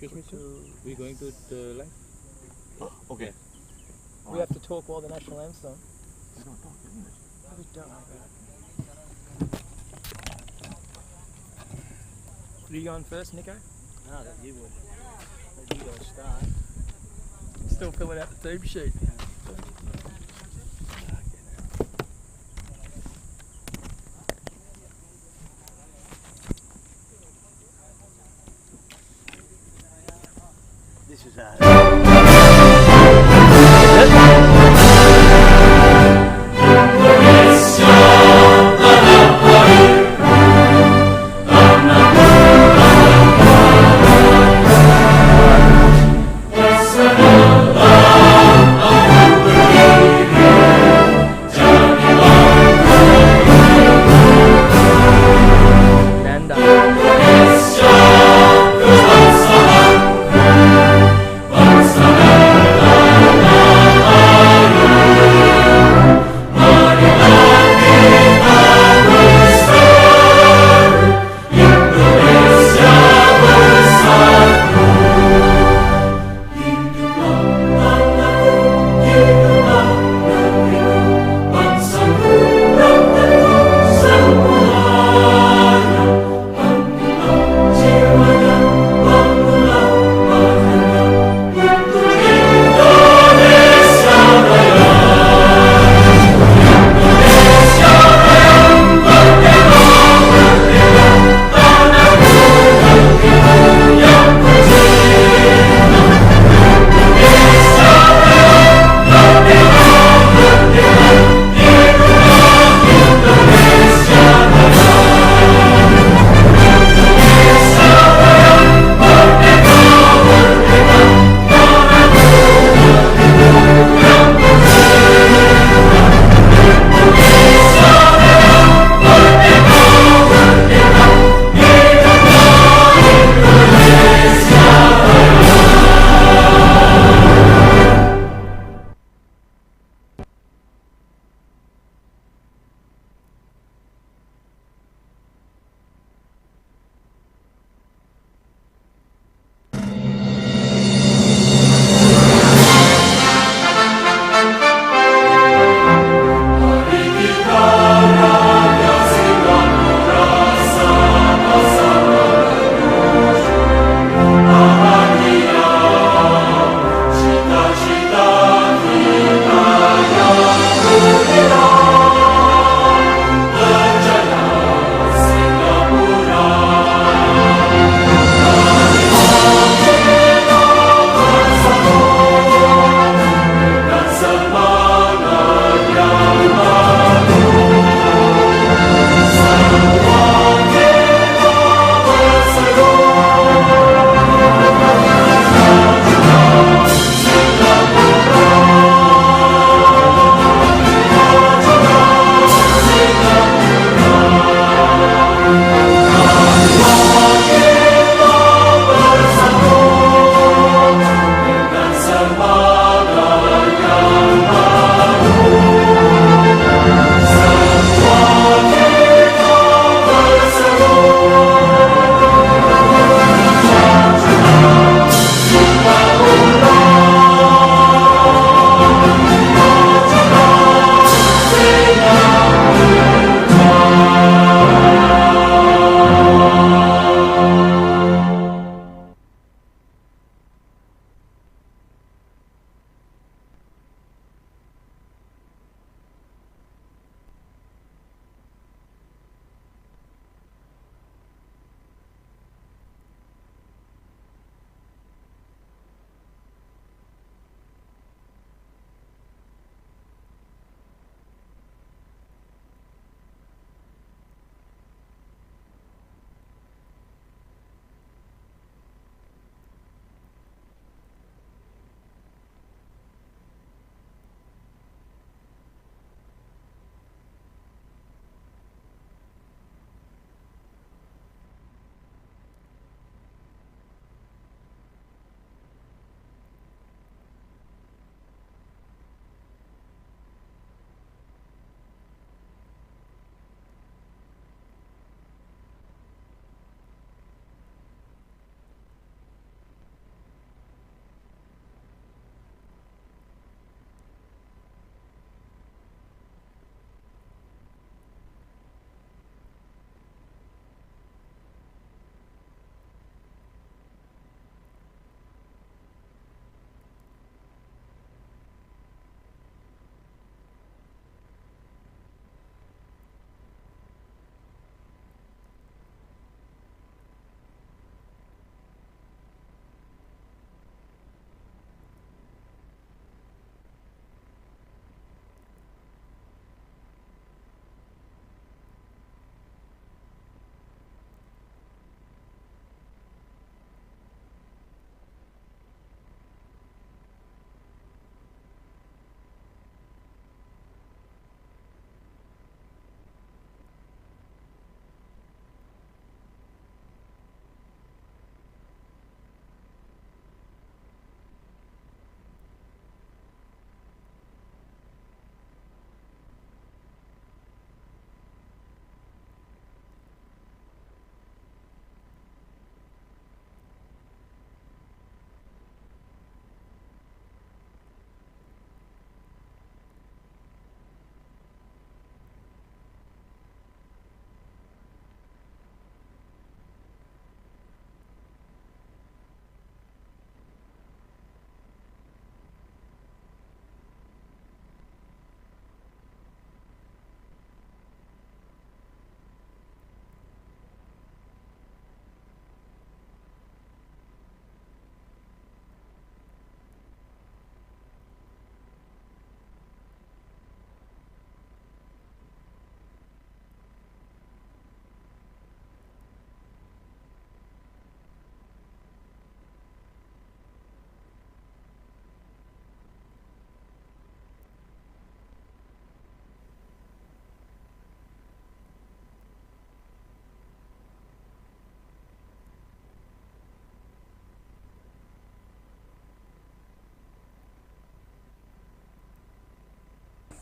take me to? We going to the live? Oh, okay. We have to talk while the national anthem's on. We don't talk English. No, we don't. Are you going first, Nico? No, that you would. You don't start. Still filling out the tube sheet. This is Nanda.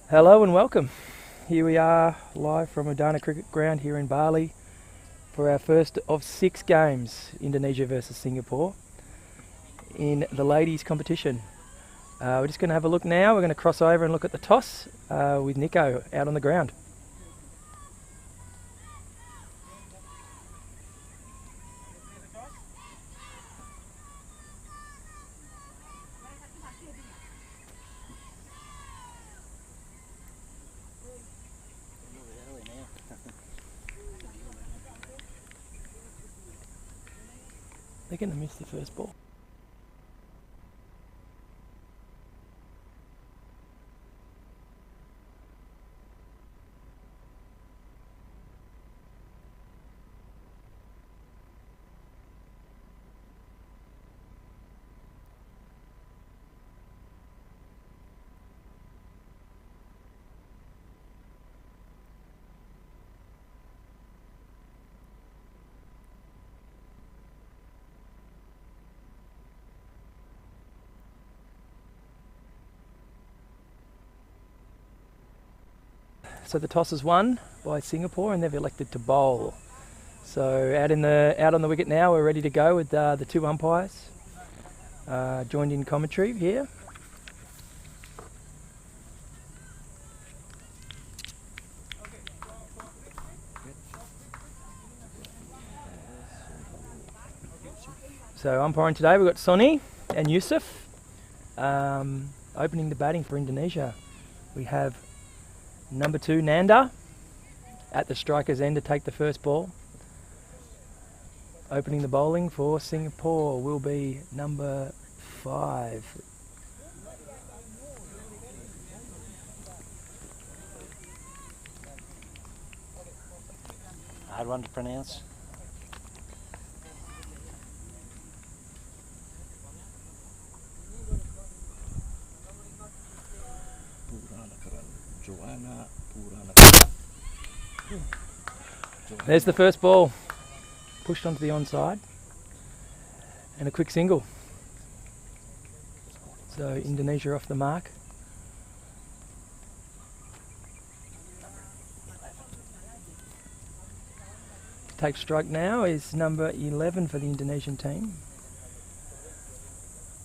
Hello and welcome. Here we are live from Udana Cricket Ground here in Bali for our first of 6 games, Indonesia versus Singapore, in the ladies competition. We're just going to have a look now. We're going to cross over and look at the toss with Nico out on the ground. They're going to miss the first ball. So the toss is won by Singapore and they've elected to bowl. So out on the wicket now, we're ready to go with the 2 umpires joined in commentary here. So umpiring today, we've got Sonny and Yusuf. Opening the batting for Indonesia, we have number 2, Nanda, at the striker's end to take the first ball. Opening the bowling for Singapore will be number 5. Hard one to pronounce. There's the first ball, pushed onto the onside, and a quick single. So Indonesia off the mark. To take strike now is number 11 for the Indonesian team,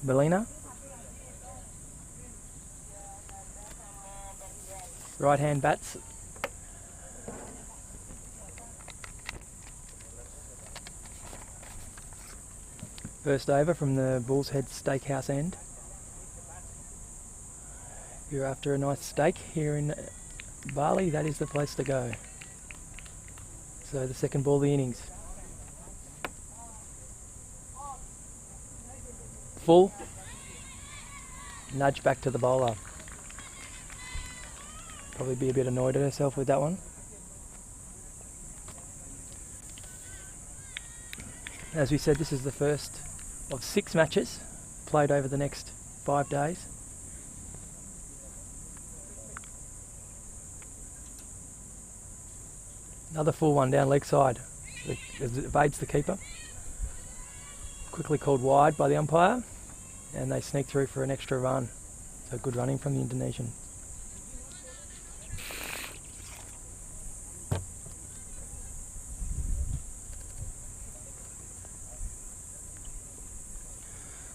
Belina. Right hand bats. First over from the Bull's Head Steakhouse end. If you're after a nice steak here in Bali, that is the place to go. So the second ball of the innings. Full. Nudge back to the bowler. Probably be a bit annoyed at herself with that one. As we said, this is the first of 6 matches played over the next 5 days. Another full one down leg side. It evades the keeper. Quickly called wide by the umpire, and they sneak through for an extra run. So good running from the Indonesian.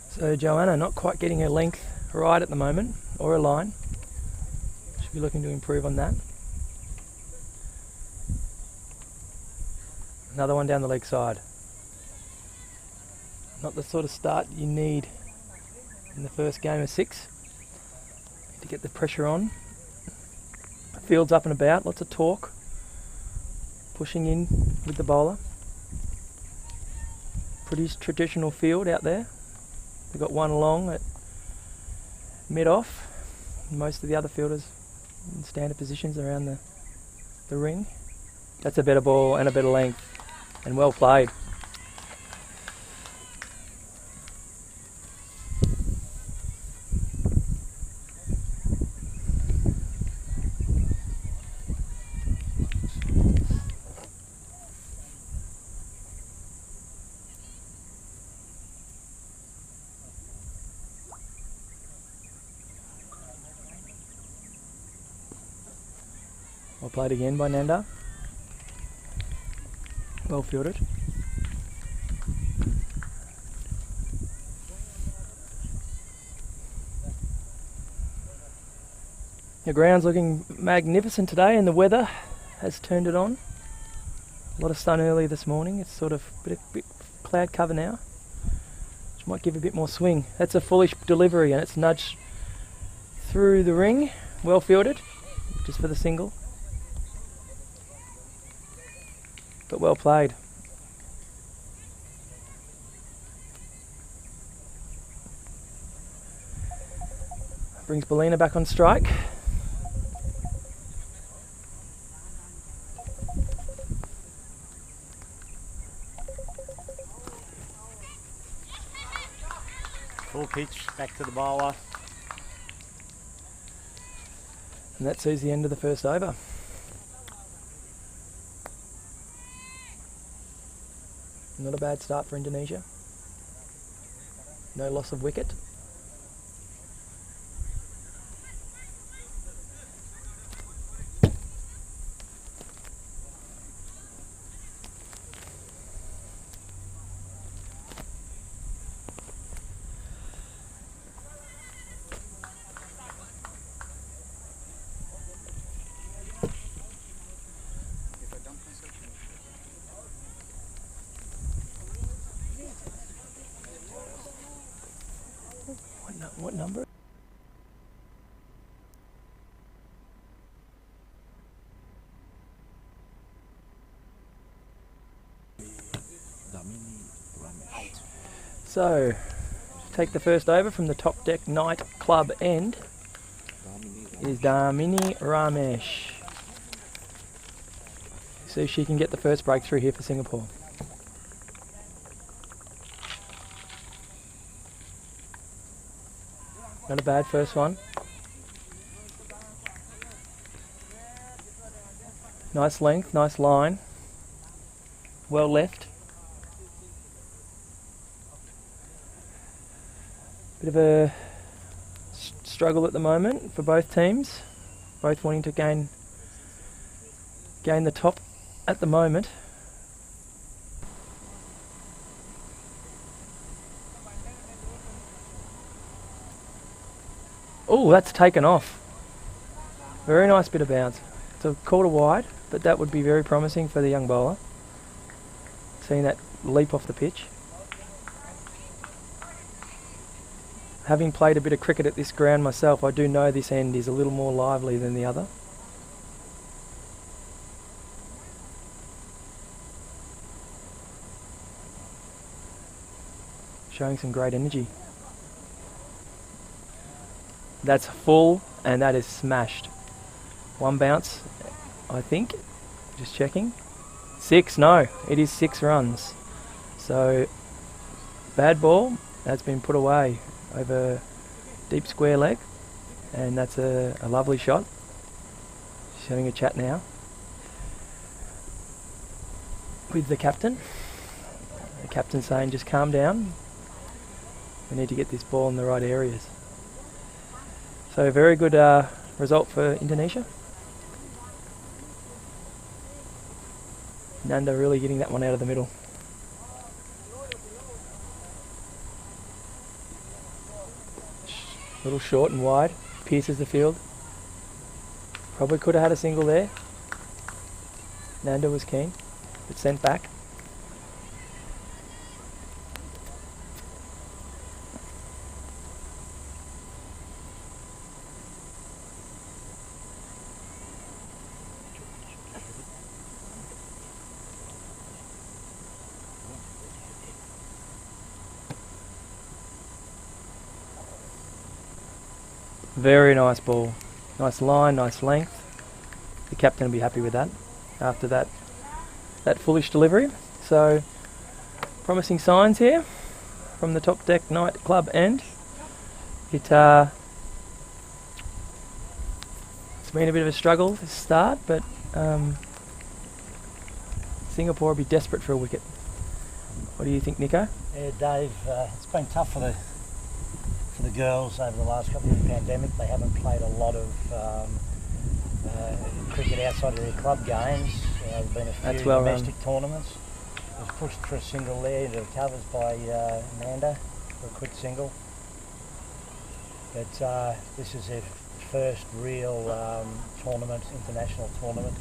So Joanna not quite getting her length right at the moment, or her line. Should be looking to improve on that. Another one down the leg side. Not the sort of start you need in the first game of 6. Need to get the pressure on. Field's up and about, lots of torque. Pushing in with the bowler. Pretty traditional field out there. We've got one long at mid-off. Most of the other fielders in standard positions around the ring. That's a better ball and a better length, and well played. Well played again by Nanda. Well fielded. The ground's looking magnificent today and the weather has turned it on. A lot of sun early this morning. It's sort of a bit cloud cover now, which might give a bit more swing. That's a foolish delivery and it's nudged through the ring. Well fielded, just for the single. But well played. Brings Bellina back on strike. Full pitch, back to the bowler. And that sees the end of the first over. Not a bad start for Indonesia. No loss of wicket. What number? So, take the first over from the top deck night club end. It is Damini Ramesh. See if she can get the first breakthrough here for Singapore. Not a bad first one. Nice length, nice line. Well left. Bit of a struggle at the moment for both teams. Both wanting to gain the top at the moment. Oh, that's taken off. Very nice bit of bounce. It's a quarter wide, but that would be very promising for the young bowler. Seeing that leap off the pitch. Having played a bit of cricket at this ground myself, I do know this end is a little more lively than the other. Showing some great energy. That's full and that is smashed. One bounce, I think. Just checking. 6, no, it is 6 runs. So, bad ball, that's been put away over deep square leg. And that's a lovely shot. Just having a chat now with the captain. The captain's saying just calm down. We need to get this ball in the right areas. So very good result for Indonesia. Nanda really getting that one out of the middle. Little short and wide, pierces the field. Probably could have had a single there. Nanda was keen, but sent back. Very nice ball. Nice line, nice length. The captain will be happy with that after that foolish delivery. So, promising signs here from the top deck night club end. It's been a bit of a struggle this start, but Singapore will be desperate for a wicket. What do you think, Nico? Yeah, Dave, it's been tough for the girls over the last couple of years of the pandemic. They haven't played a lot of cricket outside of their club games. There's been a That's few well domestic tournaments. It was pushed for a single there into the covers by Nanda for a quick single. But this is their first real tournament, international tournament.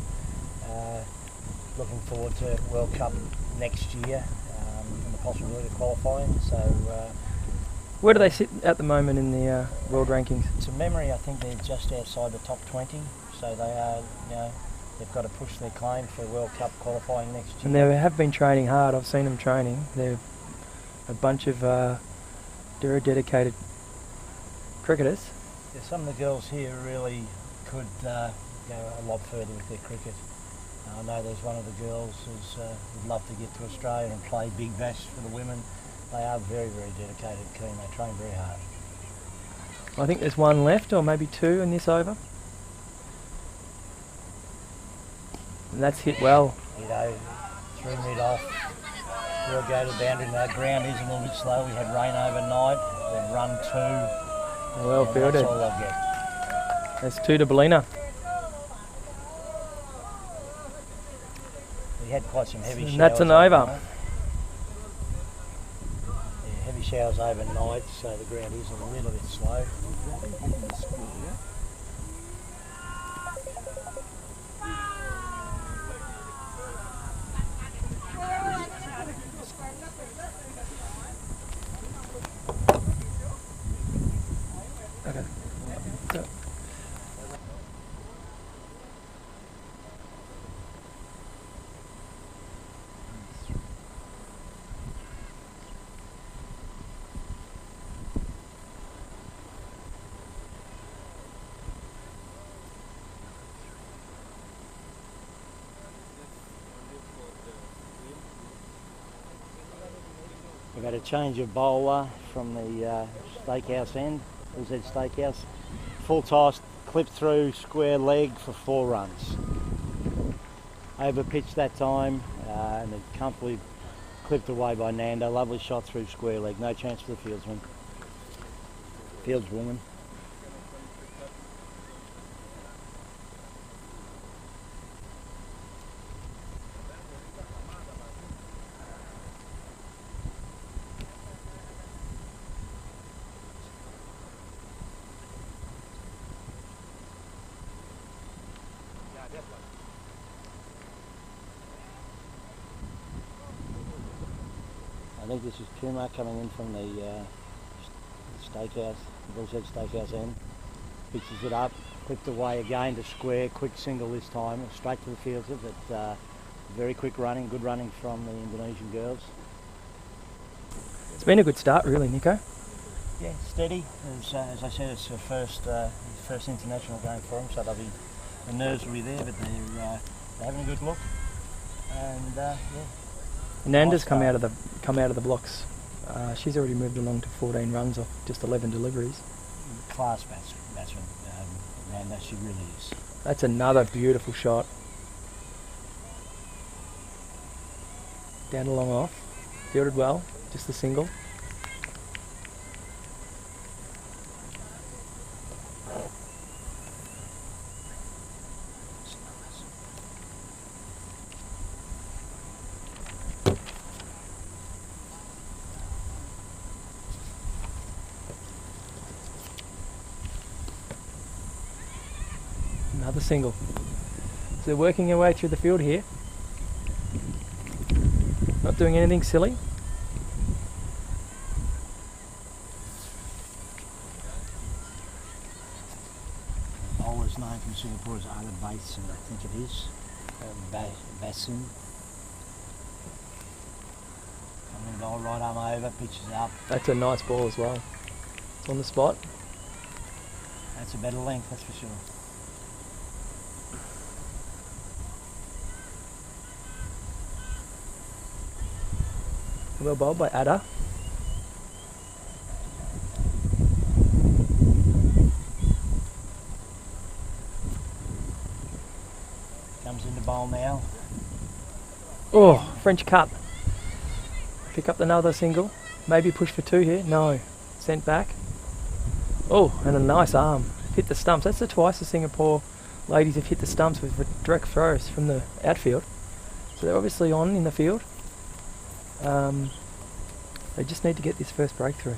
Looking forward to World Cup next year and the possibility of qualifying. So. Where do they sit at the moment in the world rankings? To memory, I think they're just outside the top 20, so they are, they've got to push their claim for World Cup qualifying next year. And they have been training hard. I've seen them training. They're a bunch of very dedicated cricketers. Yeah, some of the girls here really could go a lot further with their cricket. I know there's one of the girls who's would love to get to Australia and play Big Bash for the women. They are very, very dedicated, keen. They train very hard. I think there's one left, or maybe two in this over. And that's hit well. Through mid-off. We'll go to the boundary. The ground is a little bit slow. We had rain overnight. They've run 2. Well fielded. That's all they'll get. There's 2 to Belina. We had quite some heavy showers. And that's an over. overnight. Yeah, heavy showers overnight, so the ground is a little bit slow. Okay. Go. We've had a change of bowler from the Steakhouse end, LZ Steakhouse. Full toss, clip through, square leg for 4 runs. Over pitch that time, and then comfortably clipped away by Nando. Lovely shot through square leg, no chance for the fieldsman. Fieldswoman. I think this is Kumar coming in from the Steakhouse, LZ Steakhouse end. Pitches it up, clipped away again to square, quick single this time, straight to the fielder, but very quick running, good running from the Indonesian girls. It's been a good start, really, Nico. Yeah, steady. As I said, it's the first international game for them, so the nerves will be there, but they're having a good look. And yeah. Nanda's come out of the blocks. She's already moved along to 14 runs off just 11 deliveries. Class batsman, Nanda, she really is. That's another beautiful shot. Down along off, fielded well, just a single. Another single. So they're working their way through the field here. Not doing anything silly. Bowler's known from Singapore as Arthur Basin, I think it is. Basin. Coming ball right arm over, pitches up. That's a nice ball as well. It's on the spot. That's a better length, that's for sure. Well bowled by Ada. Comes into bowl now. Oh, French cut. Pick up another single. Maybe push for 2 here. No. Sent back. Oh, and a nice arm. Hit the stumps. That's the twice the Singapore ladies have hit the stumps with direct throws from the outfield. So they're obviously on in the field. They just need to get this first breakthrough.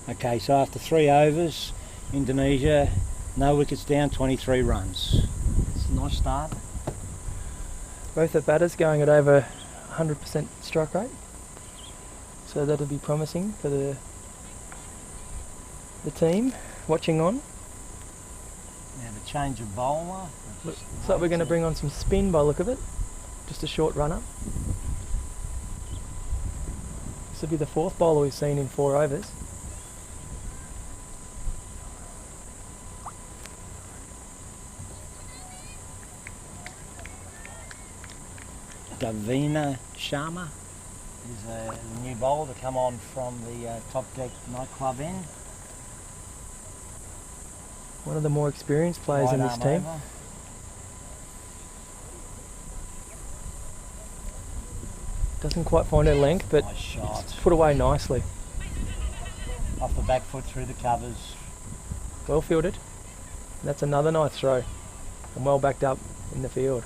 Okay, so after 3 overs, Indonesia, no wickets down, 23 runs. It's a nice start. Both the batters going at over 100% strike rate. So that'll be promising for the team watching on. Now the change of bowler. Looks like we're going to bring on some spin by the look of it. Just a short run up. This will be the 4th bowler we've seen in 4 overs. Davina Sharma is a new bowler to come on from the Top Deck nightclub end. One of the more experienced players in Right this arm team. over. Doesn't quite find her length, but Nice shot. it's put away nicely. Off the back foot through the covers. Well fielded. And that's another nice throw. And well backed up in the field.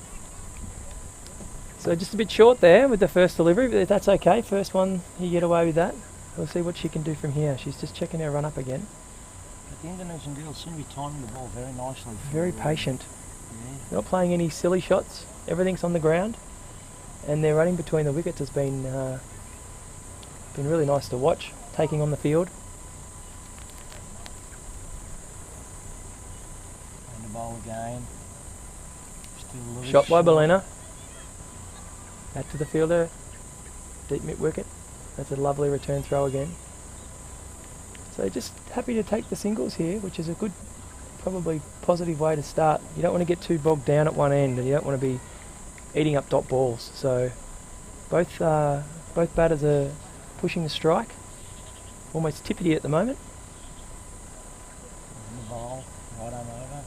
So just a bit short there with the first delivery, but that's okay. First one, you get away with that. We'll see what she can do from here. She's just checking her run up again. But the Indonesian girls seem to be timing the ball very nicely. Very patient. Yeah. Not playing any silly shots. Everything's on the ground. And their running between the wickets has been really nice to watch. Taking on the field. And the ball again. Still a little Shot by short. Belina. Back to the fielder. Deep mid wicket. That's a lovely return throw again. So just happy to take the singles here, which is a good, probably positive way to start. You don't want to get too bogged down at one end, and you don't want to be eating up dot balls. So both batters are pushing the strike. Almost tippity at the moment. And the ball, right arm over.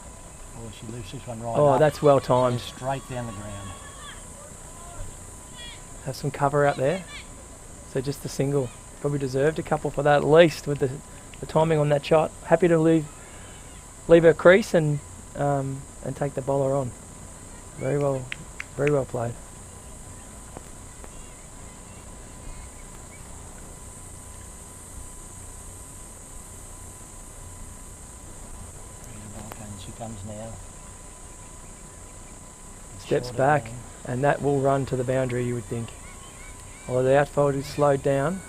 Oh, she lifts this one right Oh, up. that's well timed. Straight down the ground. Have some cover out there. So just the single. Probably deserved a couple for that at least with the timing on that shot. Happy to leave her crease and take the bowler on. Very well played. And she comes now. Steps Short back, again. and that will run to the boundary, you would think. Although the outfield is slowed down.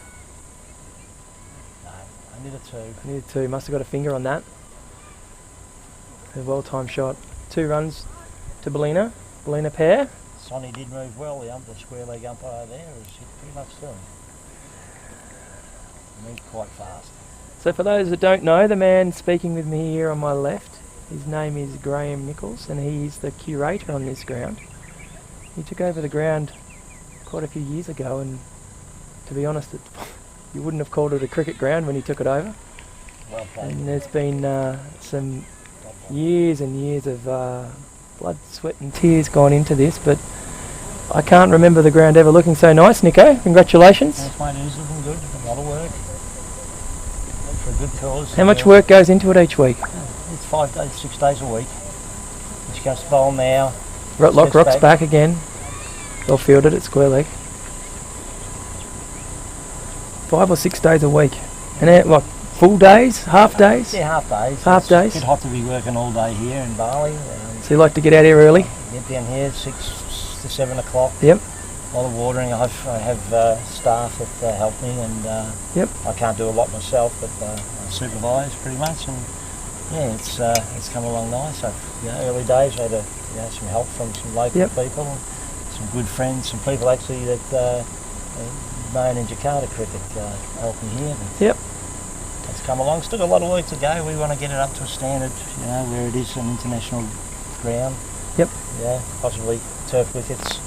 No, only the 2. I needed 2. Must have got a finger on that. A well-timed shot. 2 runs to Belina. Belina pair. Sonny did move well, the square leg umpire there is pretty much still. Moved quite fast. So for those that don't know, the man speaking with me here on my left, his name is Graham Nichols, and he's the curator on this ground. He took over the ground quite a few years ago, and to be honest, you wouldn't have called it a cricket ground when he took it over. Well played. And there's been some years and years of blood, sweat and tears gone into this, but I can't remember the ground ever looking so nice. Nico, congratulations. Thanks, mate. It is looking good. A lot of work. For a good cause. How much work goes into it each week? It's 5 days, 6 days a week. She comes to bowl now. Rock's back again. Well fielded at square leg. 5 or 6 days a week. And then, what, full days? Half days? Yeah, half days. Half days. It's a bit hot to be working all day here in Bali. So you like to get out here early? Get down here 6 to 7 o'clock. Yep. A lot of watering. I have staff that help me, and Yep. I can't do a lot myself, but I supervise pretty much. And yeah, it's come along nice. Early days I had some help from some local Yep. people, some good friends, some people actually that known in Jakarta cricket helped me here. But Yep. it's come along. Still got a lot of work to go. We want to get it up to a standard, where it is an international ground. Yep. Yeah, possibly turf wickets.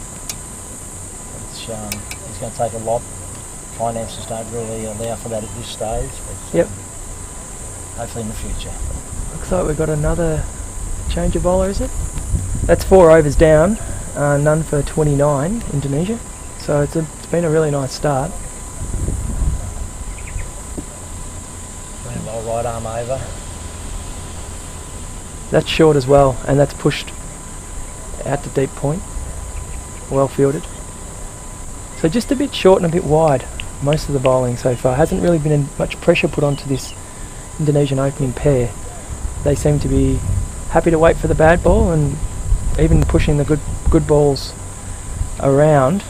It's going to take a lot. Finances don't really allow for that at this stage. But, Yep. hopefully in the future. Looks like we've got another change of bowler, is it? That's 4 overs down, none for 29, Indonesia. So it's been a really nice start. Playing well right arm over. That's short as well, and that's pushed out to deep point. Well fielded. So just a bit short and a bit wide, most of the bowling so far. Hasn't really been much pressure put onto this Indonesian opening pair. They seem to be happy to wait for the bad ball and even pushing the good balls around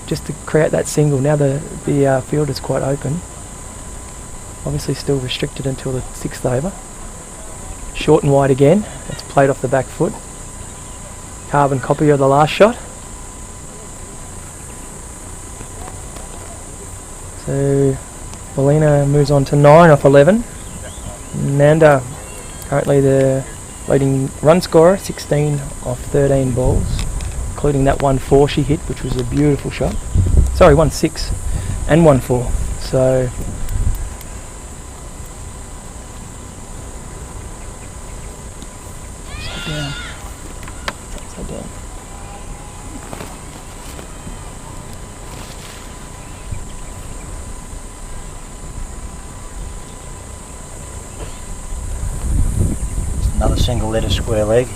just to create that single. Now the field is quite open. Obviously still restricted until the 6th over. Short and wide again. It's played off the back foot. Carbon copy of the last shot. So Molina moves on to 9 off 11. Nanda currently the leading run scorer, 16 off 13 balls, including that 1-4 she hit, which was a beautiful shot. Sorry, 1-6 and 1-4. So upside down. Another single letter square leg.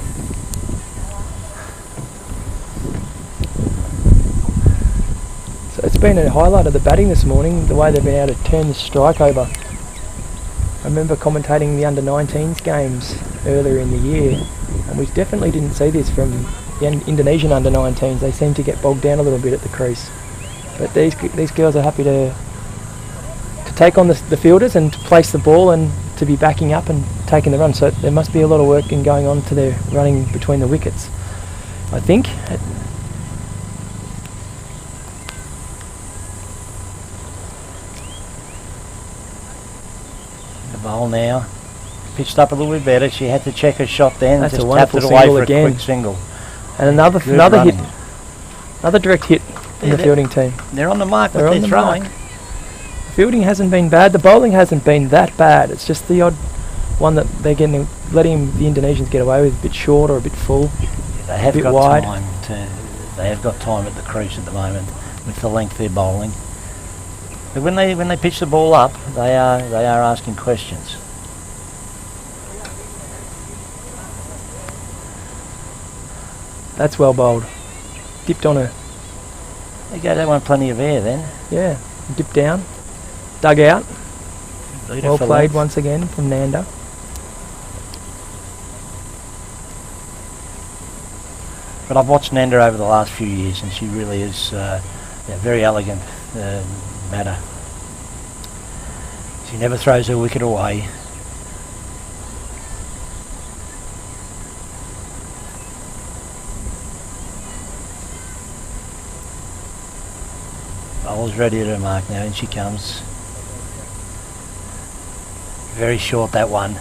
So it's been a highlight of the batting this morning, the way they've been able to turn the strike over. I remember commentating the under-19s games earlier in the year, and we definitely didn't see this from the Indonesian under-19s. They seem to get bogged down a little bit at the crease. But these girls are happy to take on the fielders and to place the ball and to be backing up and taking the run. So there must be a lot of work going on to their running between the wickets, I think. The bowl now pitched up a little bit better. She had to check her shot then. That's just a wonderful tapped it away single for again. a quick single. And another hit, another direct hit in the fielding team. They're on the mark with They're on their the throwing. mark. The fielding hasn't been bad. The bowling hasn't been that bad. It's just the odd one that they're letting the Indonesians get away with, a bit short or a bit full. They have bit got wide. time they have got time at the crease at the moment with the length they're bowling. But when they pitch the ball up, they are asking questions. That's well bowled. Dipped on her. There you go, that one plenty of air then. Yeah, dipped down, dug out. Leader Well for played length. once again from Nanda. But I've watched Nanda over the last few years, and she really is a very elegant batter. She never throws her wicket away. Bowler's ready at her mark now, and she comes. Very short, that one.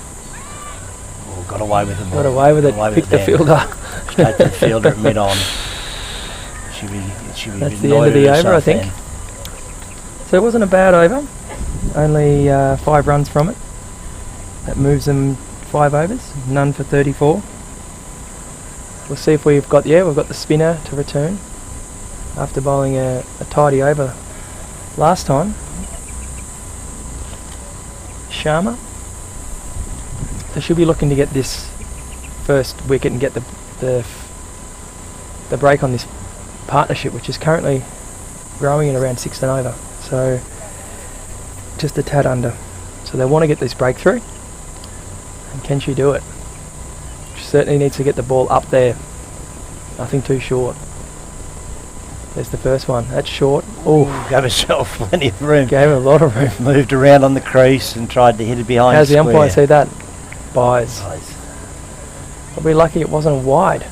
Oh, got away with the ball. Got away with it. Picked the there. fielder. Straight to the fielder at mid-on. That's the end of the over, I think. Then. So it wasn't a bad over. Only 5 runs from it. That moves them 5 overs. None for 34. We'll see if we've got the spinner to return after bowling a tidy over last time. Sharma. They should be looking to get this first wicket and get the break on this partnership, which is currently growing at around 6 and over. So just a tad under. So they want to get this breakthrough. And can she do it? She certainly needs to get the ball up there. Nothing too short. There's the first one. That's short. Oh, Gave herself plenty of room. gave her a lot of room. Moved around on the crease and tried to hit it behind How's the square. umpire see that? Buys. Nice. Probably lucky it wasn't a wide,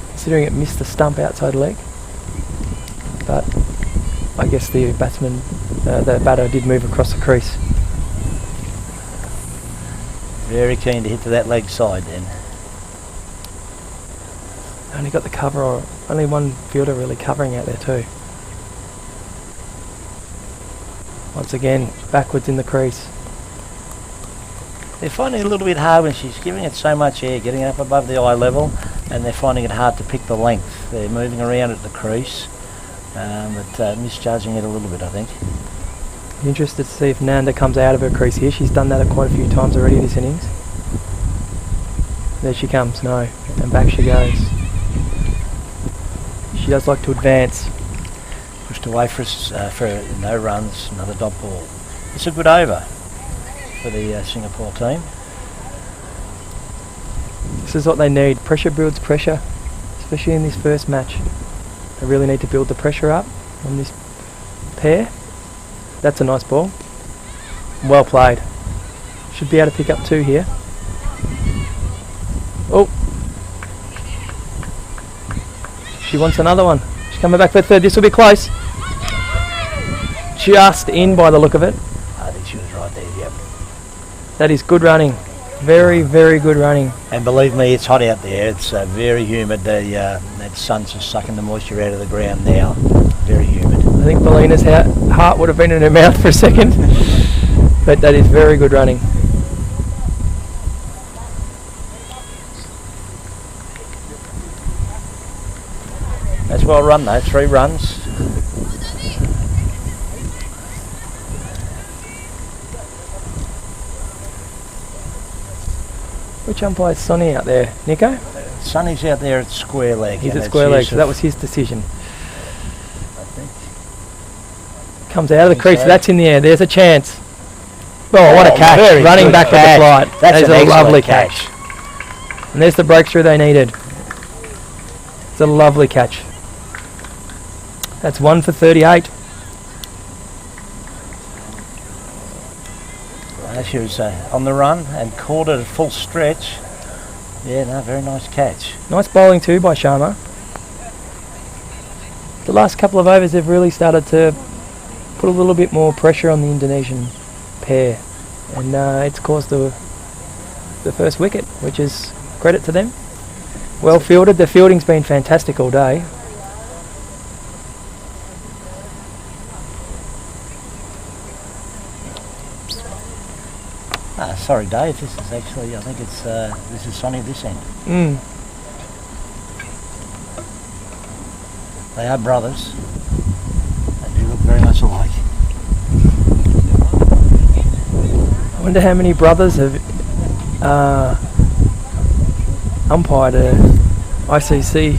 considering it missed the stump outside leg. But I guess the batter did move across the crease. Very keen to hit to that leg side then. Only got the cover, or only one fielder really covering out there too. Once again, backwards in the crease. They're finding it a little bit hard when she's giving it so much air, getting up above the eye level. and they're finding it hard to pick the length. They're moving around at the crease, but misjudging it a little bit, I think. Interested to see if Nanda comes out of her crease here. She's done that quite a few times already this innings. There she comes, no, and back she goes. She does like to advance. Pushed away for no runs, another dot ball. It's a good over for the Singapore team. This is what they need. Pressure builds pressure, especially in this first match. They really need to build the pressure up on this pair. That's a nice ball. Well played. Should be able to pick up 2 here. Oh. She wants another one. She's coming back for 3rd. This will be close. Just in by the look of it. I think she was right there, yep. That is good running. Very, very good running. And believe me, it's hot out there. It's very humid. That sun's just sucking the moisture out of the ground now. Very humid. I think Belina's heart would have been in her mouth for a second. But that is very good running. That's well run though, 3 runs. Which umpire's Sonny out there? Nico? Sonny's out there at square leg. He's at square leg, so that was his decision. I think. Comes out of the crease, so. That's in the air, there's a chance. Oh, what a catch, very running good back for the catch. flight. That's a an lovely excellent catch. And there's the breakthrough they needed. It's a lovely catch. That's 1 for 38. She was on the run and caught it at full stretch. Yeah, no, very nice catch. Nice bowling too by Sharma. The last couple of overs they've really started to put a little bit more pressure on the Indonesian pair, and it's caused the first wicket, which is credit to them. Well fielded. The fielding's been fantastic all day. Sorry, Dave. This is actually, I think it's this is Sonny this end. They are brothers. They do look very much alike. I wonder how many brothers have umpired a ICC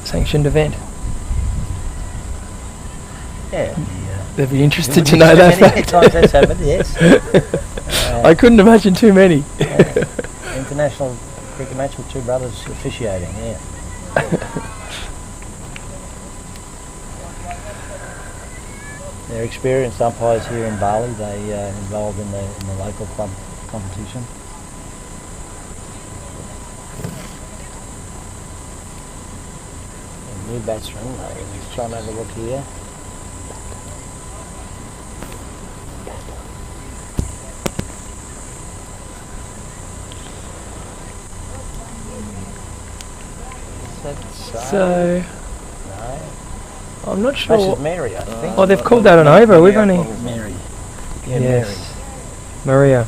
sanctioned event. Yeah. They'd be interested to know that fact. Times that's happened, yes. I couldn't imagine too many. International cricket match with 2 brothers officiating, yeah. They're experienced umpires here in Bali. They involved in the local club competition. A new batsman. Let's try and have a look here. So, no. I'm not sure. This is Mary, I think. Oh, they've called that an over. We've only. Mary. Yeah, Yes. Maria.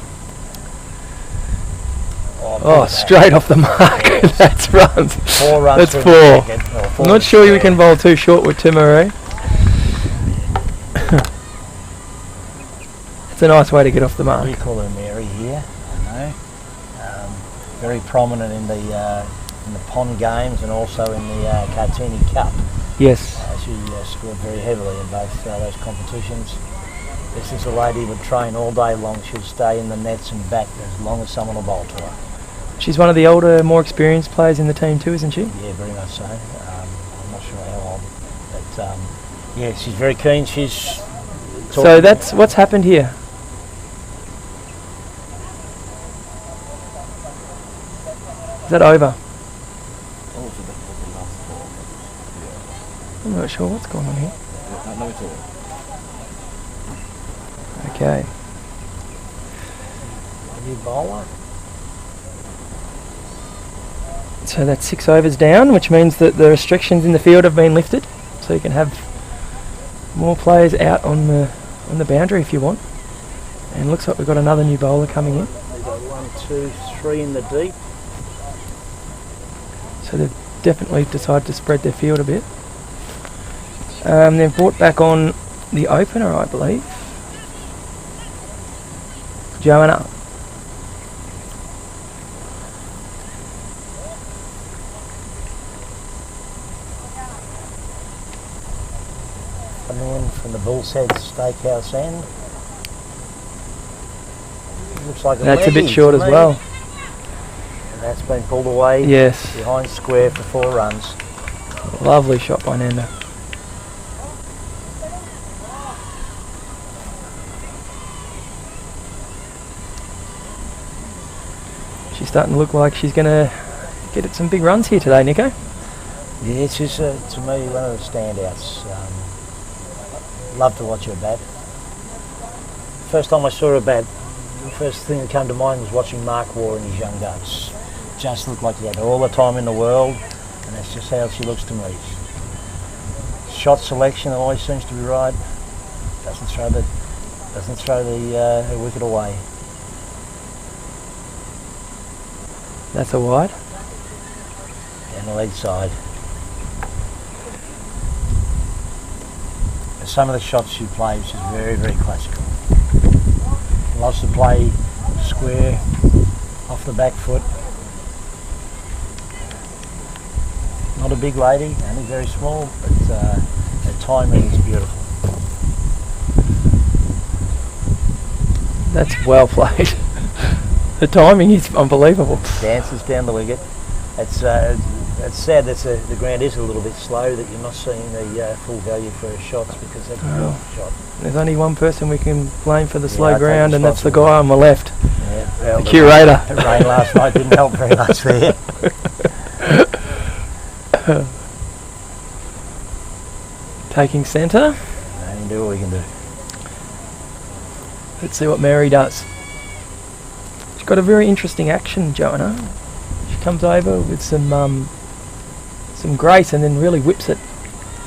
Oh, straight off the mark. That's runs. 4 runs. That's through the 4. wicket, or 4 I'm not sure we can bowl too short with Timurray. It's a nice way to get off the mark. We call her Mary here, I know. Very prominent in the pond games and also in the Kartini Cup. Yes. She scored very heavily in both those competitions. This is a lady who would train all day long. She'll stay in the nets and bat as long as someone will bowl to her. She's one of the older, more experienced players in the team too, isn't she? Yeah, very much so. I'm not sure how old, but yeah, she's very keen. So that's what's happened here. Is that over? I'm not sure what's going on here. No, it's all. Okay. New bowler. So that's 6 overs down, which means that the restrictions in the field have been lifted. So you can have more players out on the boundary if you want. And looks like we've got another new bowler coming in. We've got 1, 2, 3 in the deep. So the definitely decided to spread their field a bit. They've brought back on the opener, I believe. Joanna. Coming in from the Bull's Head Steakhouse end. Looks like That's a bit leggy short to as me. well. And that's been pulled away Yes. behind square for 4 runs. Lovely shot by Nanda. She's starting to look like she's going to get at some big runs here today, Nico. Yeah, she's to me one of the standouts. Love to watch her bat. First time I saw her bat, the first thing that came to mind was watching Mark Waugh in his young days. Just looked like he had all the time in the world, and that's just how she looks to me. Shot selection always seems to be right. Doesn't throw the her wicket away. That's a wide. Down the leg side. And some of the shots she plays is very, very classical. Loves to play square off the back foot. Not a big lady, only very small, but her timing is beautiful. That's well played. The timing is unbelievable. Dances down the wicket. It's sad that the ground is a little bit slow, that you're not seeing the full value for her shots, because that's a beautiful shot. There's only one person we can blame for the Yeah, slow I take ground, and that's the guy on responsibility. my left, Yeah, well, the curator. The rain last night didn't help very much there. Taking centre. No, you can do what we can do. Let's see what Mary does. She's got a very interesting action, Joanna. She comes over with some grace and then really whips it.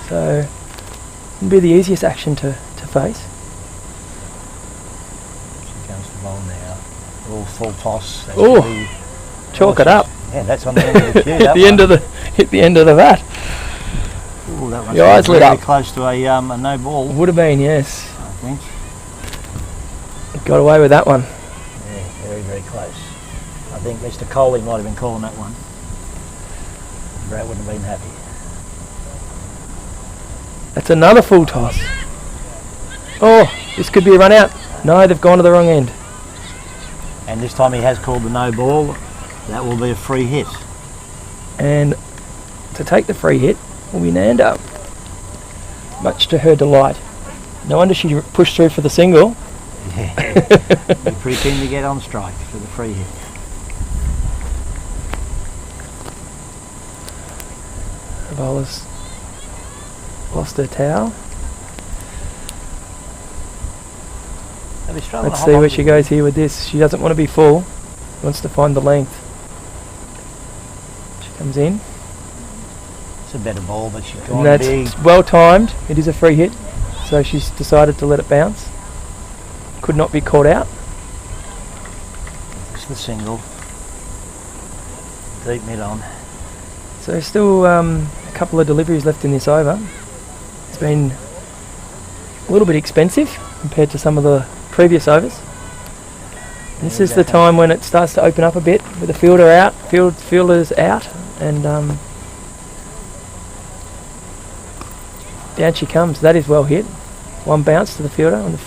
So it'll be the easiest action to face. She comes to bowl now. All full toss. That's Oh, really- chalk it up. Yeah, that's on the end of the cue. Hit that the one. end of the bat. Ooh, that must Your be eyes lit very up. close to a no ball, Would have been, yes. I think. Got away with that one. Yeah, very, very close. I think Mr. Coley might have been calling that one. Brad wouldn't have been happy. That's another full toss. Oh, this could be a run out. No, they've gone to the wrong end. And this time he has called the no ball. That will be a free hit. And to take the free hit will be Nanda. Much to her delight. No wonder she pushed through for the single. Yeah. You're pretty keen to get on strike for the free hit. The bowler's lost her towel. They'll be struggling Let's a see whole where lot she with- goes here with this. She doesn't want to be full. She wants to find the length. She comes in. It's a better ball, but she's And gone that's big. well timed. It is a free hit. So she's decided to let it bounce. Could not be caught out. It's the single. Deep mid on. So still a couple of deliveries left in this over. It's been a little bit expensive compared to some of the previous overs. This is the time when it starts to open up a bit with the fielder out, fielders out, and down she comes. That is well hit. One bounce to the fielder on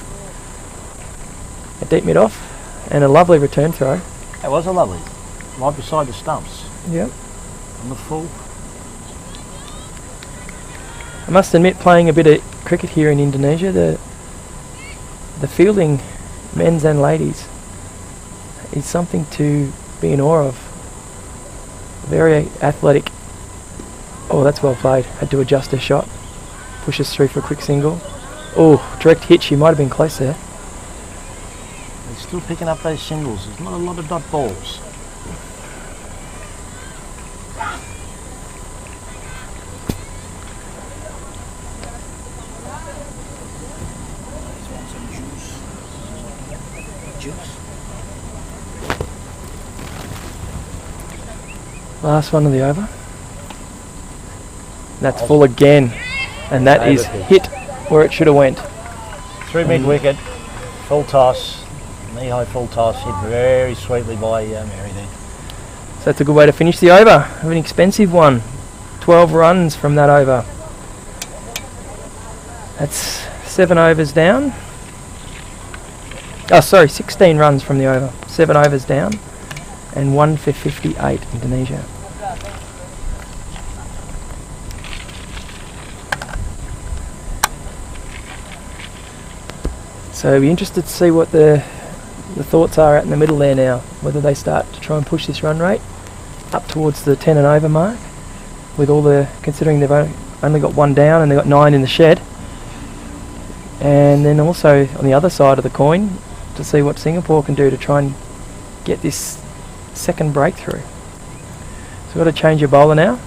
a deep mid off, and a lovely return throw. That was a lovely. Right beside the stumps. Yep. On the full. I must admit, playing a bit of cricket here in Indonesia, the fielding, men's and ladies, is something to be in awe of. Very athletic. Oh, that's well played. Had to adjust her shot. Pushes through for a quick single. Oh, direct hit. She might have been close there. They're still picking up those singles. There's not a lot of dot balls. Last one of the over. That's full again. And that is hit where it should have went. Through mid-wicket, full toss, knee-high full toss, hit very sweetly by Mary there. So that's a good way to finish the over. An expensive one. 12 runs from that over. That's 7 overs down. Oh, sorry, 16 runs from the over. 7 overs down. And 1 for 58, Indonesia. So we'll be interested to see what the thoughts are out in the middle there now. Whether they start to try and push this run rate up towards the 10 and over mark. With all the, considering they've only got 1 down and they've got 9 in the shed. And then also on the other side of the coin to see what Singapore can do to try and get this second breakthrough. So we've got to change your bowler now.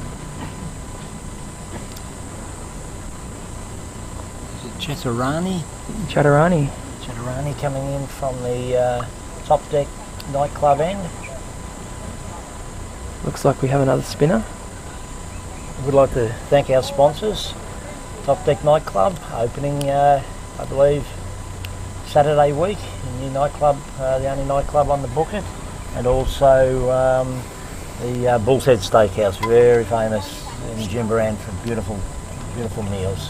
Is it Chaturani? Chaturani. Chaturani coming in from the top deck nightclub end. Looks like we have another spinner. We'd like to thank our sponsors, Top Deck Nightclub, opening, I believe, Saturday week, a new nightclub, the only nightclub on the booking, and also the Bull's Head Steakhouse, very famous in Jimbaran for beautiful, beautiful meals.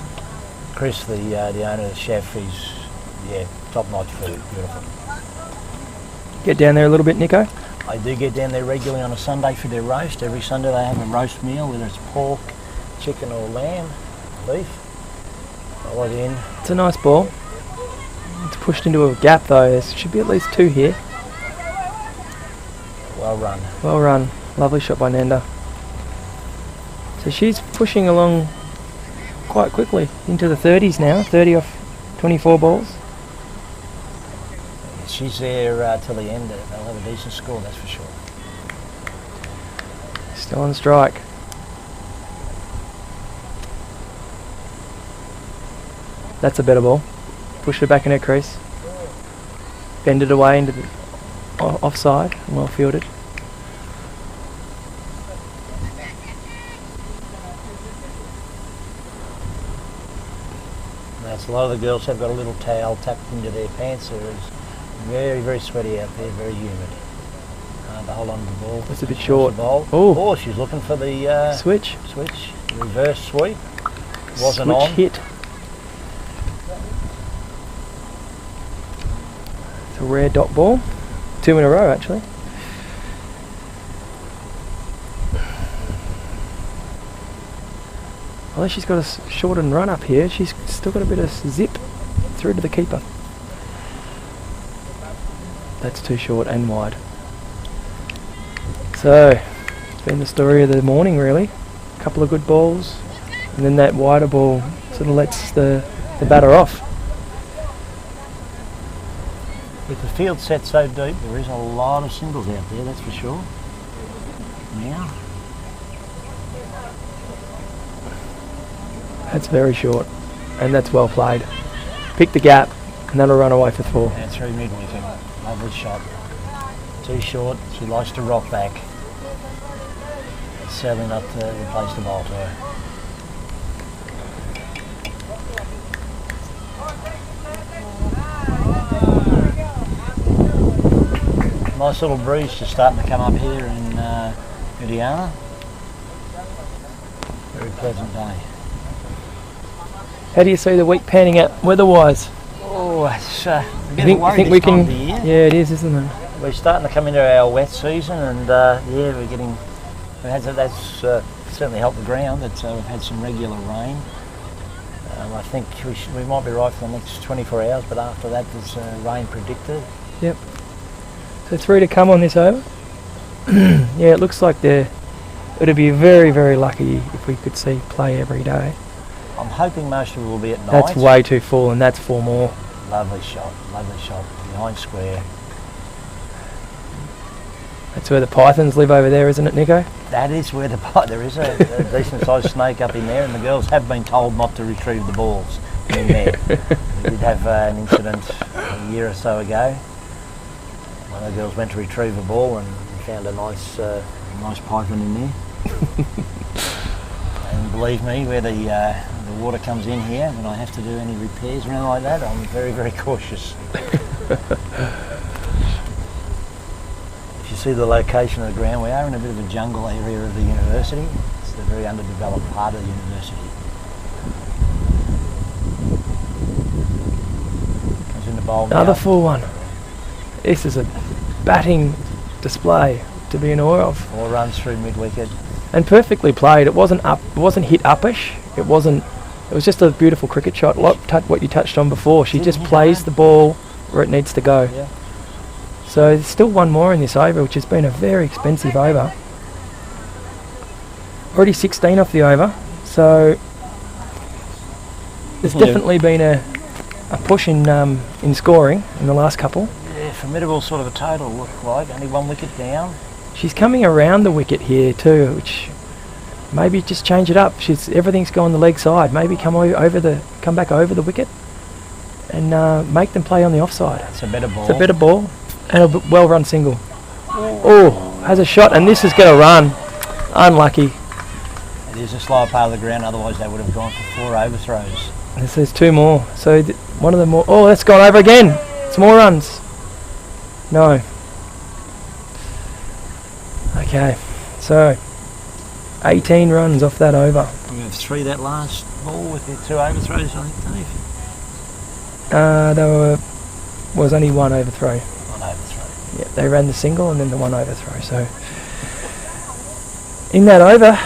Chris, the owner, the chef, he's top-notch food, beautiful. Get down there a little bit, Nico. I do get down there regularly on a Sunday for their roast. Every Sunday they have a roast meal, whether it's pork, chicken or lamb, beef. Roll it in. It's a nice ball. It's pushed into a gap though. There should be at least 2 here. Well run. Well run. Lovely shot by Nanda. So she's pushing along quite quickly into the 30s now. 30 off 24 balls. She's there till the end. They'll have a decent score, that's for sure. Still on strike. That's a better ball. Push it back in her crease. Bend it away into the offside. Well fielded. That's a lot of the girls have got a little towel tucked into their pants. It's very, very sweaty out there, very humid. To hold on to the ball. That's a bit short. Oh, she's looking for the switch. Reverse sweep. Wasn't switch on. Hit. It's a rare dot ball. 2 in a row actually. Although she's got a shortened run up here, she's still got a bit of zip through to the keeper. That's too short and wide. So, it's been the story of the morning really. A couple of good balls, and then that wider ball sort of lets the batter off. With the field set so deep, there is a lot of singles out there, that's for sure. Now. That's very short, and that's well played. Pick the gap, and that'll run away for 4. And through mid-wicket. Lovely shot. Too short, she likes to rock back. It's certainly not the place to bowl to her. Nice little breeze just starting to come up here in Indiana. Very pleasant day. How do you see the week panning out weather-wise? Oh, it's I think we can. Yeah, it is, isn't it? We're starting to come into our wet season, and that's certainly helped the ground. We've had some regular rain. I think we might be right for the next 24 hours, but after that there's rain predicted. Yep. So 3 to come on this over. Yeah, it looks like it'd be very, very lucky if we could see play every day. I'm hoping most of it will be at night. That's way too full, and that's 4 more. Lovely shot, behind square. That's where the pythons live over there, isn't it, Nico? That is where there is a decent sized snake up in there, and the girls have been told not to retrieve the balls in there. We did have an incident a year or so ago. One of the girls went to retrieve a ball and found a nice python in there. And believe me, where the water comes in here, when I have to do any repairs or anything like that, I'm very, very cautious. If you see the location of the ground, we are in a bit of a jungle area of the university. It's the very underdeveloped part of the university. Comes in the bowl now. Another full one. This is a batting display to be in awe of. 4 runs through mid-wicket. And perfectly played. It wasn't hit uppish. It was just a beautiful cricket shot. What you touched on before. She just plays the ball where it needs to go. Yeah. So there's still one more in this over, which has been a very expensive over. Already 16 off the over. So there's definitely been a push in scoring in the last couple. Yeah, formidable sort of a total, look like. Only 1 wicket down. She's coming around the wicket here too, which maybe just change it up. Everything's going the leg side. Maybe come back over the wicket and make them play on the offside. It's a better ball. It's a better ball and a well-run single. Oh, has a shot, and this is going to run. Unlucky. It is a slower part of the ground, otherwise they would have gone for 4 overthrows. There's 2 more. So one of them more. Oh, that's gone over again. It's more runs. No. Okay, so 18 runs off that over. We have 3 that last ball with the 2 overthrows, I think, Dave. There was only 1 overthrow. 1 overthrow. Yeah, they ran the single and then the 1 overthrow. So in that over,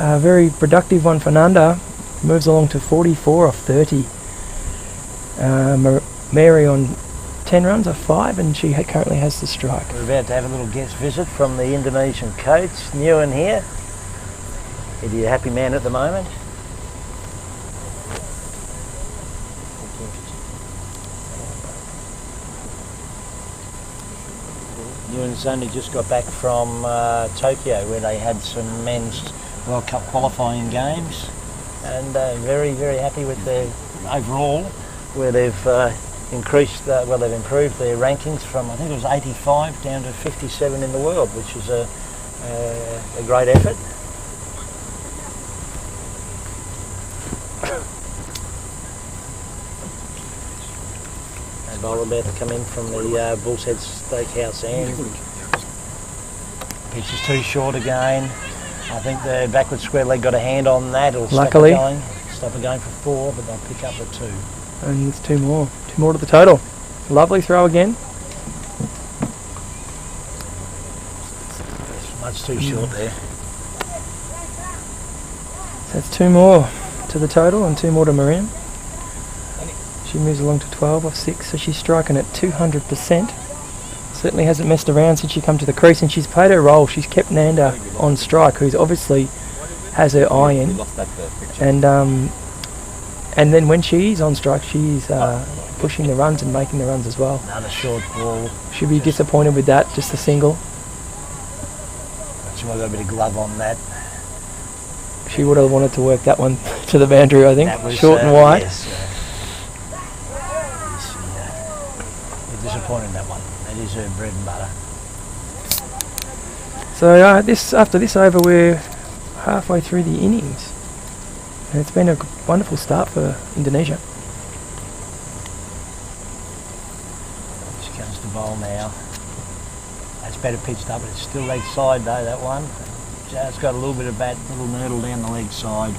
a very productive one for Nanda. Moves along to 44 off 30. Mary on 10 runs off 5, and she currently has the strike. We're about to have a little guest visit from the Indonesian coach, Nguyen here. Is he a happy man at the moment? Nguyen's only just got back from Tokyo, where they had some men's World Cup qualifying games, and very, very happy with their overall, where they've improved their rankings from, I think it was 85 down to 57 in the world, which is a great effort. And bowler about to come in from the Bull's Head Steakhouse end. Pitch is too short again. I think the backward square leg got a hand on that. It'll Luckily. stop it going for 4, but they'll pick up the 2. And there's 2 more. 2 more to the total. Lovely throw again. Much too short there. So that's 2 more to the total and 2 more to Miriam. She moves along to 12 off 6, so she's striking at 200%. Certainly hasn't messed around since she come to the crease, and she's played her role. She's kept Nanda on strike, who's obviously has her eye in. And then when she's on strike, she's pushing the runs and making the runs as well. Another short ball. She'll be disappointed with that, just a single. She might have got a bit of glove on that. She would have wanted to work that one to the boundary, I think. That was, short and wide. Yes, we're disappointed in that one. That is her bread and butter. So after this over, we're halfway through the innings. And it's been a wonderful start for Indonesia. She comes to bowl now. That's better pitched up, but it's still leg side though, that one. Just got a little bit of little nurdle down the leg side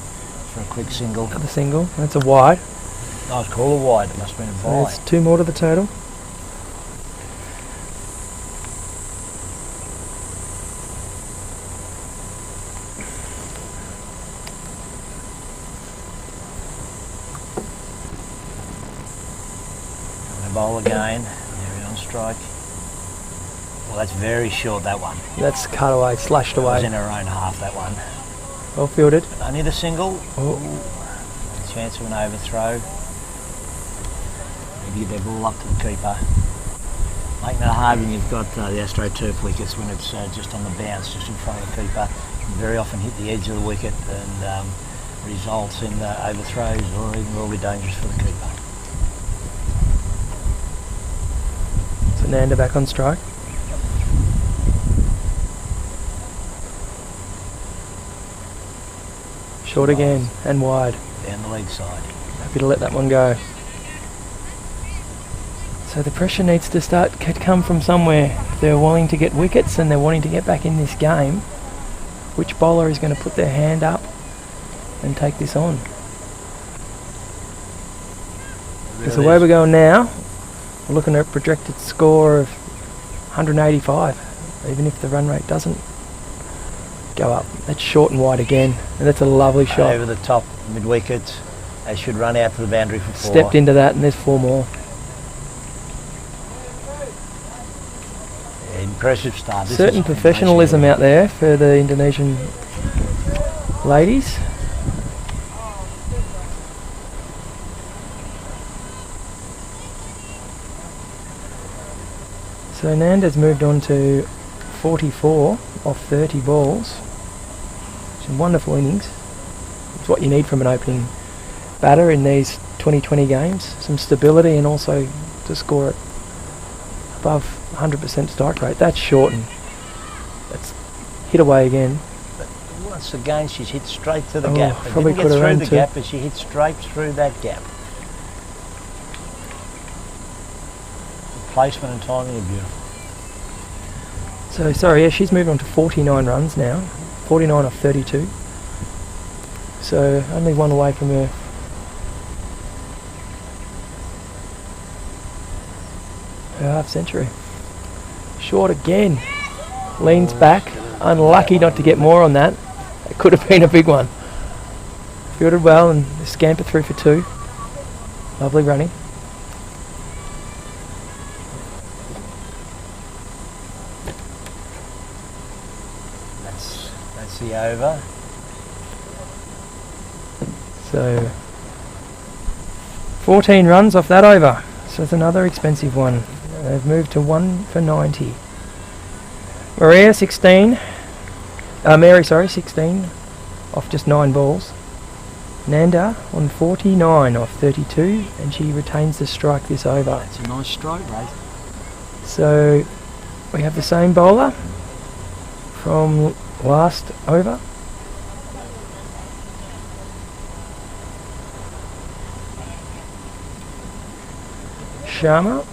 for a quick single. Another single. That's a wide. I was called a wide, it must have been a So bye. it's 2 more to the total. The bowl again. There on strike. Well, that's very short, that one. That's cut away, slashed It was away. in her own half, that one. Well fielded. Only the single. Oh. Chance of an overthrow. Maybe get their ball up to the keeper. Making it hard when you've got the AstroTurf wickets, when it's just on the bounce, just in front of the keeper. Can very often hit the edge of the wicket and results in overthrows or even really dangerous for the keeper. So Nanda back on strike. Short again and wide. Down the leg side. Happy to let that one go. So the pressure needs to come from somewhere. If they're wanting to get wickets and they're wanting to get back in this game, which bowler is going to put their hand up and take this on? Because the way we're going now, we're looking at a projected score of 185, even if the run rate doesn't go up. That's short and wide again, and that's a lovely shot. Over the top, mid wicket. They should run out to the boundary for 4. Stepped into that, and there's 4 more. Yeah, impressive start. Certain professionalism out there for the Indonesian ladies. So Nanda's moved on to 44 off 30 balls. Some wonderful innings. It's what you need from an opening batter in these 2020 games. Some stability and also to score it above 100% strike rate. That's short and that's hit away again. But once again, she's hit straight to the Oh, gap. It probably didn't could get have through run the too. gap, but she hit straight through that gap. The placement and timing are beautiful. So sorry, yeah, she's moved on to 49 runs now. 49 off 32. So only one away from her half century. Short again. Leans back. Unlucky not to get more on that. It could have been a big one. Fielded well and scampered through for 2. Lovely running. That's the over. So 14 runs off that over. So it's another expensive one. They've moved to 1 for 90. Mary 16 off just 9 balls. Nanda on 49 off 32, and she retains the strike this over. That's a nice strike rate. So we have the same bowler from last over. Sharma.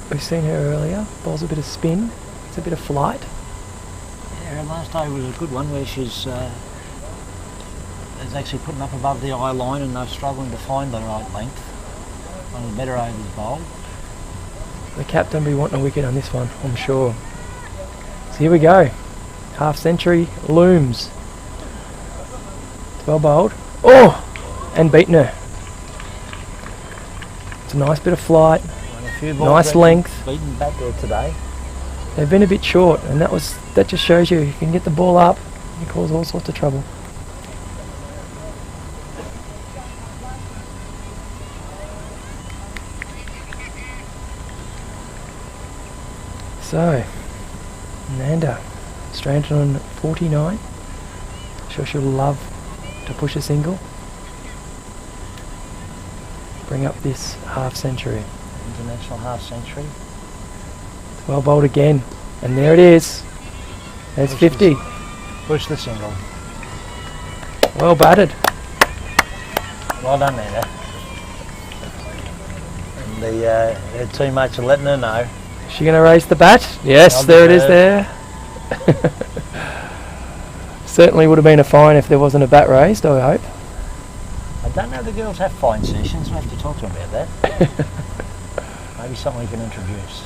We've seen her earlier. Bowls a bit of spin. It's a bit of flight. Yeah, her last over was a good one where she's is actually putting up above the eye line and they're struggling to find the right length. One of the better overs bowled. The captain will be wanting a wicket on this one, I'm sure. So here we go. Half century looms. It's well bowled. Oh! And beaten her. It's a nice bit of flight. Nice length. Beaten back there today. They've been a bit short, and that just shows you can get the ball up and cause all sorts of trouble. So, Nanda stranded on 49. Sure she'll love to push a single. Bring up this half century. International half century. Well bowled again, and there it is. There's 50. Push the single. Well batted. Well done, Nanda. And her teammates are letting her know. Is she going to raise the bat? Yes, Well there it is deserved. there. Certainly would have been a fine if there wasn't a bat raised, I hope. I don't know if the girls have fine sessions. We'll have to talk to them about that. Maybe something we can introduce.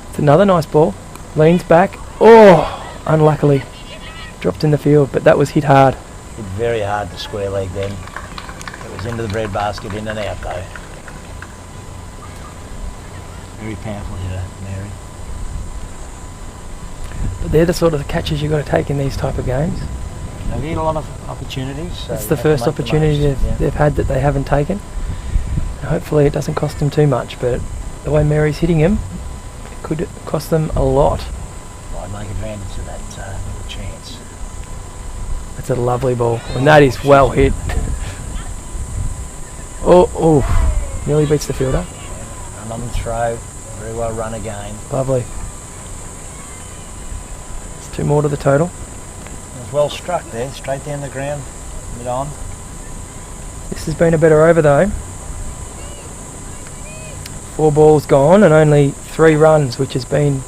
It's another nice ball. Leans back. Oh, unluckily. Dropped in the field, but that was hit hard. Hit very hard to square leg then. It was into the bread basket, in and out though. Very powerful hitter, Mary. But they're the sort of catches you've got to take in these type of games. They've had a lot of opportunities. So It's you the have to first make the opportunity most, they've had that they haven't taken. And hopefully it doesn't cost them too much, but the way Mary's hitting him, it could cost them a lot. Might make advantage of that little chance. That's a lovely ball, and that is well hit. Oh, nearly beats the fielder. Run on the throw, very well run again. Lovely. It's 2 more to the total. well struck there, straight down the ground, mid on. This has been a better over though. 4 balls gone and only 3 runs, which has been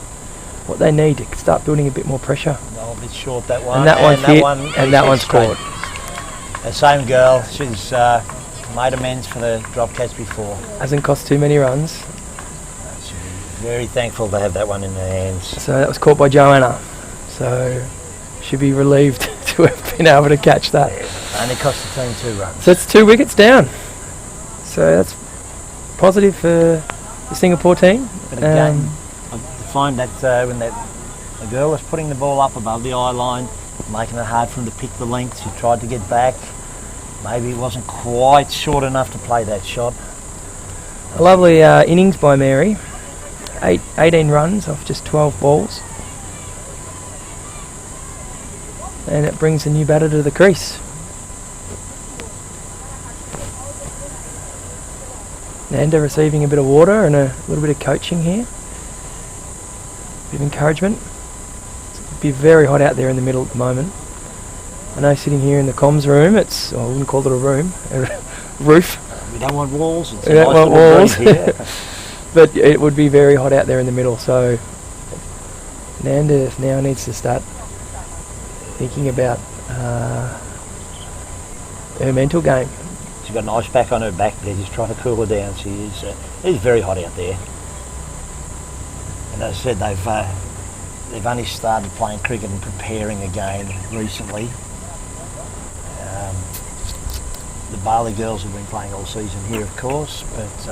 what they need to start building a bit more pressure. No, a bit short that one. And that one's hit, and that one's straight. scored. The same girl, she's made amends for the drop catch before. Hasn't cost too many runs. She'll be very thankful to have that one in her hands. So that was caught by Joanna. So should be relieved to have been able to catch that. Yeah, only cost the team 2 runs. So it's 2 wickets down. So that's positive for the Singapore team. But again, I find that when the girl was putting the ball up above the eye line, making it hard for him to pick the length, she tried to get back. Maybe it wasn't quite short enough to play that shot. A lovely innings by Mary. 18 runs off just 12 balls. And it brings a new batter to the crease. Nanda receiving a bit of water and a little bit of coaching here. Bit of encouragement. It'll be very hot out there in the middle at the moment. I know sitting here in the comms room, I wouldn't call it a room, a roof. We don't want walls. It's We don't want walls. Here. But it would be very hot out there in the middle, so Nanda now needs to start thinking about her mental game. She's got an ice pack on her back there, just trying to cool her down. It is very hot out there. And as I said, they've only started playing cricket and preparing again recently. The Bali girls have been playing all season here, of course, but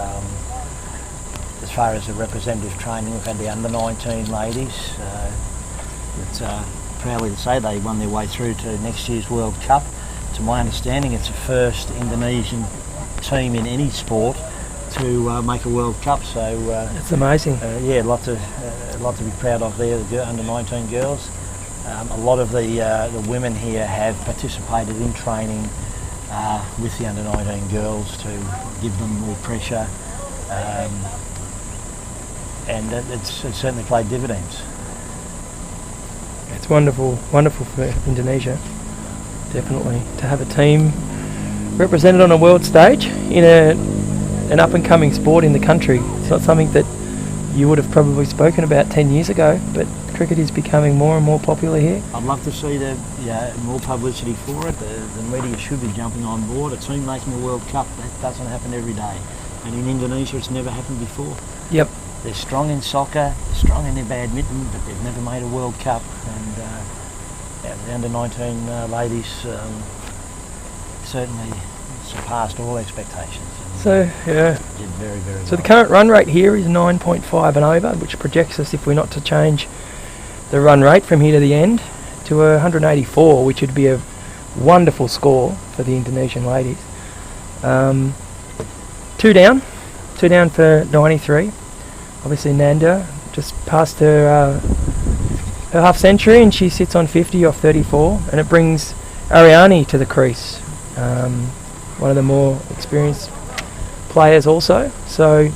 as far as the representative training, we've had the under-19 ladies. Proudly to say they won their way through to next year's World Cup. To my understanding, it's the first Indonesian team in any sport to make a World Cup. So It's amazing. yeah, a lot to be proud of there. The under-19 girls. A lot of the women here have participated in training with the under-19 girls to give them more pressure, and it's certainly played dividends. It's wonderful for Indonesia, definitely, to have a team represented on a world stage in an up-and-coming sport in the country. It's not something that you would have probably spoken about 10 years ago, but cricket is becoming more and more popular here. I'd love to see more publicity for it. The media should be jumping on board. A team making a World Cup, that doesn't happen every day. And in Indonesia, it's never happened before. Yep. They're strong in soccer, they're strong in their badminton, but they've never made a World Cup. And the under-19 ladies certainly surpassed all expectations. So, yeah. Did very, very well. So the current run rate here is 9.5 and over, which projects us, if we're not to change the run rate from here to the end, to 184, which would be a wonderful score for the Indonesian ladies. 2 down for 93. Obviously Nanda just passed her half century and she sits on 50 off 34, and it brings Ariani to the crease, one of the more experienced players also. So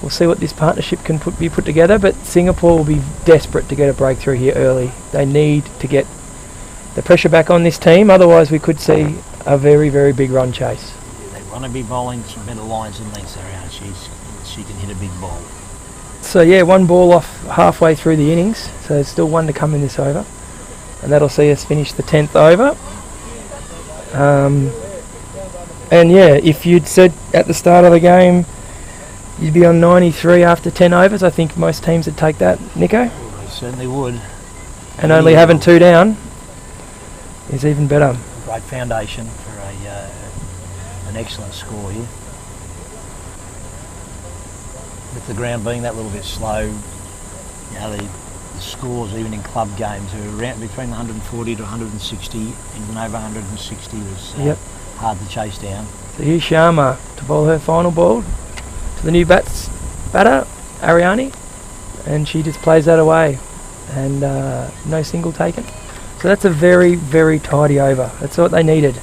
we'll see what this partnership can be put together, but Singapore will be desperate to get a breakthrough here early. They need to get the pressure back on this team, otherwise we could see a very, very big run chase. They want to be bowling some better lines and lengths, Ariana. She can hit a big ball. So yeah, 1 ball off halfway through the innings, so there's still 1 to come in this over, and that'll see us finish the 10th over. And yeah, if you'd said at the start of the game you'd be on 93 after 10 overs, I think most teams would take that, Nico. They certainly would. And only having 2 down is even better. Great foundation for an excellent score here. With the ground being that little bit slow, the scores even in club games are around between 140 to 160, even over 160 was hard to chase down. So here's Sharma to bowl her final ball to the new batter, Ariani, and she just plays that away, and no single taken. So that's a very, very tidy over. That's what they needed.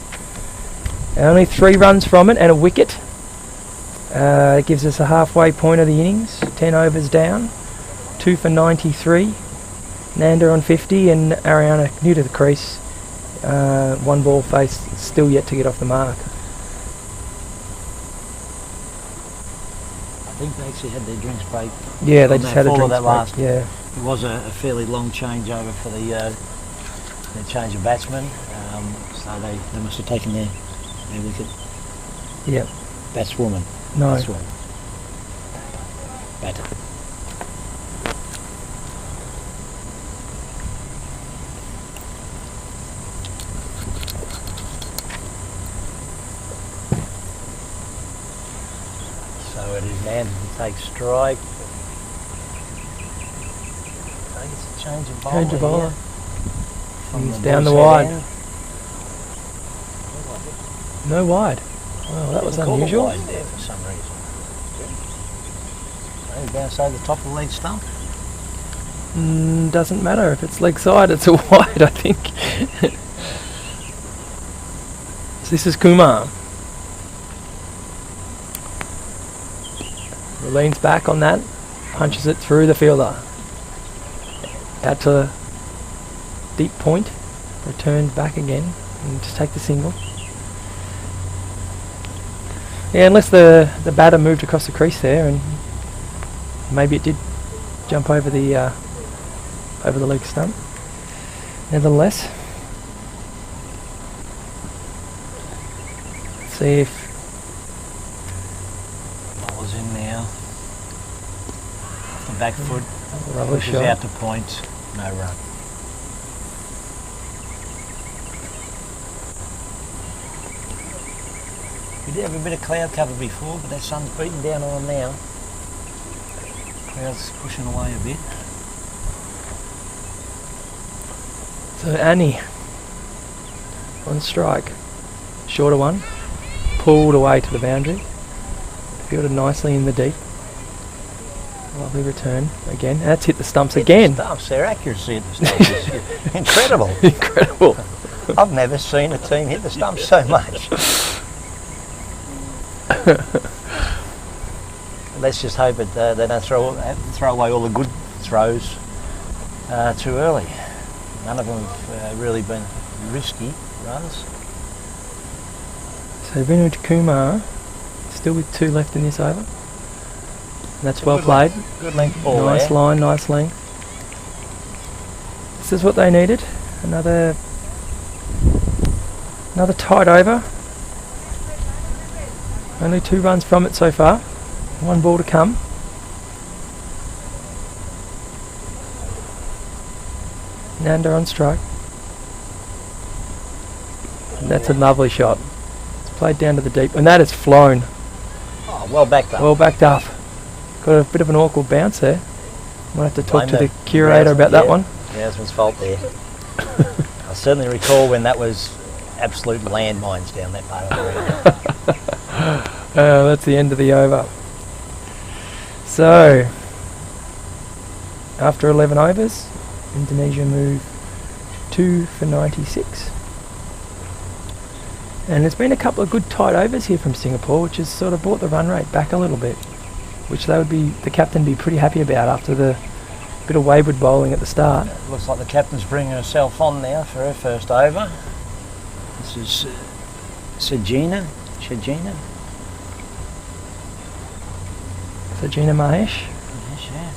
And only 3 runs from it and a wicket. It gives us a halfway point of the innings, 10 overs down, 2 for 93. Nanda on 50 and Ariana new to the crease. One ball face still yet to get off the mark. I think they actually had their drinks break. Yeah, they on just that had a fall of drink that last. break. Yeah. It was a fairly long changeover for the change of batsmen, so they must have taken their wicket. Yep. Batswoman. No. Batswoman. Batter. So it is Nanda to take strike. I think it's a change of bowler. Change of bowler. here. From He's down the bull's wide. head end. No wide. Well, that was Didn't call it unusual. wide there for some reason. He bounced over the top of the leg stump. Doesn't matter if it's leg side, it's a wide, I think. So this is Kumar. He leans back on that, punches it through the fielder. Out to deep point, returned back again, and just take the single. Yeah, unless the batter moved across the crease there, and maybe it did jump over the leg stump. Nevertheless, let's see if Bowler's in now. Off the back foot. lovely Pushes shot. out to point. No run. We did have a bit of cloud cover before, but that sun's beating down on them now. Cloud's pushing away a bit. So Annie on strike, shorter one, pulled away to the boundary, fielded nicely in the deep. Lovely return again. That's hit the stumps again. The stumps, their accuracy at the stumps is incredible. Incredible. I've never seen a team hit the stumps so much. Let's just hope that they don't throw away all the good throws too early. None of them have really been risky runs. So Vinod Kumar, still with 2 left in this over. And that's well Good played. Good length ball Nice there. line, nice length. This is what they needed. Another tight over. Only 2 runs from it so far. 1 ball to come. Nanda on strike. That's a lovely shot. It's played down to the deep, and that has flown. Oh, well backed up. Well backed up. Got a bit of an awkward bounce there. Might have to talk Blame to the the curator about that one. Yasmin's fault there. I certainly recall when that was absolute landmines down that part of the ground. That's the end of the over. So, after 11 overs, Indonesia move 2 for 96. And there's been a couple of good tight overs here from Singapore, which has sort of brought the run rate back a little bit, which the captain be pretty happy about after the bit of wayward bowling at the start. Looks like the captain's bringing herself on now for her first over. This is Shagina. So Gina Mahesh Yes, yeah.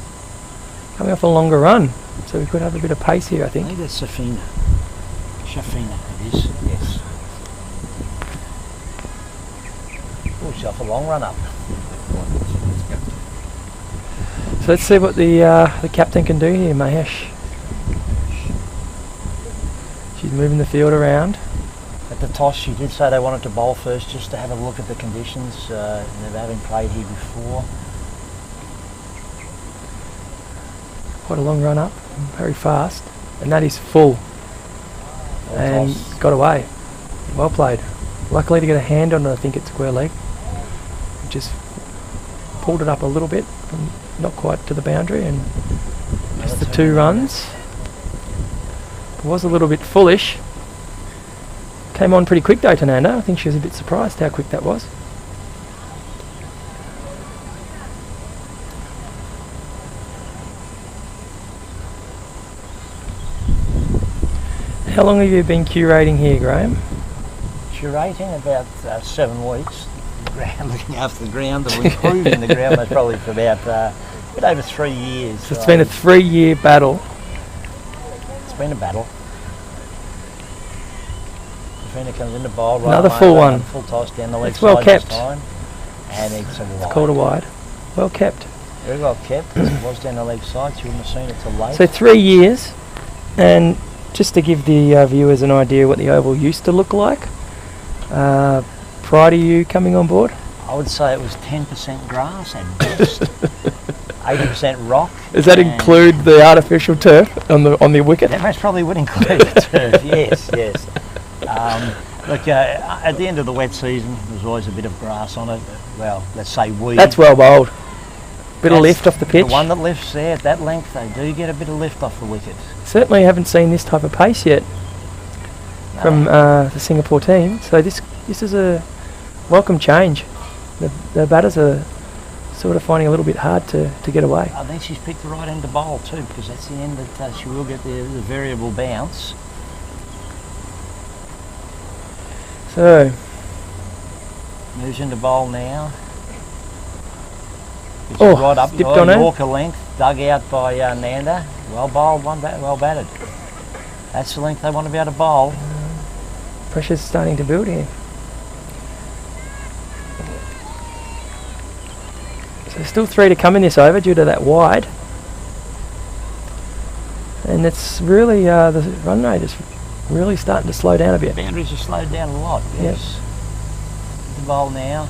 coming off a longer run, so we could have a bit of pace here, I I think. think that's Shafina it is, yes. Oh, she's off a long run up. So let's see what the captain can do here, Mahesh. She's moving the field around. At the toss, she did say they wanted to bowl first just to have a look at the conditions, never having played here before. Quite a long run up, very fast, and that is full. Well And tossed. got away. Well played. Luckily to get a hand on it, I think at square leg. Just pulled it up a little bit, from not quite to the boundary, and just the 2 runs. It was a little bit foolish. Came on pretty quick though, Tananda. I think she was a bit surprised how quick that was. How long have you been curating here, Graham? Curating about 7 weeks. Ground, looking after the ground, or improving the ground. That's probably for about a bit over 3 years. So it's been a 3-year battle. It's been a battle. Defender comes in the bowl. Right Another away, full one. Full toss down the left It's well side kept. this time. And it's a wide. It's called a wide. Well kept. Very well kept. It was down the left side. You wouldn't have seen it till late. So 3 years, and just to give the viewers an idea what the oval used to look like, prior to you coming on board. I would say it was 10% grass at best. 80% rock. Does that and include the artificial turf on the wicket? That most probably would include the turf. Yes, yes. Look, at the end of the wet season, there's always a bit of grass on it. Well, let's say weed. That's well bowled. Bit of That's lift off the pitch. The one that lifts there at that length, they do get a bit of lift off the wicket. Certainly haven't seen this type of pace yet from the Singapore team. So this is a welcome change. The batters are sort of finding it a little bit hard to get away. I think she's picked the right end to bowl too, because that's the end that she will get the variable bounce. So Moves into bowl now. It's Oh, right up dipped on her. Yorker length, dug out by Nanda. Well bowled, well batted. That's the length they want to be able to bowl. pressure's starting to build here. So still 3 to come in this over due to that wide. And it's really, the run rate is really starting to slow down a bit. Boundaries have slowed down a lot, yes. The bowl now.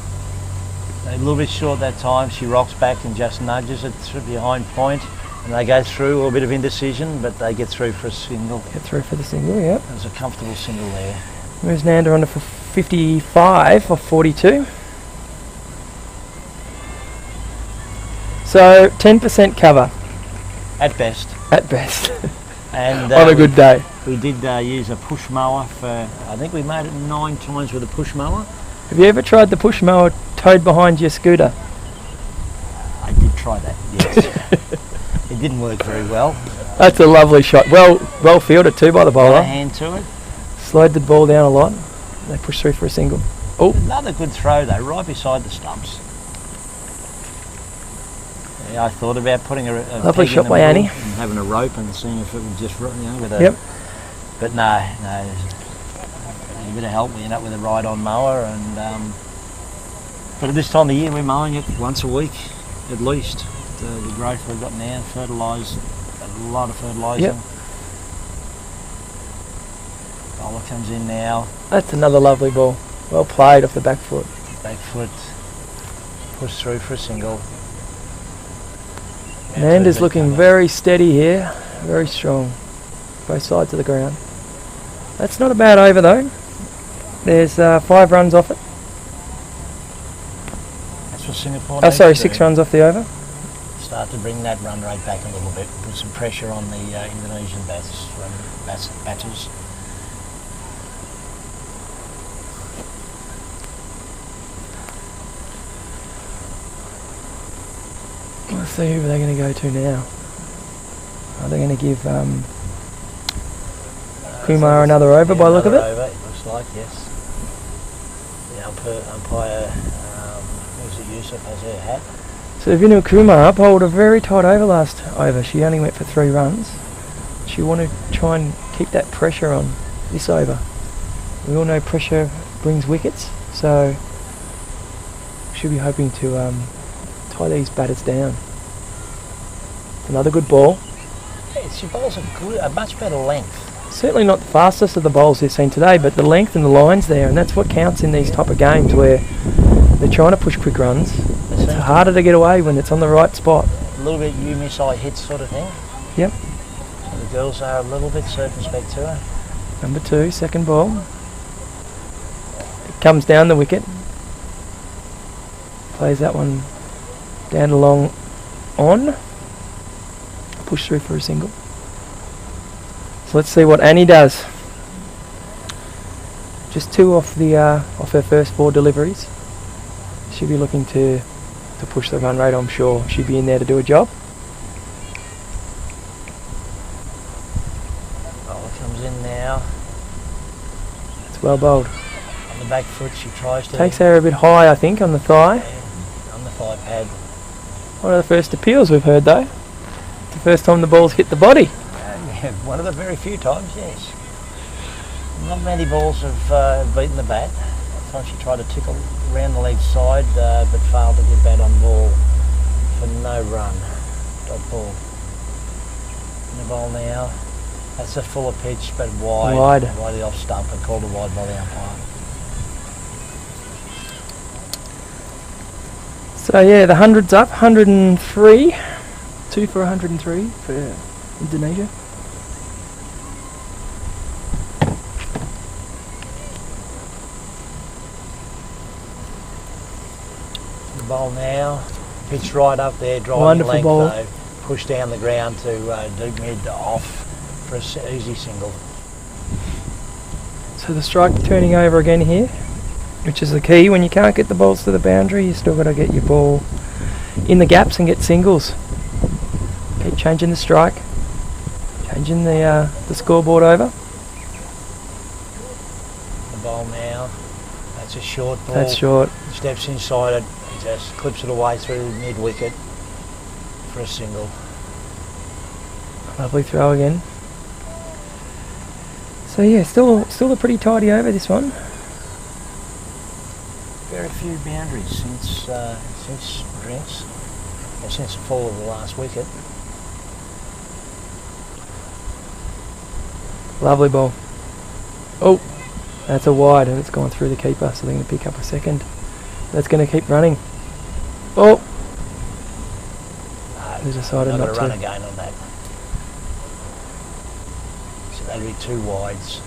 A little bit short that time. She rocks back and just nudges it through behind point. And they go through, a little bit of indecision, but they get through for a single. Get through for the single, yep. There's a comfortable single there. Moves Nanda on to 55 off 42. So 10% cover At best. at best And on a good day. We did use a push mower for, I think we made it 9 times with a push mower. Have you ever tried the push mower towed behind your scooter? I did try that, yes. It didn't work very well. That's a lovely shot. Well fielded too by the Got a bowler. hand to it. Slowed the ball down a lot. They pushed through for a single. Oh, Another good throw though, right beside the stumps. Yeah, I thought about putting a Lovely peg shot in the by middle Annie. and having a rope and seeing if it would just, with a. Yep. But no, there's a bit of help. We end up with a ride-on mower, and but at this time of the year we're mowing it once a week at least. The growth we've got now, fertilise, a lot of fertilising. Yep. Bowler comes in now, that's another lovely ball. Well played off the back foot. back foot, push through for a single. Nanda's Big looking cover. very steady here, very strong. Both sides of the ground. That's not a bad over though. There's 5 runs off it. That's what Singapore Oh, needs sorry, to 6 do. runs off the over. Start to bring that run rate back a little bit, put some pressure on the Indonesian batters. Let's see who they're going to go to now. Are they going to give Kumar another over by the look of it? Over, it looks like, yes. The umpire, was it Yusuf, has her hat. So Vinu Kumar bowled a very tight over last over. She only went for 3 runs. She wanted to try and keep that pressure on this over. We all know pressure brings wickets, so she'll be hoping to tie these batters down. Another good ball. Yeah, she bowls a much better length. Certainly not the fastest of the bowls we've seen today, but the length and the lines there, and that's what counts in these type of games where they're trying to push quick runs. It's harder to get away when it's on the right spot. A little bit you miss, I hit sort of thing. Yep. So the girls are a little bit circumspect to her. Number 2, second ball. It comes down the wicket. Plays that one down along on. Push through for a single. So let's see what Annie does. Just 2 off the off her first 4 deliveries. She'll be looking to push the run rate, I'm sure. She'll be in there to do a job. Bowler comes in now. Well bowled. On the back foot, she tries to... Takes her a bit high, I think, on the thigh. On the thigh pad. One of the first appeals we've heard, though. The first time the ball's hit the body. Yeah, one of the very few times, yes. Not many balls have beaten the bat. That time she tried to tickle around the leg side, but failed to get bat on ball for no run. Dot ball. In the ball now. That's a fuller pitch, but wide. Wide the off stump, and called a wide by the umpire. So yeah, the 100's up, 103. 2 for 103 for Indonesia. The ball now, pitch right up there, driving Wonderful length ball. though. Push down the ground to deep mid off for an easy single. So the strike turning over again here, which is the key. When you can't get the balls to the boundary, you still got to get your ball in the gaps and get singles. Keep changing the strike, changing the scoreboard over. The ball now, that's a short ball. That's short. Steps inside it, just clips it away through mid wicket for a single. Lovely throw again. So yeah, still a pretty tidy over this one. Very few boundaries since drinks, or since the fall of the last wicket. Lovely ball. Oh, that's a wide and it's gone through the keeper, so they're going to pick up a second. That's going to keep running. Oh, they decided not not going to. run again on that. So that'll be 2 wides.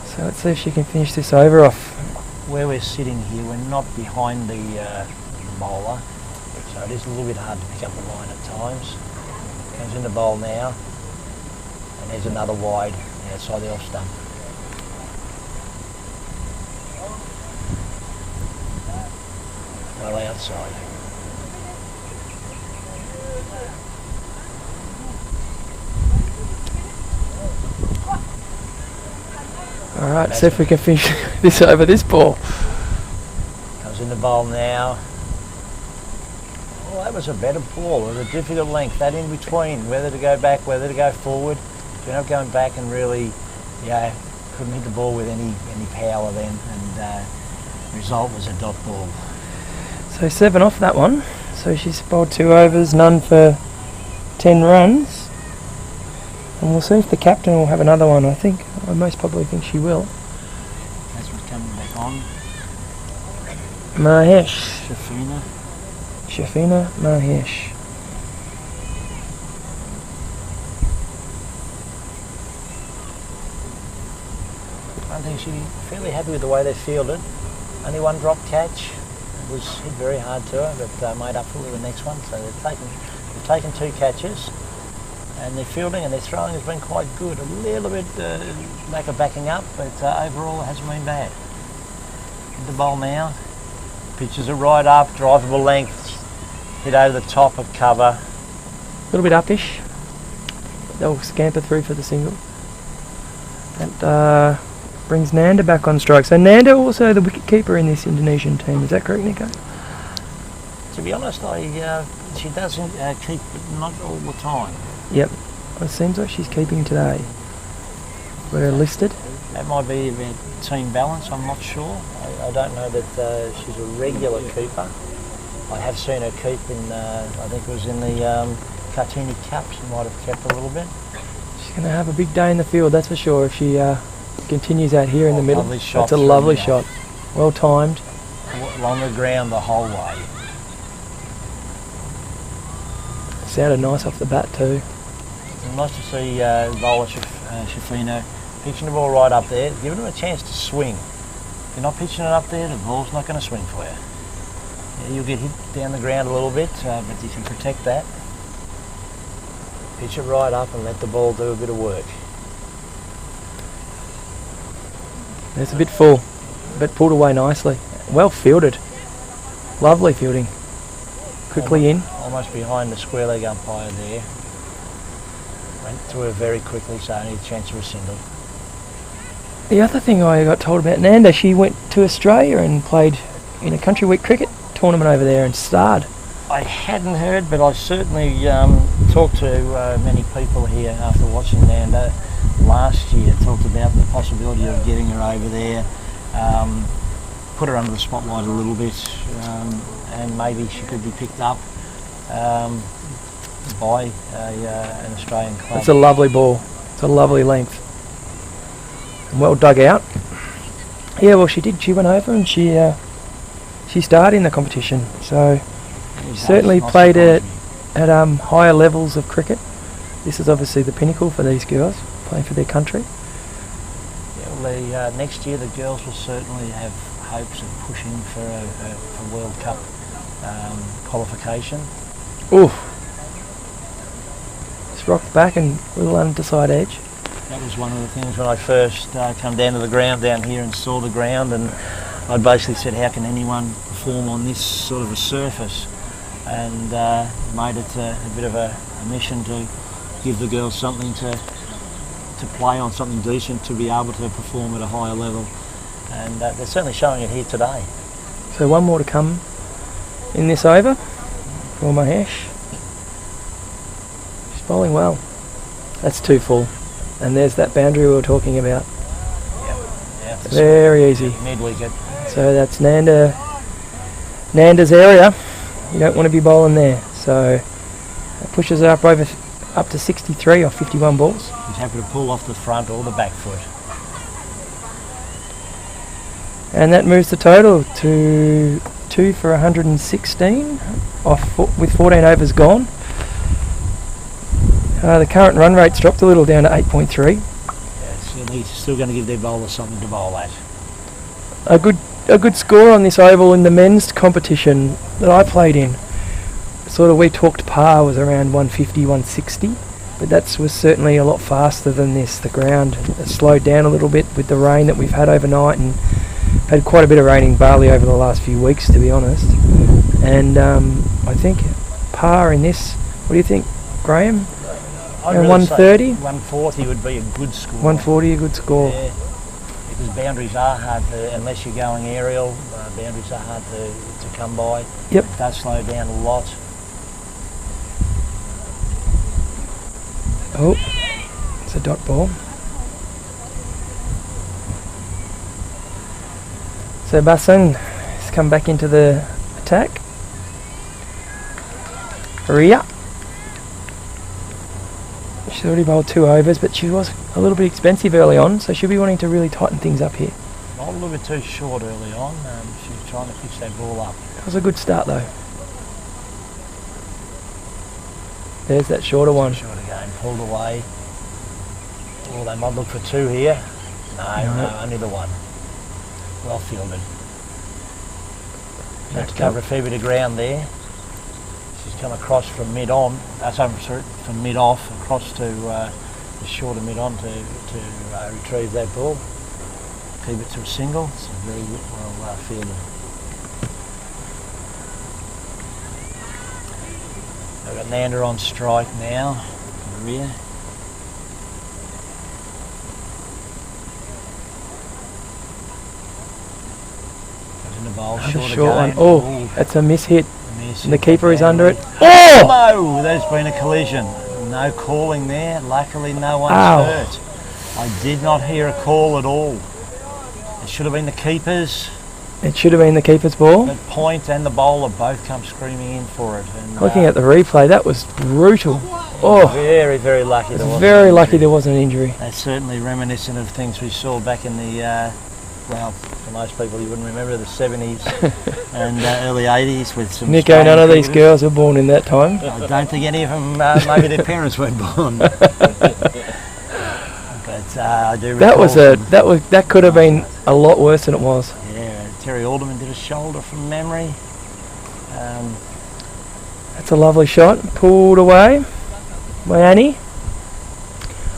So let's see if she can finish this over off. Where we're sitting here, we're not behind the bowler, so it is a little bit hard to pick up the line at times. Comes in the bowl now, and there's another wide outside the off stump. Well outside. Alright, see if we can finish this over this ball. Comes in the bowl now. Well, that was a better ball, with a difficult length, that in between, whether to go back, whether to go forward. If you're not going back and really, couldn't hit the ball with any power then, and the result was a dot ball. So 7 off that one. So she's bowled 2 overs, none for 10 runs. And we'll see if the captain will have another one. I most probably think she will. That's what's coming back on. Mahesh. Shafina. Mahesh. I think she'd be fairly happy with the way they fielded. Only one drop catch. It was hit very hard to her, but made up for it with the next one. So they've taken 2 catches. And their fielding and their throwing has been quite good. A little bit lack of backing up, but overall it hasn't been bad. In the bowl now. Pitches it right up, drivable length, hit over the top of cover. A little bit upish. They'll scamper through for the single. That brings Nanda back on strike. So Nanda also the wicket keeper in this Indonesian team. Is that correct, Nico? To be honest, she doesn't keep, not all the time. Yep. It seems like she's keeping today. We're listed. That might be about team balance, I'm not sure. I don't know that she's a regular keeper. I have seen her keep in, I think it was in the Kartini Cup, she might have kept a little bit. She's going to have a big day in the field, that's for sure, if she continues out here in the middle. Lovely shot. That's a lovely shot. Well timed. Along the ground the whole way. Sounded nice off the bat too. It's nice to see bowler Shafino pitching the ball right up there, giving him a chance to swing. If you're not pitching it up there, the ball's not going to swing for you. Yeah, you'll get hit down the ground a little bit, but you can protect that. Pitch it right up and let the ball do a bit of work. It's a bit full, but pulled away nicely. Well fielded. Lovely fielding. Quickly in. Almost behind the square leg umpire there. Went through her very quickly, so only a chance of a single. The other thing I got told about Nanda, she went to Australia and played in a country week cricket tournament over there and starred. I hadn't heard, but I certainly talked to many people here after watching Nanda last year. Talked about the possibility of getting her over there, put her under the spotlight a little bit, and maybe she could be picked up by an Australian club. It's a lovely ball. It's a lovely length. And well dug out. Yeah, well she did. She went over and she started in the competition. So she certainly played at higher levels of cricket. This is obviously the pinnacle for these girls, playing for their country. Yeah, well, next year the girls will certainly have hopes of pushing for a World Cup qualification. Ooh. Just rocked back and a little underside edge. That was one of the things when I first come down to the ground down here and saw the ground, and I basically said, how can anyone perform on this sort of a surface? And made it a bit of a mission to give the girls something to play on, something decent, to be able to perform at a higher level. And they're certainly showing it here today. So one more to come in this over for Mahesh. She's bowling well. That's 2 full. And there's that boundary we were talking about. Yeah, very easy. Mid-wicket. So that's Nanda's area. You don't want to be bowling there. So it pushes her up to 63 off 51 balls. He's happy to pull off the front or the back foot. And that moves the total to 2 for 116 with 14 overs gone. The current run rate's dropped a little down to 8.3. Yeah, he's still going to give their bowlers something to bowl at. A good score on this oval in the men's competition that I played in. Sort of we talked par was around 150, 160, but that was certainly a lot faster than this. The ground has slowed down a little bit with the rain that we've had overnight, and had quite a bit of rain in Bali over the last few weeks, to be honest. And I think par in this, what do you think, Graham? I'd 130? 140 would be a good score. 140, a good score. Yeah, because boundaries are hard to, unless you're going aerial, boundaries are hard to come by. Yep. It does slow down a lot. Oh, it's a dot ball. So Basung has come back into the attack. Ria. She's already bowled 2 overs, but she was a little bit expensive early on, so she'll be wanting to really tighten things up here. Not a little bit too short early on. She's trying to pitch that ball up. That was a good start though. There's that shorter one. Short again, pulled away. Oh, they might look for 2 here. No, only the 1. Well fielded. Had to cover a fair bit of ground there. She's come across from mid-on, from mid-off, across to the shorter mid-on to retrieve that ball. Keep it to a single. It's very well fielded. We've got Nanda on strike now in the rear. Goes in the bowl, Short one. Oh, that's a miss hit. And the keeper is under it. Oh! No, there's been a collision. No calling there. Luckily no one's hurt. I did not hear a call at all. It should have been the keepers. It should have been the keeper's ball. The point and the bowler both come screaming in for it. And, looking at the replay, that was brutal. Oh, very, very lucky. Very lucky there wasn't an injury. That's certainly reminiscent of things we saw back in the, well, for most people you wouldn't remember, the 70s and early 80s with some... Nico, none of these girls were born in that time. I don't think any of them, maybe their parents weren't born. But I do recall... That could have been a lot worse than it was. Yeah, Terry Alderman did a shoulder from memory. That's a lovely shot, pulled away by Annie.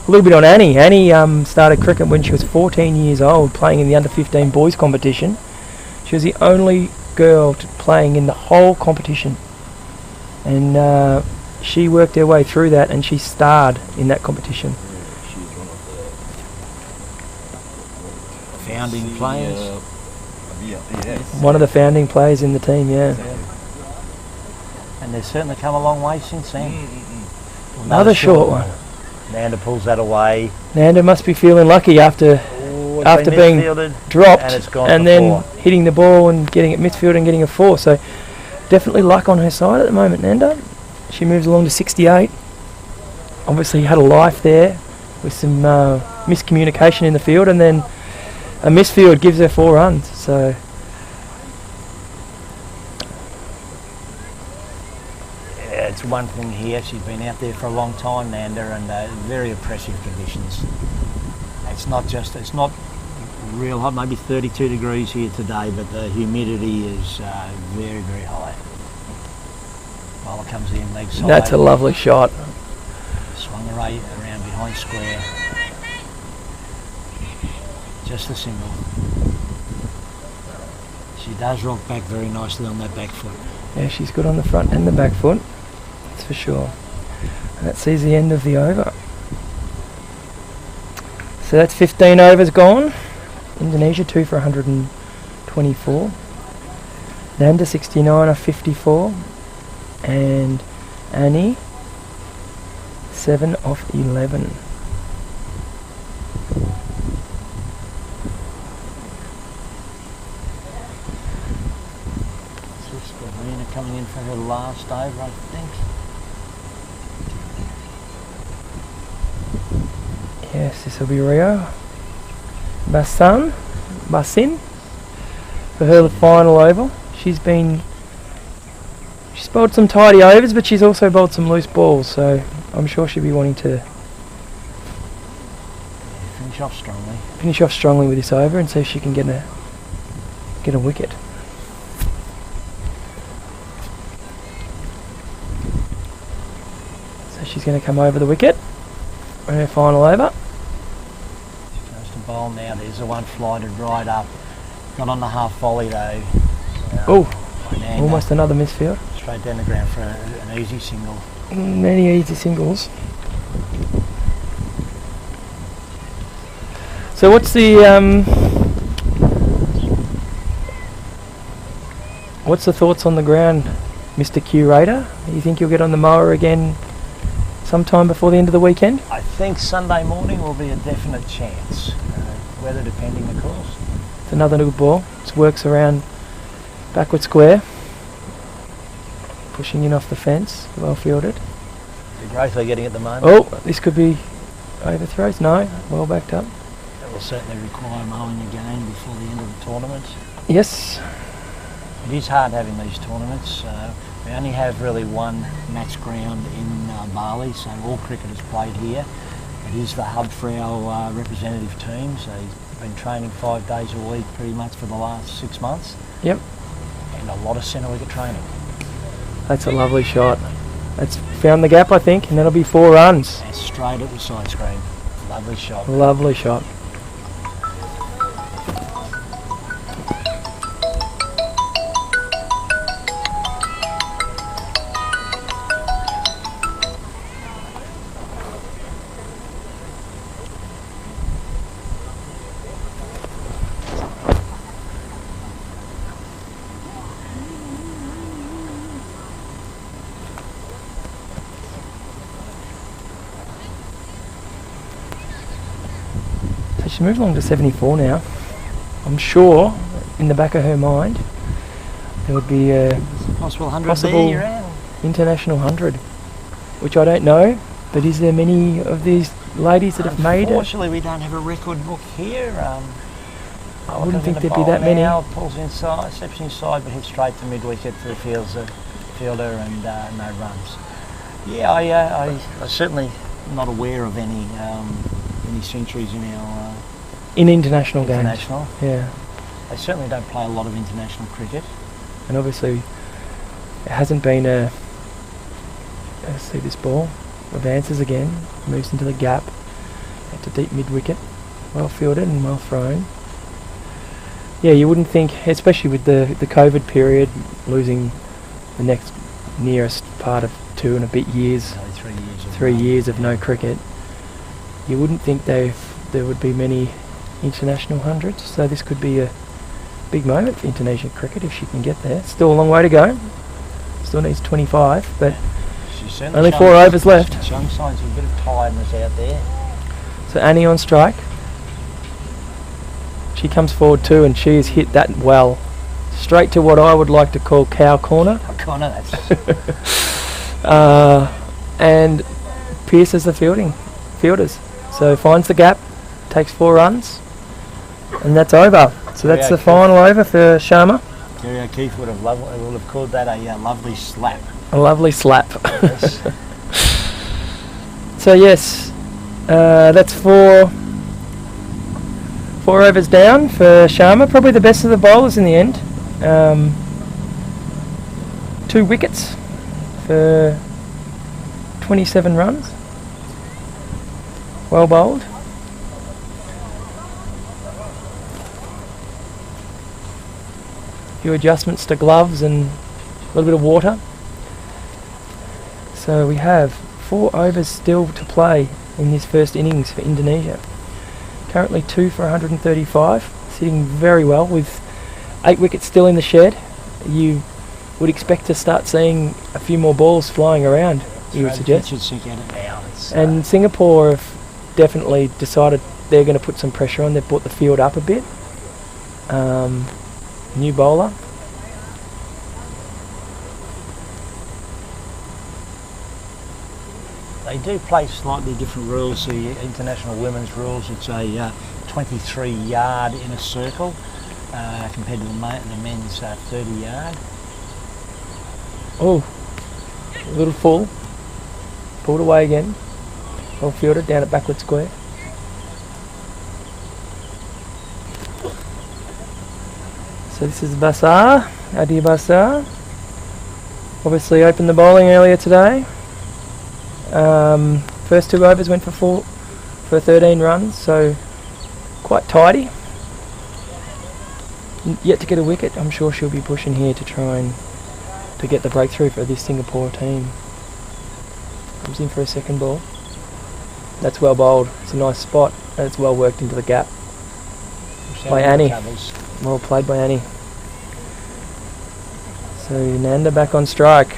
A little bit on Annie. Annie started cricket when she was 14 years old, playing in the under-15 boys competition. She was the only girl playing in the whole competition, and she worked her way through that, and she starred in that competition. founding players. Yes. One of the founding players in the team, yeah. And they've certainly come a long way since then. Another short one. Nanda pulls that away. Nanda must be feeling lucky after Oh, After being dropped and, it's gone and for then four. hitting the ball and getting it midfield and getting a 4. So definitely luck on her side at the moment, Nanda. She moves along to 68. Obviously had a life there with some miscommunication in the field, and then a misfield gives her 4 runs. So Yeah, it's one thing here. She's been out there for a long time, Nanda, and very oppressive conditions. It's not real hot, maybe 32 degrees here today, but the humidity is very, very high. Bowler comes in, leg side. that's a lovely shot. Swung around behind square. Just a single. She does rock back very nicely on that back foot. Yeah, she's good on the front and the back foot, that's for sure. And that sees the end of the over. So that's 15 overs gone. Indonesia 2 for 124. Nanda 69 off 54. And Annie 7 off 11. Marina coming in for her last over, I think. Yes, this will be Rio Basin for her final over. She's bowled some tidy overs, but she's also bowled some loose balls, so I'm sure she'll be wanting to Finish off strongly. finish off strongly with this over and see if she can get a wicket. So she's going to come over the wicket on her final over. She goes to bowl now. There's the one flighted right up. Got on the half volley though. Oh, by Nanda. almost another misfield. Straight down the ground for an easy single. Many easy singles. So what's the thoughts on the ground, Mr. Curator? You think you'll get on the mower again sometime before the end of the weekend? I think Sunday morning will be a definite chance. Weather depending, of course. It's another good ball. It works around backward square. Pushing in off the fence. Well fielded. The growth they're getting at the moment. Oh, this could be overthrows. No, well backed up. That will certainly require mowing again before the end of the tournament. Yes. It is hard having these tournaments. We only have really one match ground in Bali, so all cricket is played here. It is the hub for our representative team, so we've been training 5 days a week pretty much for the last 6 months. Yep. And a lot of centre wicket training. That's a lovely shot. That's found the gap, I think, and that'll be 4 runs. And straight at the side screen. Lovely shot. Lovely shot. She's moved along to 74 now. I'm sure in the back of her mind there would be a Possible 100 possible there, you're in. international 100, which I don't know, but is there many of these ladies that have made it? Unfortunately, we don't have a record book here. I wouldn't think there'd be that many. Pulls inside, steps inside, but hits straight to mid-wicket to the fielder and no runs. Yeah, I certainly not aware of any centuries in our In international games. international. Yeah. They certainly don't play a lot of international cricket. And obviously it hasn't been a... Let's see this ball. Advances again. Moves into the gap. Into deep mid-wicket. Well fielded and well thrown. Yeah, you wouldn't think, especially with the COVID period, losing the next nearest part of 2 and a bit years, Only 3 years. 3 years of no cricket, you wouldn't think there would be many international hundreds. So this could be a big moment for Indonesian cricket if she can get there. Still a long way to go. Still needs 25, but only 4 overs left. Showing signs of a bit of tiredness out there. So Annie on strike. She comes forward too, and she has hit that well. Straight to what I would like to call cow corner. Corner, that's And pierces the fielders. So finds the gap, takes 4 runs, and that's over. So that's the final over for Sharma. Gary O'Keefe would have called that a lovely slap. A lovely slap. Yes. So yes, that's 4 overs down for Sharma. Probably the best of the bowlers in the end. 2 wickets for 27 runs. Well bowled. Few adjustments to gloves and a little bit of water. So we have 4 overs still to play in this first innings for Indonesia. Currently 2 for 135, sitting very well with 8 wickets still in the shed. You would expect to start seeing a few more balls flying around, you would suggest. Should sink at it now. And Singapore have definitely decided they're going to put some pressure on. They've brought the field up a bit. New bowler. They do play slightly different rules. The international women's rules, it's a 23-yard in a circle compared to the men's 30-yard. Oh, a little full. Pulled away again. Well fielded down at backward square. So this is Basar, Adi Basar. Obviously opened the bowling earlier today. First 2 overs went for 13 runs, so quite tidy. Yet to get a wicket. I'm sure she'll be pushing here to try and to get the breakthrough for this Singapore team. Comes in for a second ball. That's well bowled. It's a nice spot, and it's well worked into the gap by Annie. Well played by Annie. So Nanda back on strike.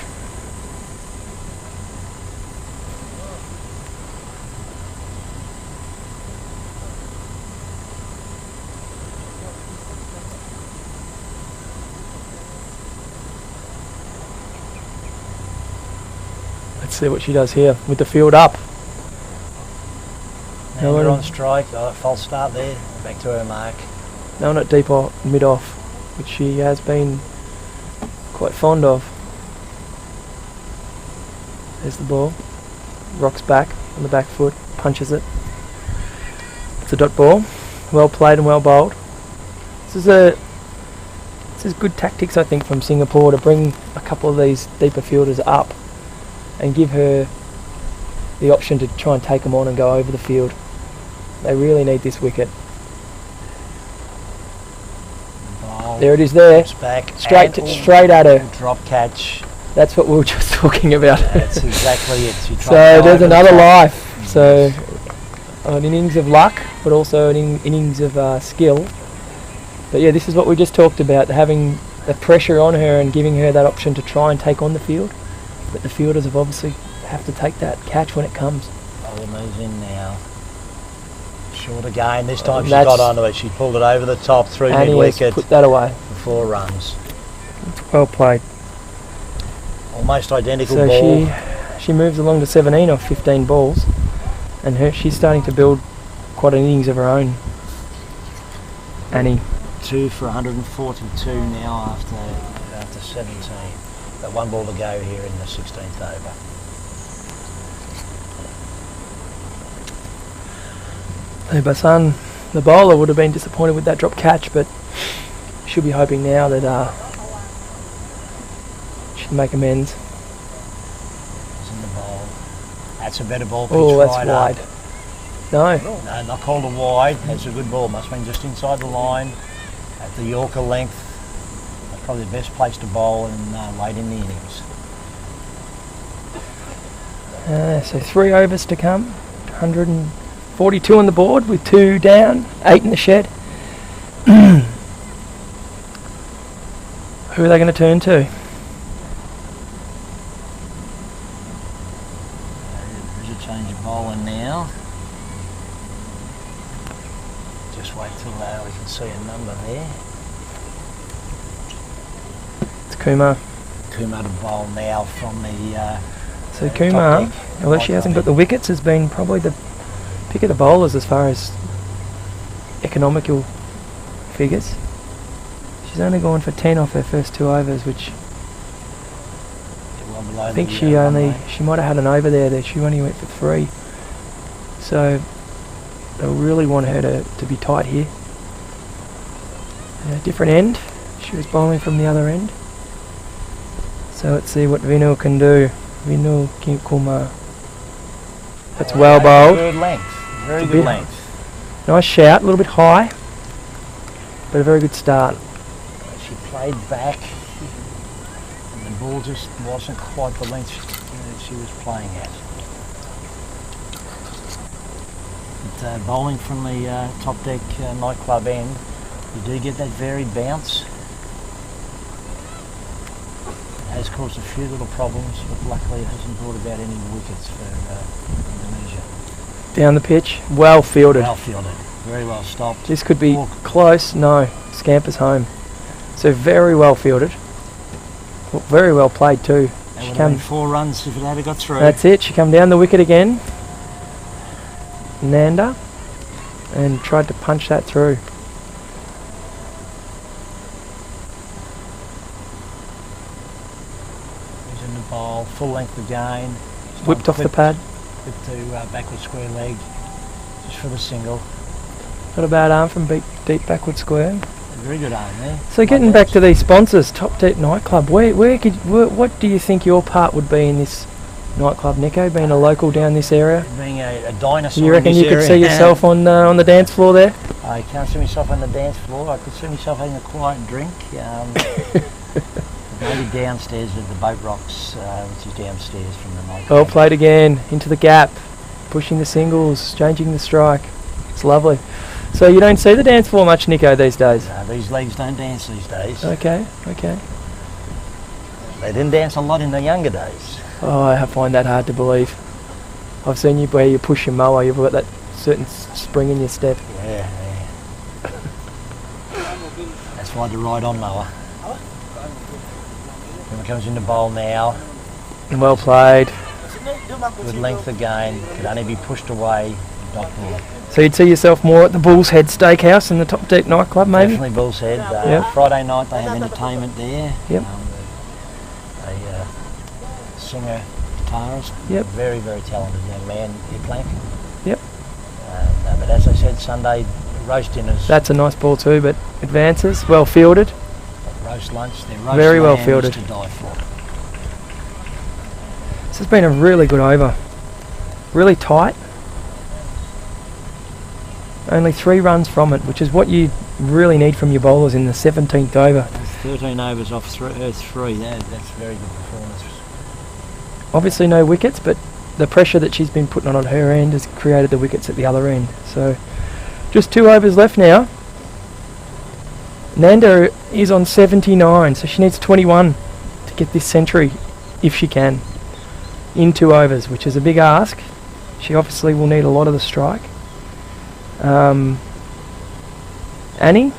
Let's see what she does here with the field up. Now we're on strike. False start there. Back to her mark. No one at deep mid off, which she has been quite fond of. There's the ball. Rocks back on the back foot, punches it. It's a dot ball. Well played and well bowled. This is good tactics, I think, from Singapore to bring a couple of these deeper fielders up and give her the option to try and take them on and go over the field. They really need this wicket. Ball. There it is there. Back straight at her. Drop catch. That's what we were just talking about. That's exactly it. So there's another life. So an innings of luck, but also an innings of skill. But yeah, this is what we just talked about, having the pressure on her and giving her that option to try and take on the field. But the fielders have obviously have to take that catch when it comes. Bowler moves in now. Short again. This time she got onto it. She pulled it over the top through mid-wicket. Put that away. For 4 runs. Well played. Almost identical so ball. She moves along to 17 off 15 balls, and she's starting to build quite an innings of her own. Annie. 2 for 142 now after 17. But 1 ball to go here in the 16th over. Basan, the bowler, would have been disappointed with that drop catch, but she'll be hoping now that she can make amends. It's in the bowl. That's a better ball. Oh, that's wide. No. No, not called a wide. That's a good ball. Must have been just inside the line at the Yorker length. That's probably the best place to bowl late in the innings. So 3 overs to come. 42 on the board with 2 down, 8 in the shed. Who are they going to turn to? There's a change of bowler now. Just wait till we can see a number there. It's Kumar. Kumar to bowl now from the So top Kumar, deck. although she hasn't got the wickets, has been probably the pick of the bowlers as far as economical figures. She's only gone for 10 off her first 2 overs, which Well below I think the, she run only, rate. she might have had an over there. She only went for 3. So they'll really want her to be tight here. Different end. She was bowling from the other end. So let's see what Vinul can do. Vinul Kumar. That's well bowled. Good length. Very It's a good bit- length. Nice shout, a little bit high, but a very good start. She played back and the ball just wasn't quite the length she was playing at. But, bowling from the top deck nightclub end, you do get that varied bounce. It has caused a few little problems, but luckily it hasn't brought about any wickets for Indonesia. Down the pitch, well fielded. Well fielded, very well stopped. This could be Walk. close. No, scampers home. So very well fielded. Well, very well played too. That She would have been come, 4 runs if it had got through. that's it. She come down the wicket again, Nanda, and tried to punch that through. He's in the bowl, full length again. Whipped off the pad. Whipped to backward square leg, just for the single. Not a bad arm from deep backward square. Very good arm there. So getting back to these sponsors, Top Deep Nightclub, what do you think your part would be in this nightclub, Nico, being a local down this area? Being a dinosaur. You reckon in you this could area. see yourself on the dance floor there? I can't see myself on the dance floor. I could see myself having a quiet drink. Maybe downstairs at the Boat Rocks, which is downstairs from the nightclub. Well played again, into the gap, pushing the singles, changing the strike. It's lovely. So you don't see the dance floor much, Nico, these days? These legs don't dance these days. Okay. They didn't dance a lot in the younger days. Oh, I find that hard to believe. I've seen you where you push your mower, you've got that certain spring in your step. Yeah. That's why the ride-on mower. When it comes in the bowl now, Well played. good length again, could only be pushed away, not pulled. So you'd see yourself more at the Bull's Head Steakhouse in the Top Deep Nightclub, maybe? Definitely Bull's Head. Yep. Friday night they have entertainment there. Yep. A singer, guitarist, Yep. very, very talented young man, Plank. Yep. But as I said, Sunday roast dinners, That's a nice ball too, but advances, well fielded. roast lunch, their roast Very well lamb is fielded. to die for. This has been a really good over. Really tight. Only 3 runs from it, which is what you really need from your bowlers in the 17th over. 13 overs off 3. That's very good performance. Obviously no wickets, but the pressure that she's been putting on her end has created the wickets at the other end. So just 2 overs left now. Nanda is on 79, so she needs 21 to get this century, if she can, in 2 overs, which is a big ask. She obviously will need a lot of the strike. Annie,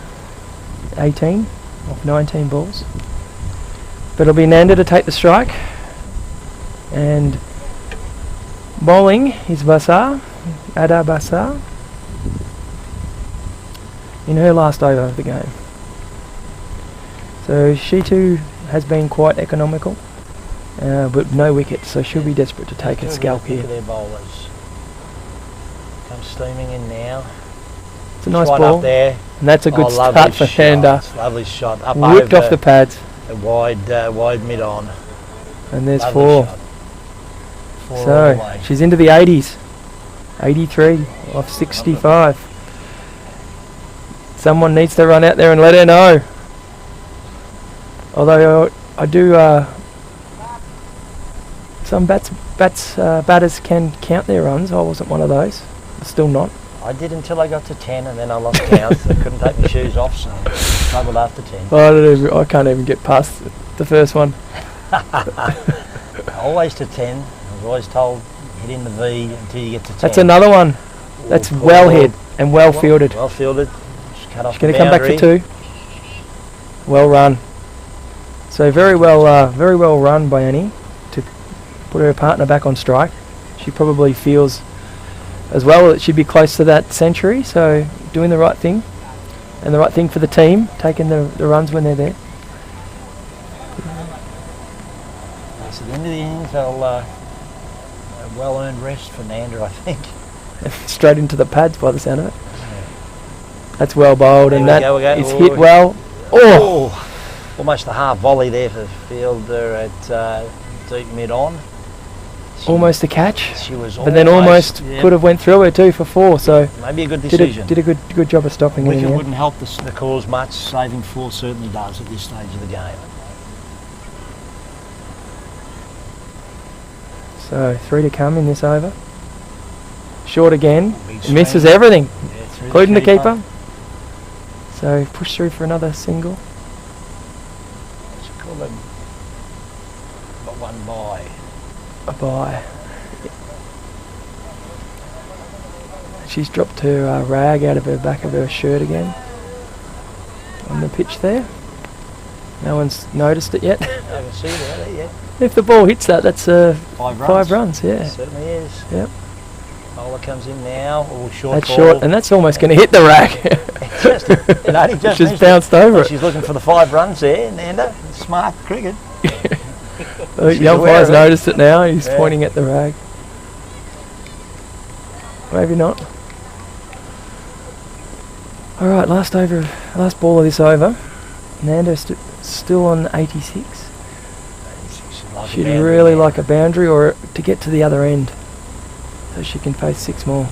18 of 19 balls. But it'll be Nanda to take the strike. And bowling is Basar, Ada Basar, in her last over of the game. So she too has been quite economical, but no wicket, so she'll be desperate to take a scalp Look here. at their bowlers. Come steaming in now. It's a nice One ball, up there. and that's a good lovely start for shot. Nanda. Lovely shot. Up Whipped over off the pads, a wide mid-on. and there's Lovely 4. shot. 4 all the So way. she's into the 80s, 83 off 65. Someone needs to run out there and let her know. Although I do, some batters can count their runs. I wasn't one of those. still not? I did until I got to 10, and then I lost count. I couldn't take my shoes off, so I struggled after 10. I can't even get past the first one. Always to 10. I was always told hit in the V until you get to 10. That's another one. That's well hit and well fielded. Well fielded. Just cut off She's going the to come back for 2. Well run. So very well run by Annie to put her partner back on strike. She probably feels as well that she'd be close to that century, so doing the right thing and the right thing for the team, taking the runs when they're there. So at the end of the innings, they'll a well-earned rest for Nanda, I think. Straight into the pads by the sound of it. That's well bowled, and that is hit well. Oh! Almost a half volley there for the fielder at deep mid-on. Almost a catch, She was but then almost could have went through her too for 4. So maybe a good decision. Did a good job of stopping it. Wicket wouldn't help the cause much. Saving 4 certainly does at this stage of the game. So 3 to come in this over. Short again, Big misses swing. everything, Yeah, through including the keeper. So push through for another single. Should call them got one by. A bye. She's dropped her rag out of her back of her shirt again on the pitch there. No one's noticed it yet. I haven't seen that yet. If the ball hits that, that's 5 runs. 5 runs. Yeah. It certainly is. Yep. Bowler comes in now. Oh, short That's ball. short, and that's almost going to hit the rack. It only just Just missed bounced over it. She's looking for the 5 runs there, Nanda. Smart cricket. The aware umpire's of it. noticed it now. He's Yeah. pointing at the rag. Maybe not. All right, last ball of this over. Nanda still on 86. She'd really like a boundary or to get to the other end, so she can face 6 more.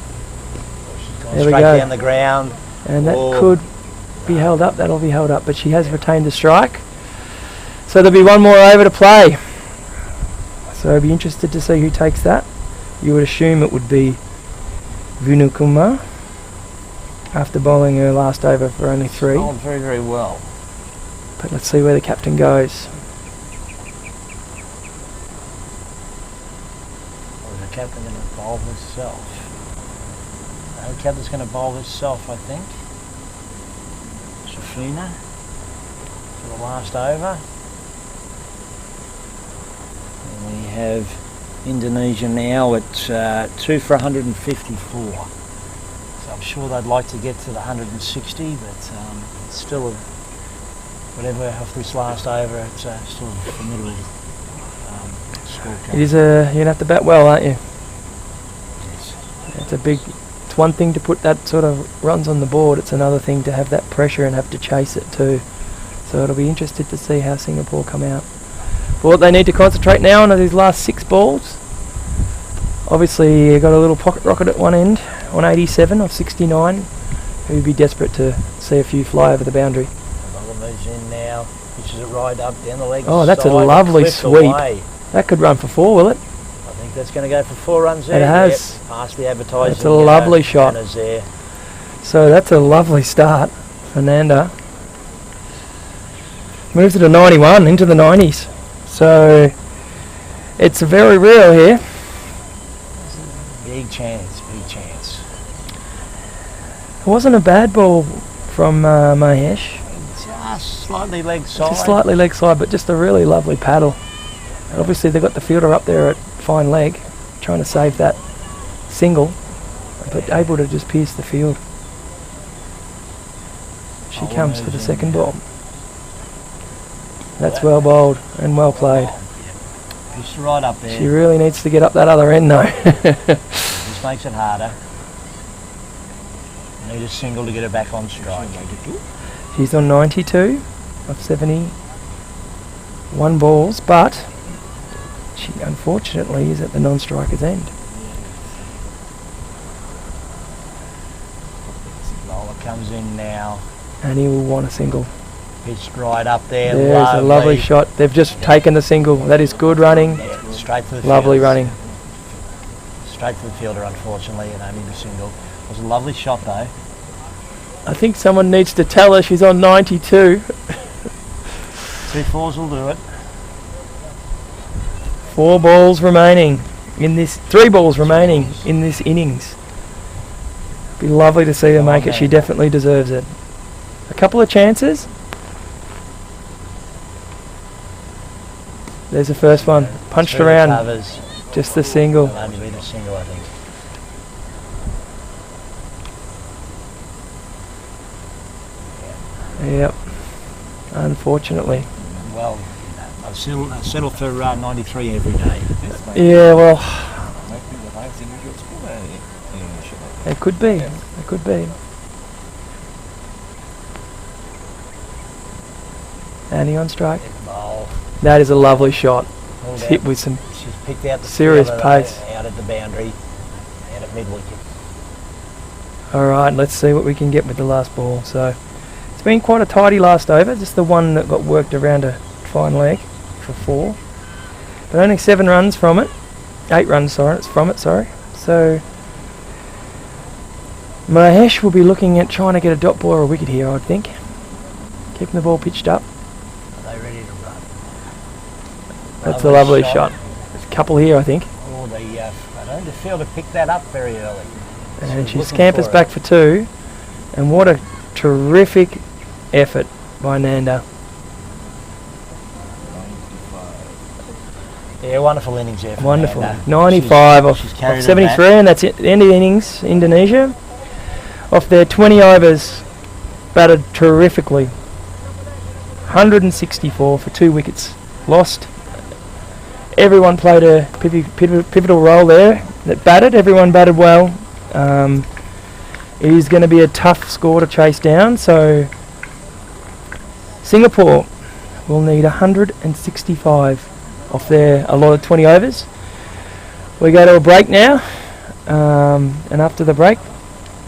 There we Straight go. down the ground. And that Whoa. could be held up. That'll be held up, but she has retained the strike. So there'll be one more over to play. So I'd be interested to see who takes that. You would assume it would be Vinukuma after bowling her last over for only 3. Bowled very, very well. But let's see where the captain goes. Or is the captain going to bowl herself? No, the captain's going to bowl herself, I think. Shafina for the last over. And we have Indonesia now at 2 for 154. So I'm sure they'd like to get to the 160, but it's still whatever off this last over, it's still a formidable scorecard. It is you're going to have to bat well, aren't you? Yes. It's one thing to put that sort of runs on the board, it's another thing to have that pressure and have to chase it too. So it'll be interesting to see how Singapore come out. But what they need to concentrate now on are these last 6 balls. Obviously you've got a little pocket rocket at one end on 87 off 69. Who'd be desperate to see a few fly over the boundary. Another moves in now, pitches it right up down the leg. Oh, that's a side, lovely clipped sweep. away. That could run for 4, will it? I think that's going to go for 4 runs there. It has. Yep, past the advertising. That's a lovely shot. Anna's there. So that's a lovely start for Nanda. Moves it to 91, into the 90s. So it's very real here. Big chance, big chance. It wasn't a bad ball from Mahesh. Just slightly leg side. Just slightly leg side, but just a really lovely paddle. And obviously they've got the fielder up there at fine leg, trying to save that single, but able to just pierce the field. She comes for the second ball. That's well bowled and well played. Pitched right up there. She really needs to get up that other end though. This makes it harder. Need a single to get her back on strike. She's on 92 of 71 balls, but she unfortunately is at the non-striker's end. Bowler comes in now. And he will want a single. Pitched right up there. There's a lovely shot. They've just taken the single. That is good running. Yeah, straight to the Lovely field. running. straight to the fielder, unfortunately, and aiming the single. It was a lovely shot, though. I think someone needs to tell her she's on 92. 2 fours will do it. 4 balls remaining in this. 3 balls remaining in this innings. Be lovely to see her make it. She definitely deserves it. A couple of chances. There's the first one. Punched Through the around. covers. Just the single. It'll only be the single, I think. Yep. Unfortunately. Well, I settle for 93 every day. Yeah, well, Might be the highest individual score there in Indonesia. it could be. It could be. Annie on strike. Bowl. That is a lovely shot. Pulled It's out. hit with some. She's picked out the serious fielder pace. out at the boundary and at mid-wicket. Alright, let's see what we can get with the last ball. So, it's been quite a tidy last over. Just the one that got worked around a fine leg for 4. But only 7 runs from it. 8 runs, from it. So, Mahesh will be looking at trying to get a dot ball or a wicket here, I would think. Keeping the ball pitched up. Are they ready to run? That's a lovely shot. There's a couple here, I think. Oh, I don't the fielder picked that up very early. And she looking scampers for back for 2. And what a terrific effort by Nanda. 95. Yeah, wonderful innings there. From Wonderful. Amanda. 95 She's off carried her 73, bat. and that's it. The end of the innings, Indonesia. Off their 20 overs, batted terrifically. 164 for 2 wickets lost. Everyone played a pivotal role there. That batted, everyone batted well. It is going to be a tough score to chase down, so Singapore will need 165 off their allotted 20 overs. We go to a break now, and after the break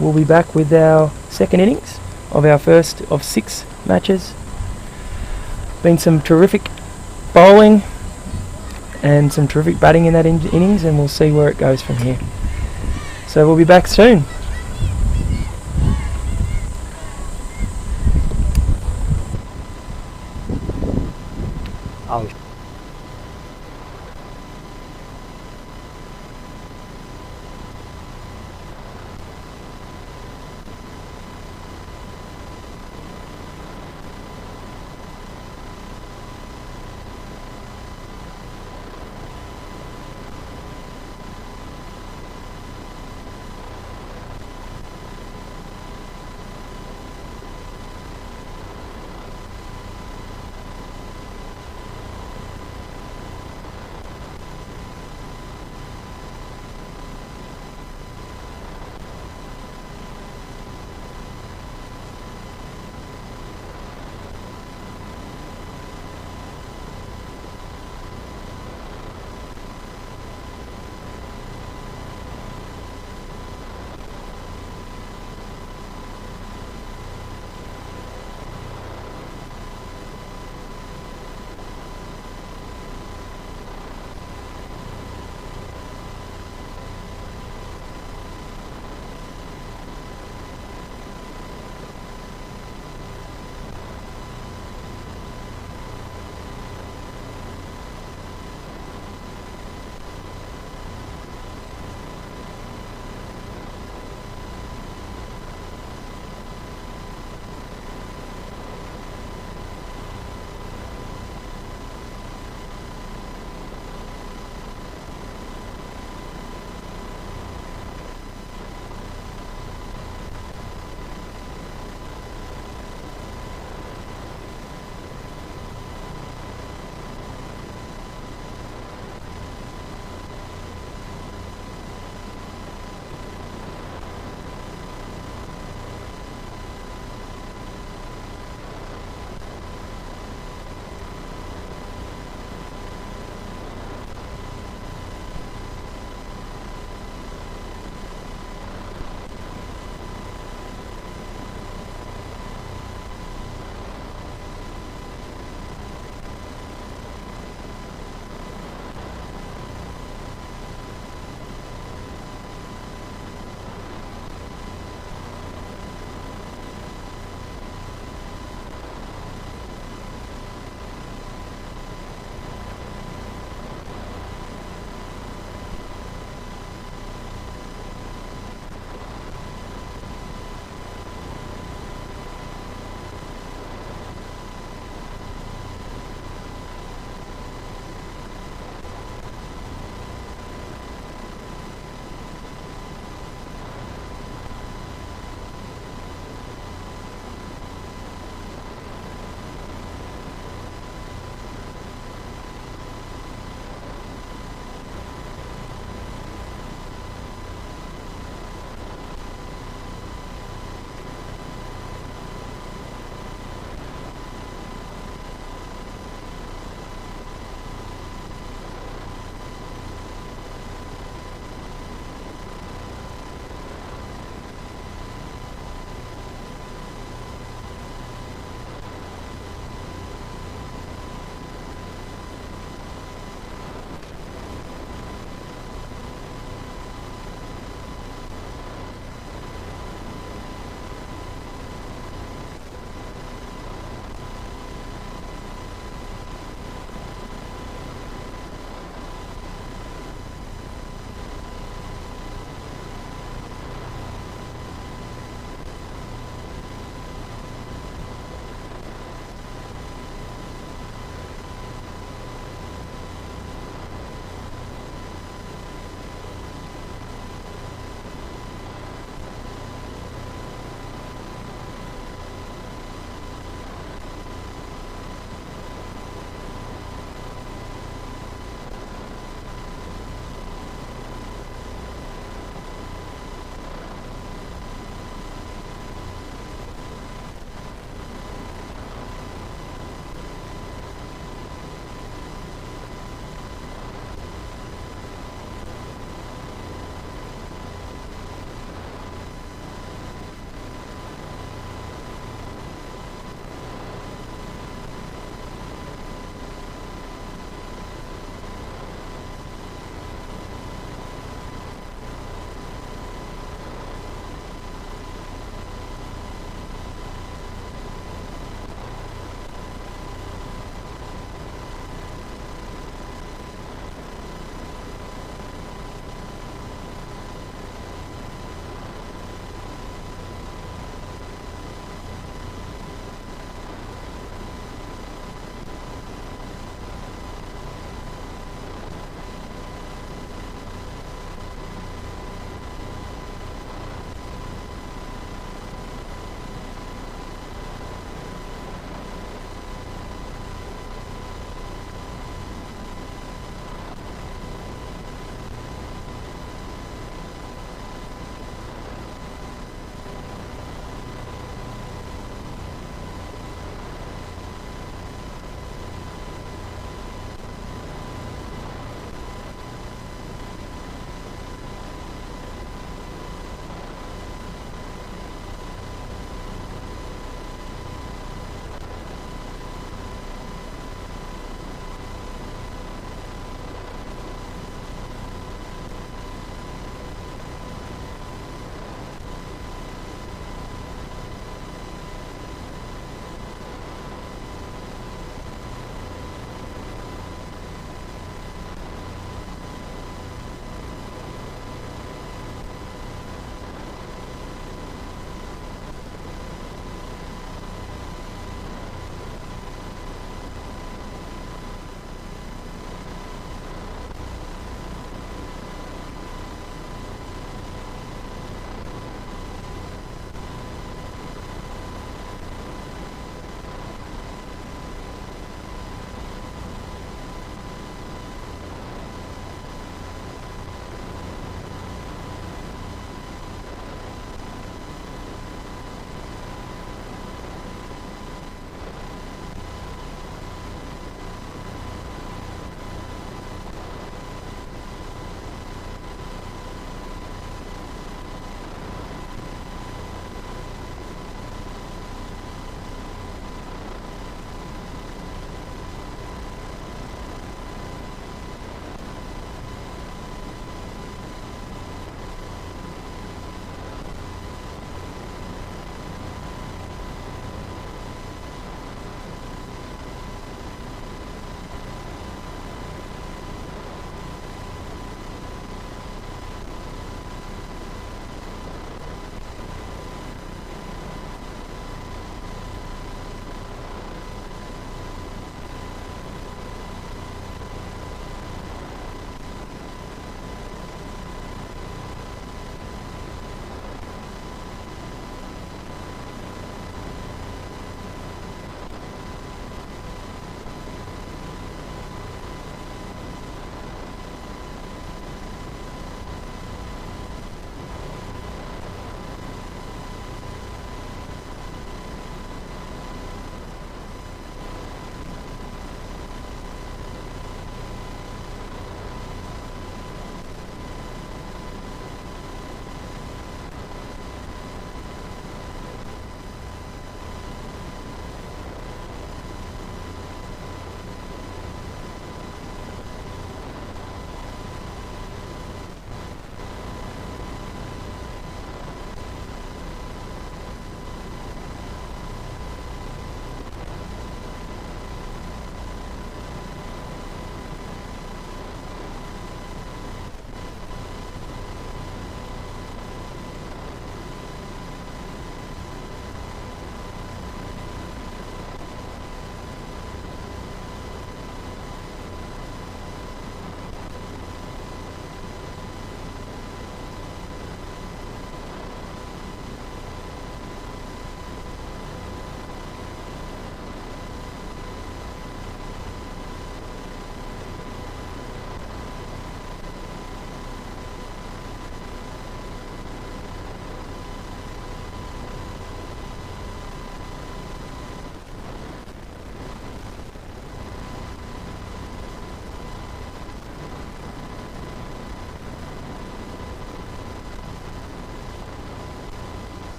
we'll be back with our second innings of our first of 6 matches. Been some terrific bowling and some terrific batting in that innings, and we'll see where it goes from here. So we'll be back soon. Oh,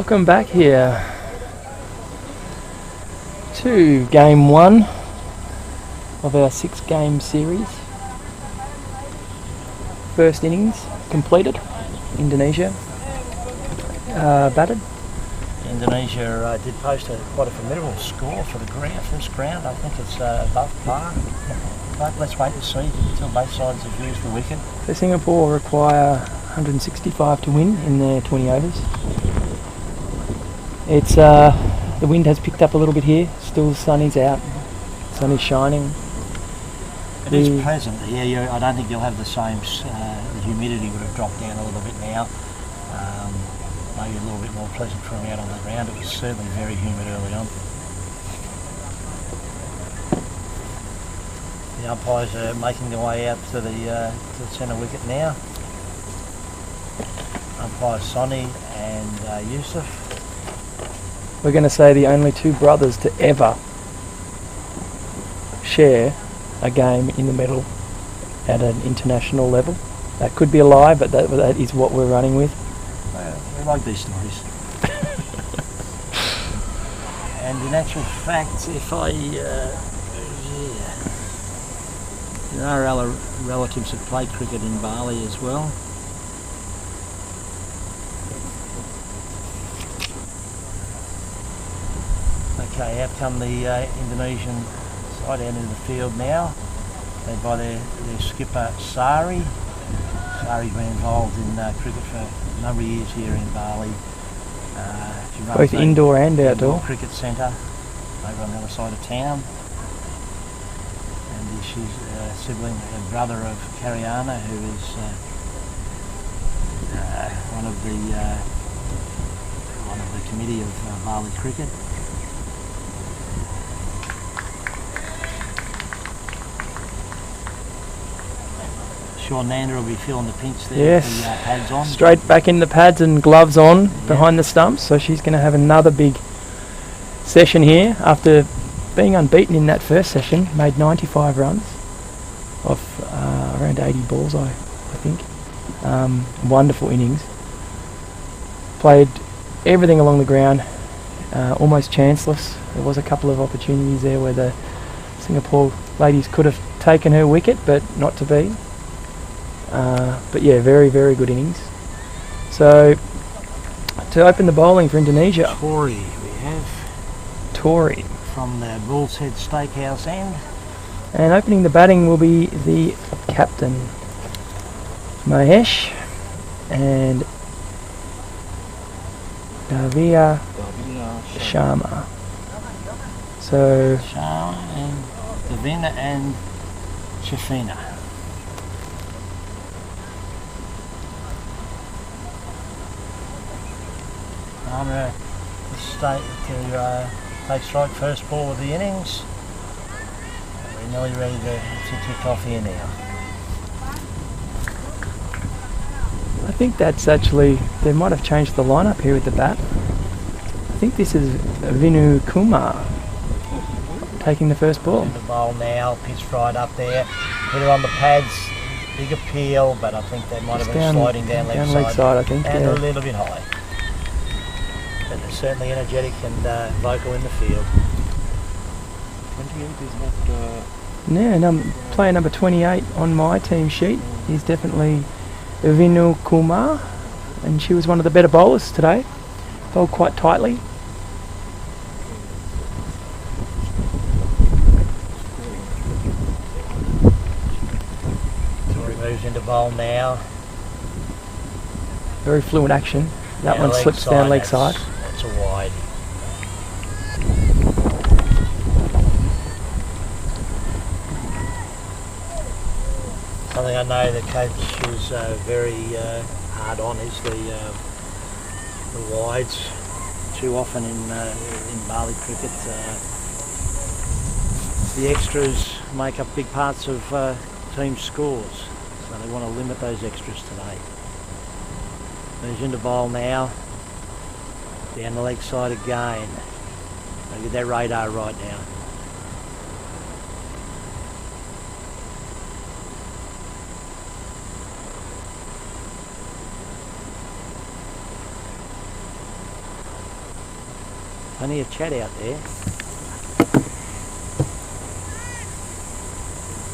Welcome back here to game 1 of our 6-game series. First innings completed. Indonesia batted. Indonesia did post quite a formidable score for the first ground. I think it's above par. But let's wait and see until both sides have used the wicket. So Singapore require 165 to win in their 20 overs. It's the wind has picked up a little bit here. Still the sun is out. Sun is shining. It is pleasant. Yeah, I don't think you'll have the same. The humidity would have dropped down a little bit now. Maybe a little bit more pleasant from out on the ground. It was certainly very humid early on. The umpires are making their way out to the centre wicket now. Umpire Sonny and Yusuf. We're going to say the only two brothers to ever share a game in the medal at an international level. That could be a lie, but that is what we're running with. We like these stories. And in actual fact, if there are other relatives that play cricket in Bali as well. Okay, out come the Indonesian side out into the field now. Led by their skipper Sari. Sari's been involved in cricket for a number of years here in Bali. Both indoor and outdoor. Cricket centre over on the other side of town. And she's a sibling, a brother of Karyana, who is one of the committee of Bali cricket. Sure, Nanda will be feeling the pinch there. Yes, with the pads on. Straight back in the pads and gloves on behind the stumps. So she's going to have another big session here after being unbeaten in that first session. Made 95 runs off around 80 balls, I think. Wonderful innings. Played everything along the ground, almost chanceless. There was a couple of opportunities there where the Singapore ladies could have taken her wicket, but not to be. But yeah, very, very good innings. So, to open the bowling for Indonesia. Tori, we have. Tori. From the Bull's Head Steakhouse end. And opening the batting will be the captain, Mahesh, and Davia Sharma. So, Sharma and Davina and Shafina. Armour to take strike first ball of the innings. We're nearly ready to kick off here now. I think that's actually, they might have changed the lineup here with the bat. I think this is Vinu Kumar taking the first ball. In the bowl now, pitch right up there. Hit her on the pads, big appeal, but I think they might have been sliding down leg side. I think. And a little bit high. But they're certainly energetic and vocal in the field. 28 is not... Yeah, player number 28 on my team sheet is definitely Vinu Kumar, and she was one of the better bowlers today. Bowled quite tightly. Tori moves into bowl now. Very fluent action. That Down one slips down leg side. That's a wide. Something I know the coach is very hard on is the wides. Too often in Bali cricket, the extras make up big parts of team scores, so they want to limit those extras today. Moves into bowl now. Down the leg side again. Gotta get that radar right now. Plenty of chat out there.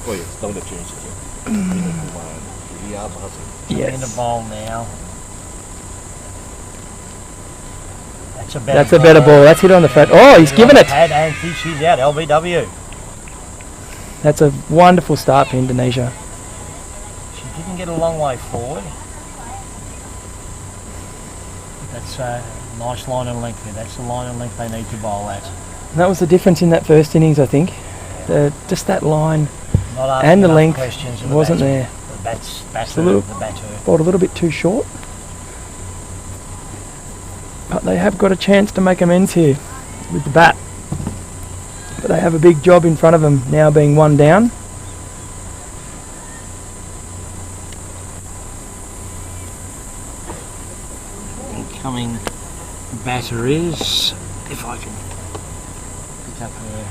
Oh yeah, stone the change it. In the bowl now. That's a better That's a better ball. That's hit on the front. Oh, he's given it. And she's out. LBW. That's a wonderful start for Indonesia. She didn't get a long way forward. That's a nice line and length there. That's the line and length they need to bowl at. And that was the difference in that first innings, I think. Just that line Not asking and the enough length questions of the wasn't batsman. there. The batter, little- the batter. Bowled a little bit too short. But they have got a chance to make amends here with the bat. But they have a big job in front of them now, being one down. Incoming batter is, if I can pick up her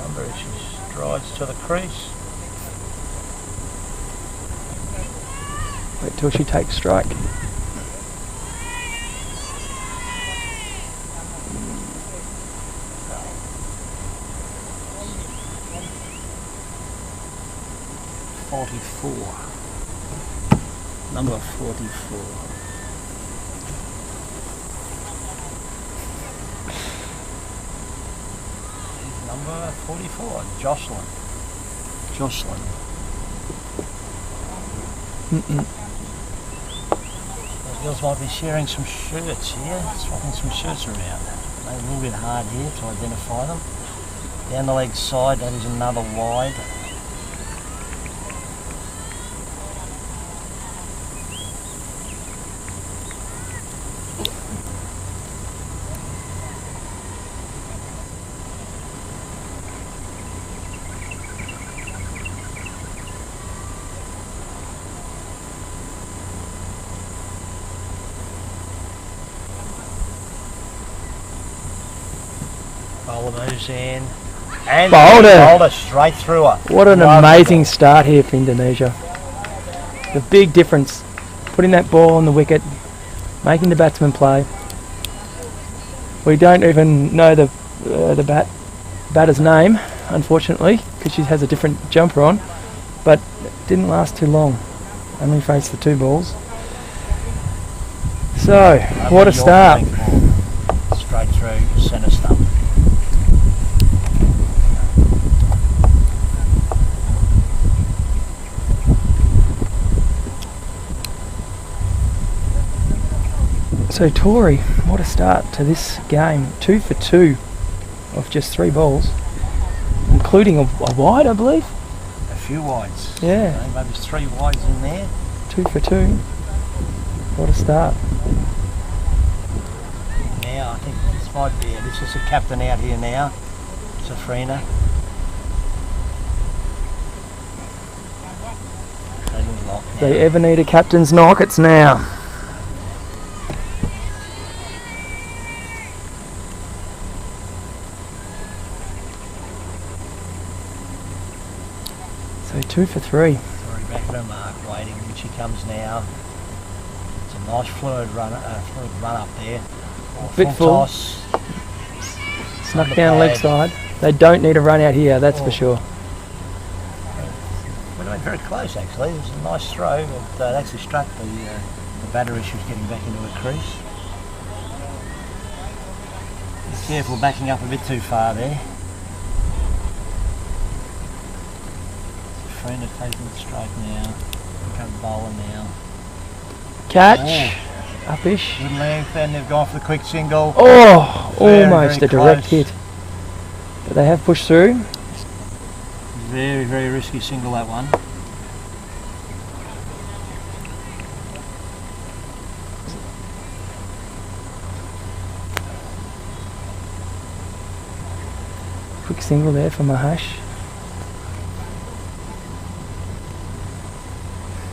number as she strides to the crease. Wait till she takes strike. Number 44. Number 44, Jocelyn. The girls might be sharing some shirts here, swapping some shirts around. Made a little bit hard here to identify them. Down the leg side, that is another wide. Bowler moves in. And Bowled her. bowled her straight through her. What an Lovely amazing ball. start here for Indonesia. The big difference, putting that ball on the wicket, making the batsman play. We don't even know the batter's name, unfortunately, because she has a different jumper on, but it didn't last too long. Only faced the 2 balls. So, what a start. Straight through centre stump. So Tory, what a start to this game. 2 for 2 off just 3 balls, including a wide, I believe. A few wides. Yeah. Maybe 3 wides in there. 2 for 2. What a start. Now I think this might be it. This is the captain out here now. Safrina. Taking lock If now. they ever need a captain's knock, it's now. So 2 for 3. Sorry, back at her mark, waiting. And she comes now. It's a nice fluid run up there. Bit full. Toss. Snuck the down leg pad. side. They don't need a run out here, that's for sure. We went very close actually. It was a nice throw, but it actually struck the batter as she was getting back into her crease. Be careful backing up a bit too far there. Safrina taking the strike now. Come bowler now. Catch. Upish. Good length, and they've gone for the quick single. Oh, Very, almost very a direct close. hit. But they have pushed through. Very, very risky single, that one. Quick single there for Mahesh.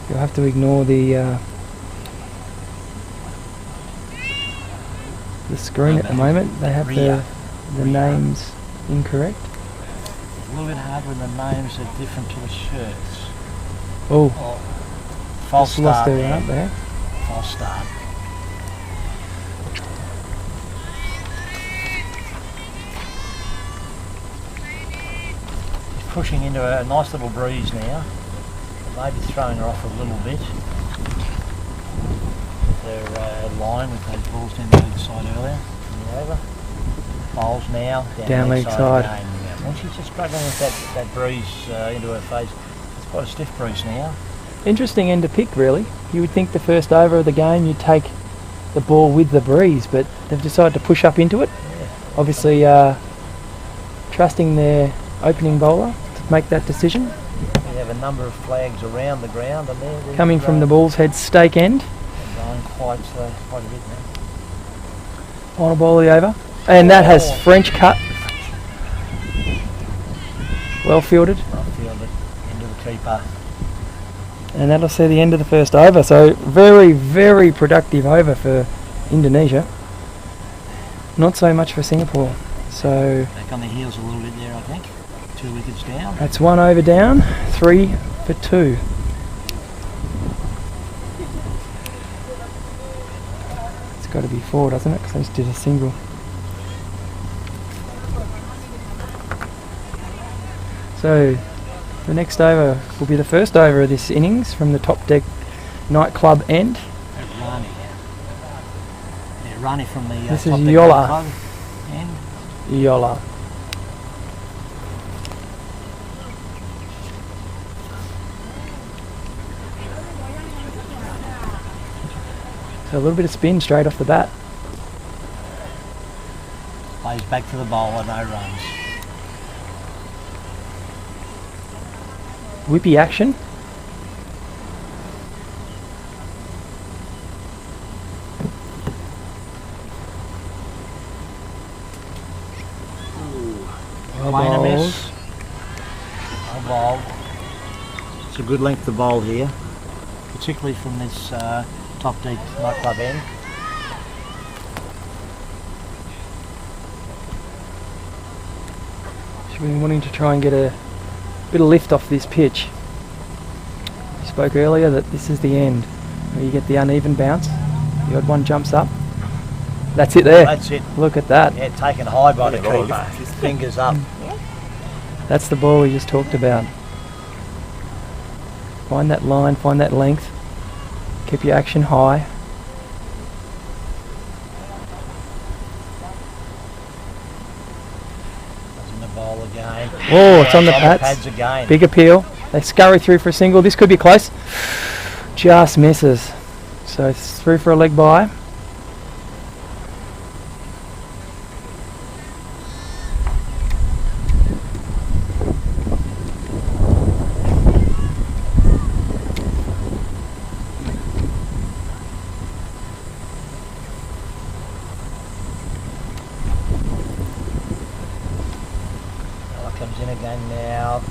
You'll have to ignore the screen at the moment. They have the names incorrect. A little bit hard when the names are different to the shirts. Oh, False just lost start their there. out there. False start. pushing into a nice little breeze now. Maybe throwing her off a little bit. Their line with those balls down the leg side earlier. And over. Bowls now Down leg side. Again. And she's just struggling with that breeze into her face. It's quite a stiff breeze now. Interesting end to pick, really. You would think the first over of the game you'd take the ball with the breeze, but they've decided to push up into it. Yeah. Obviously trusting their opening bowler to make that decision. We have a number of flags around the ground, and they're Coming from the Bull's Head stake end. going quite a bit now. Final ball of the over. And that has French cut. Well fielded. Well fielded into the keeper. And that'll see the end of the first over. So very, very productive over for Indonesia. Not so much for Singapore. So Back on the heels a little bit there, I think. 2 wickets down. that's 1 over down, 3 for 2. It's got to be 4, doesn't it? Because I just did a single. So the next over will be the first over of this innings from the top deck nightclub end. Rani. Yeah, Rani from the This top is deck Yola. club end. Yola. So a little bit of spin straight off the bat. Plays back to the bowler, no runs. Whippy action. Well Plain a bowled. miss. Well bowled. It's a good length to bowl here, particularly from this top deck nightclub end. She's been wanting to try and get a bit of lift off this pitch. You spoke earlier that this is the end, where you get the uneven bounce. The odd one jumps up. That's it there. That's it. Look at that. Yeah, taken high by the keeper. Fingers up. That's the ball we just talked about. Find that line, find that length. Keep your action high. It's in the bowl again. Oh, it's on the pads. again. Big appeal. They scurry through for a single. This could be close. Just misses. So it's through for a leg bye. Comes in again now.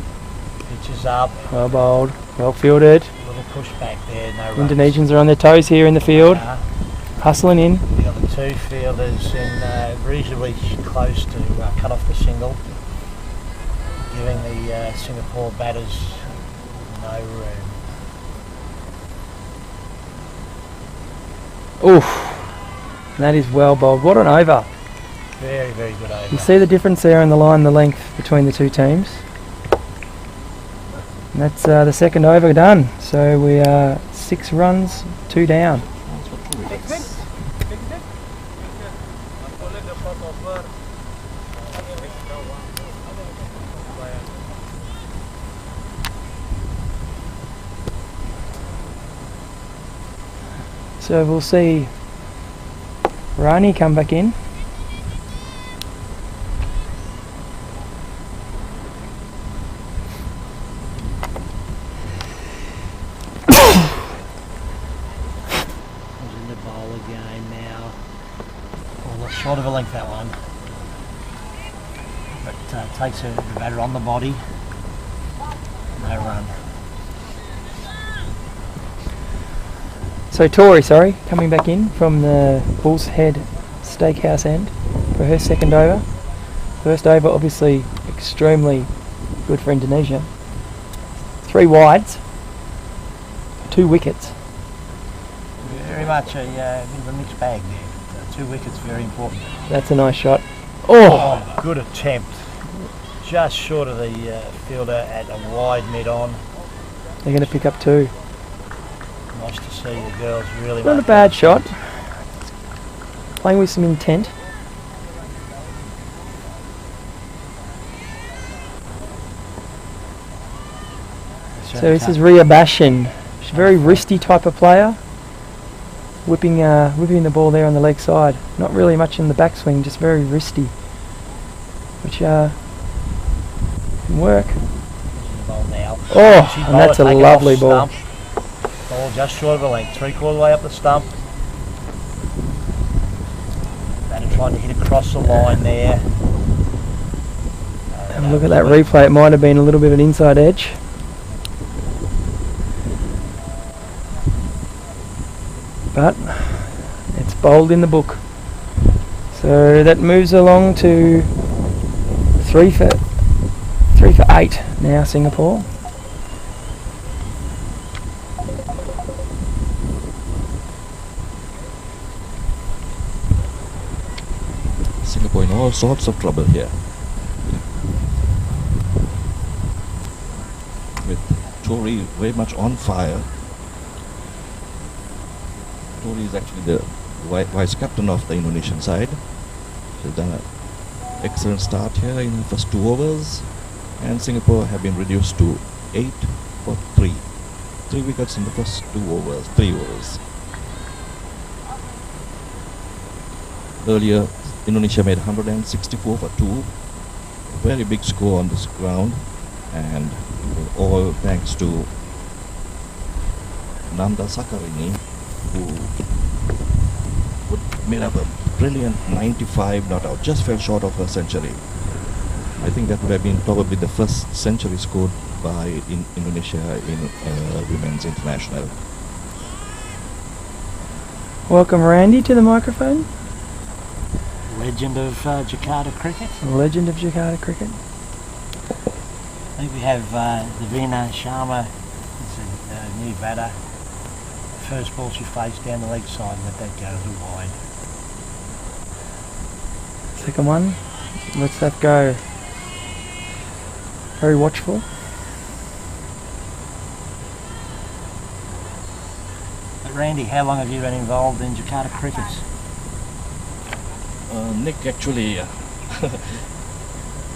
Pitches up. Well bowled. Well fielded. Little push back there. No runs. Indonesians are on their toes here in the field. Hustling in. The other two fielders in reasonably close to cut off the single, giving the Singapore batters no room. Oof. That is well bowled. What an over. Very, very good over. You see the difference there in the line, the length between the two teams. And that's the second over done. So we are 6 runs, 2 down. So we'll see Rani come back in. In the bowl again now. Well, short of a length that one. But takes the batter on the body. No run. So Tori, coming back in from the Bull's Head Steakhouse end for her second over. First over obviously extremely good for Indonesia. 3 wides, 2 wickets. Very much a bit of a mixed bag there. 2 wickets, very important. That's a nice shot. Oh, Oh, good attempt. just short of the fielder at a wide mid-on. They're going to pick up 2. Nice to see the girls really. Not a make bad that shot. attempt. Playing with some intent. So this is Ria Bashin. She's a very wristy type of player. Whipping the ball there on the leg side. Not really much in the backswing, just very wristy. Which can work. The ball now. Oh, She and bowled that's it, a take it lovely off ball. stump. Ball just short of a length, 3/4 way up the stump. Batter trying to hit across the line there. And look at that replay, it might have been a little bit of an inside edge. But it's bowled in the book. So that moves along to 3 for 8 now, Singapore. Singapore in all sorts of trouble here. With Tori very much on fire. Tori is actually the vice captain of the Indonesian side. She's done an excellent start here in the first 2 overs, and Singapore have been reduced to 8 for 3. 3 wickets in the first 3 overs. Earlier, Indonesia made 164 for 2. Very big score on this ground, and all thanks to Nanda Sakarini, who made up a brilliant 95 not out, just fell short of her century. I think that would have been probably the first century scored by Indonesia in women's international. Welcome Randy to the microphone. Legend of Jakarta cricket. Legend of Jakarta cricket. I think we have Davina Sharma, it's a new batter. First ball she faced down the leg side and let that go a little wide. Second one, lets that go. Very watchful. But Randy, how long have you been involved in Jakarta cricket? Nick, actually,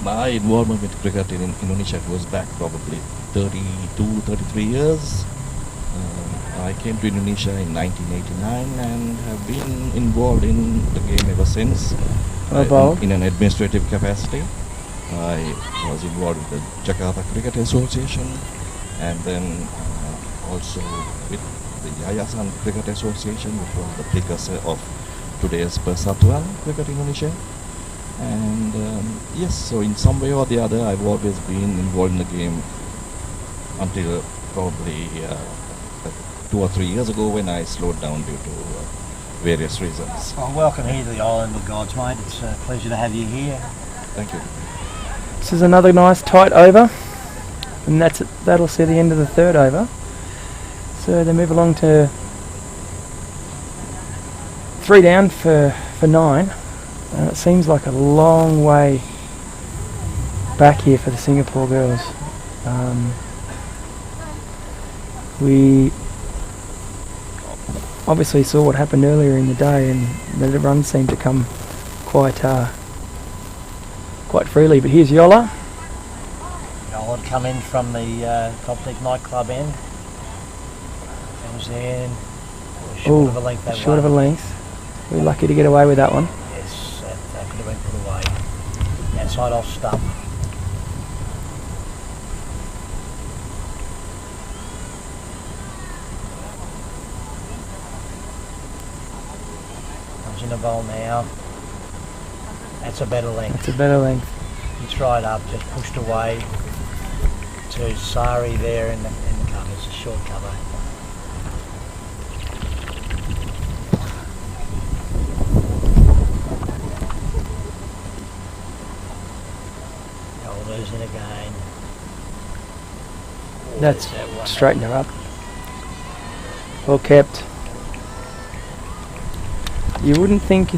my involvement with cricket in Indonesia goes back probably 32, 33 years. I came to Indonesia in 1989 and have been involved in the game ever since. In an administrative capacity. I was involved with the Jakarta Cricket Association, and then also with the Yayasan Cricket Association, which was the precursor of today's Persatuan Cricket Indonesia. And yes, so in some way or the other, I've always been involved in the game until probably 2 or 3 years ago, when I slowed down due to various reasons. Well, welcome here to the island of God's, mate. It's a pleasure to have you here. Thank you. This is another nice tight over, and that'll see the end of the 3rd over. So they move along to 3 down for 9, and it seems like a long way back here for the Singapore girls. We obviously saw what happened earlier in the day, and the runs seemed to come quite freely. But here's Yola. Yola had come in from the Top Deck nightclub end. It was there, short of a length. Short of a length. We're lucky to get away with that one. Yes, that could have been put away. Outside off stump. In the bowl now. That's a better length. That's a better length. It's right up, just pushed away to Sari there in the cover. It's a short cover. Shoulders in again. That's straightened her up. Well kept. You wouldn't think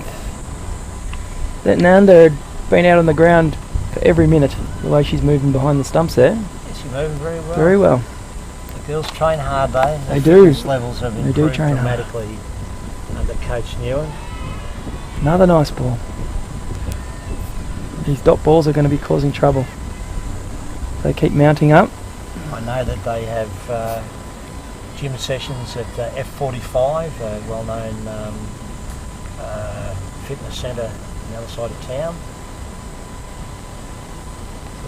that Nanda had been out on the ground every minute, the way she's moving behind the stumps there. Yeah, she's moving very well. Very well. The girls train hard though. They The do. fitness levels have They do improved train hard. dramatically under Coach Newen. Another nice ball. These dot balls are going to be causing trouble. They keep mounting up. I know that they have gym sessions at F45, a well-known fitness centre on the other side of town.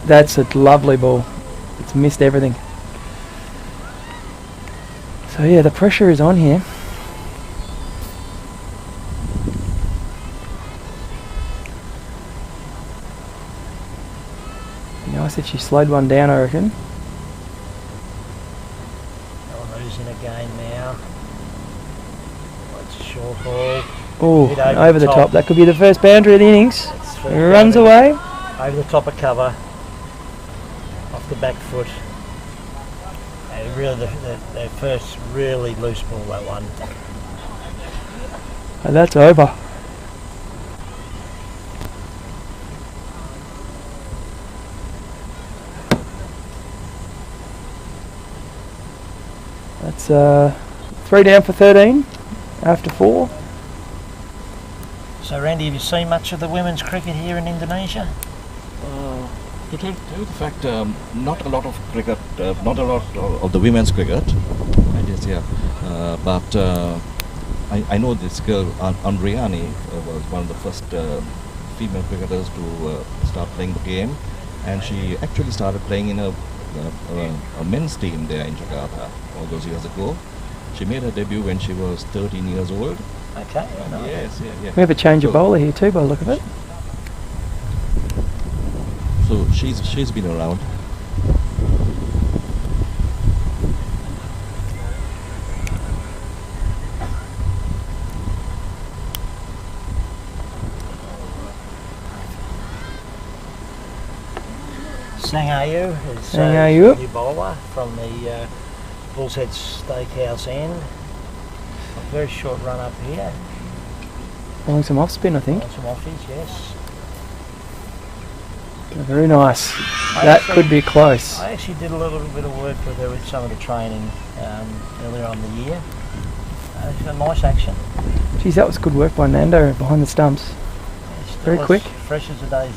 That's a lovely ball. It's missed everything. So yeah, the pressure is on here. Nice if she slowed one down, I reckon. Ellamaroo's in again now. It's a short ball. Oh, Hit over the top. That could be the first boundary of the innings. It's Runs away. over the top of cover, off the back foot. And really, their first really loose ball, that one. And that's over. That's 3 down for 13 after 4. So, Randy, have you seen much of the women's cricket here in Indonesia? To tell you the fact, not a lot of cricket, not a lot of the women's cricket, I guess, yeah. But I know this girl, Andriani, was one of the first female cricketers to start playing the game, and she actually started playing in a men's team there in Jakarta all those years ago. She made her debut when she was 13 years old. Okay, nice. Yes, yeah. We have a change of So- bowler here too by the look of it. So she's been around. Sangayu is Sangayu. a new bowler from the Bull's Head Steakhouse end. A very short run up here. Bowling some off spin, I think. On some offies, yes. Very nice. I That actually- could be close. I actually did a little bit of work with her with some of the training earlier on in the year. It's a nice action. Geez, that was good work by Nando behind the stumps. It's still Very as quick. Fresh as a daisy.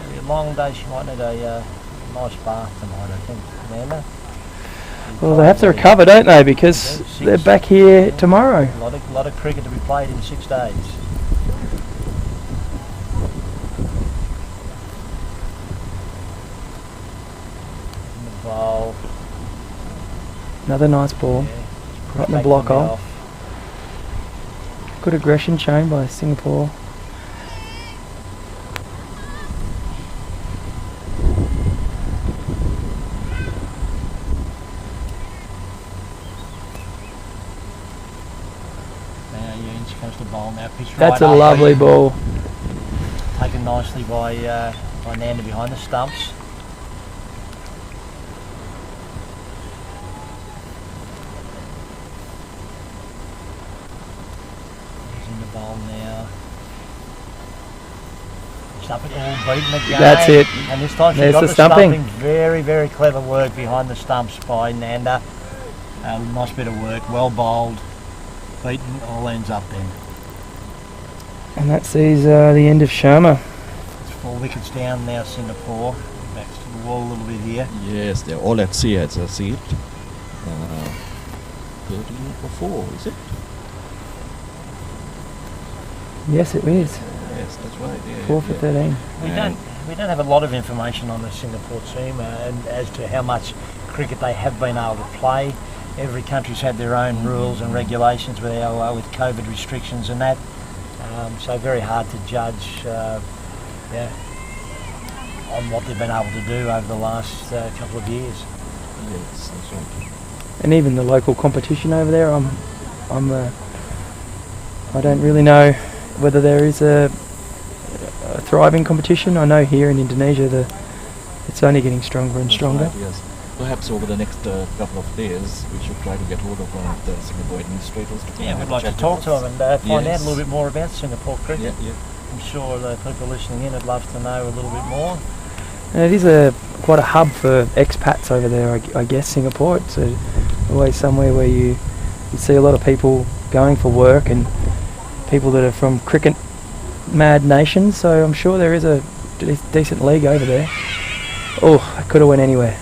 It'll be a long day. She might need a nice bath tonight, I think, Amanda. Well, they have to recover, don't they? Because they're back here tomorrow. A lot of cricket to be played in 6 days. In the bowl. Another nice ball. Yeah. Right in the Back block to hole. off. Good aggression shown by Singapore. Now, yeah, she comes to bowl now. Pitch That's right a up. lovely ball. Taken nicely by Nanda behind the stumps. He's in the bowl now. She's up it all beaten again. That's it. And this time she There's got the the stumping. stumping. Very, very clever work behind the stumps by Nanda. Nice bit of work, well bowled. Beaten, all ends up then. And that sees the end of Sharma. It's 4 wickets down now, Singapore. Back to the wall a little bit here. Yes, they're all at sea as I see it. 13 for 4, is it? Yes, it is. Yes, that's right. Yeah, 4 for 13. We don't have a lot of information on the Singapore team and as to how much cricket they have been able to play. Every country's had their own rules and regulations with COVID restrictions and that. So very hard to judge on what they've been able to do over the last couple of years. Yes, that's right. And even the local competition over there, I don't really know whether there is a thriving competition. I know here in Indonesia it's only getting stronger and That's stronger. right, yes. perhaps over the next couple of days, we should try to get hold of one of the Singapore administrators to come Yeah, and we'd have a like to chat talk with to us. them and find out Yes. a little bit more about Singapore cricket. Yeah, yeah. I'm sure the people listening in would love to know a little bit more. And it is quite a hub for expats over there, I guess, Singapore. It's always somewhere where you see a lot of people going for work and people that are from cricket mad nations, so I'm sure there is a decent league over there. Oh, I could have went anywhere.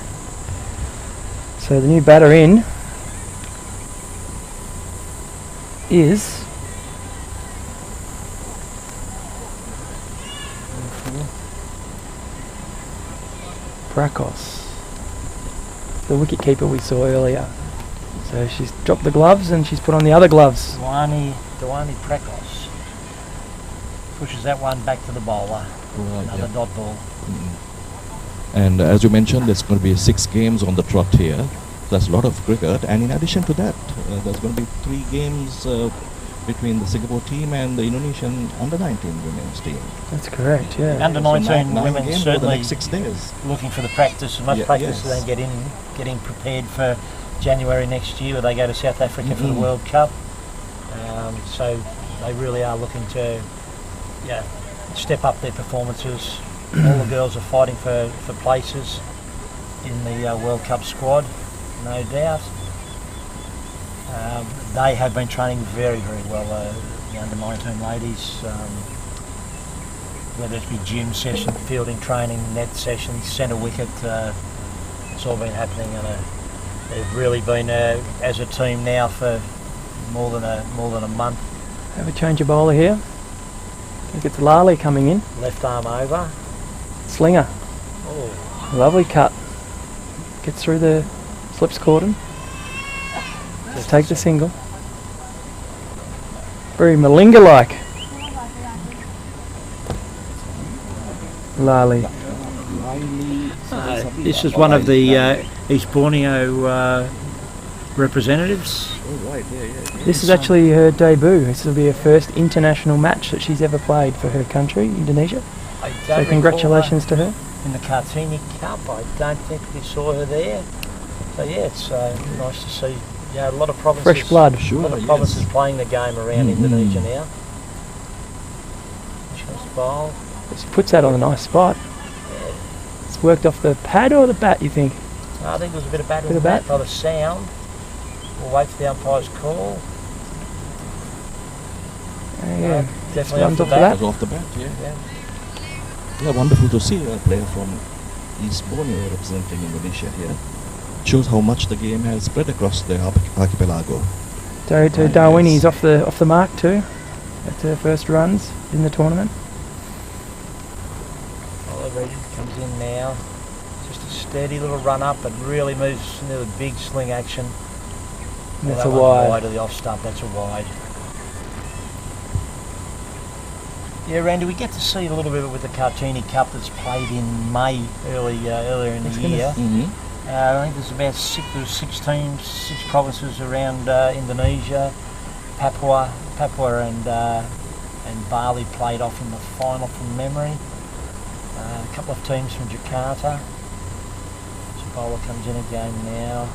So the new batter in is Prakos, the wicket keeper we saw earlier. So she's dropped the gloves and she's put on the other gloves. Dwani Prakos pushes that one back to the bowler. Right, Another yeah. dot ball. And as you mentioned, there's going to be 6 games on the trot here. That's a lot of cricket. And in addition to that, there's going to be 3 games between the Singapore team and the Indonesian under-19 women's team. That's correct, yeah. Under So 19 nine women games over the certainly next 6 days. looking for the practice, as much Yeah, practice as yes. they getting prepared for January next year, where they go to South Africa for the Mhm. World Cup. So they really are looking to step up their performances. All the girls are fighting for places in the World Cup squad, no doubt. They have been training very, very well, the under-19 ladies, whether it be gym session, fielding training, net sessions, centre wicket, it's all been happening, and they've really been as a team now for more than a month. Have a change of bowler here. I think it's Lali coming in. Left arm over. Slinger. Oh, Lovely cut. Gets through the slips cordon. Just take the single. Very Malinga-like. Lali. this is one of the East Borneo representatives. Oh, right, yeah. This is actually her debut. This will be her first international match that she's ever played for her country, Indonesia. I don't So recall congratulations to her. her in the Kartini Cup. I don't think we saw her there. So yeah, it's nice to see. Yeah, a lot of provinces. Fresh blood. A Sure, lot of yes. provinces playing the game around Mhm. Indonesia now. Just bowl. She puts that on a nice spot. Yeah. It's worked off the pad or the bat, you think? I think there was a bit of battle Bit in of that bat? by the sound. We'll wait for the umpire's call. Yeah, Definitely runs off the off the bat. bat. Goes off the bat, yeah. Yeah. Yeah, wonderful to see a player from East Borneo representing Indonesia here. Shows how much the game has spread across the archipelago. Darwini's off the mark too. That's her first runs in the tournament. Oliver comes in now. Just a steady little run up, but really moves into the big sling action. And that's That a one's wide. wide of the off stump. That's a wide. Yeah, Randy, we get to see a little bit of it with the Kartini Cup that's played in May earlier in the year. Mm-hmm. I think there's about 6 teams, 6 provinces around Indonesia. Papua and Bali played off in the final from memory. A couple of teams from Jakarta. Bowler comes in again now.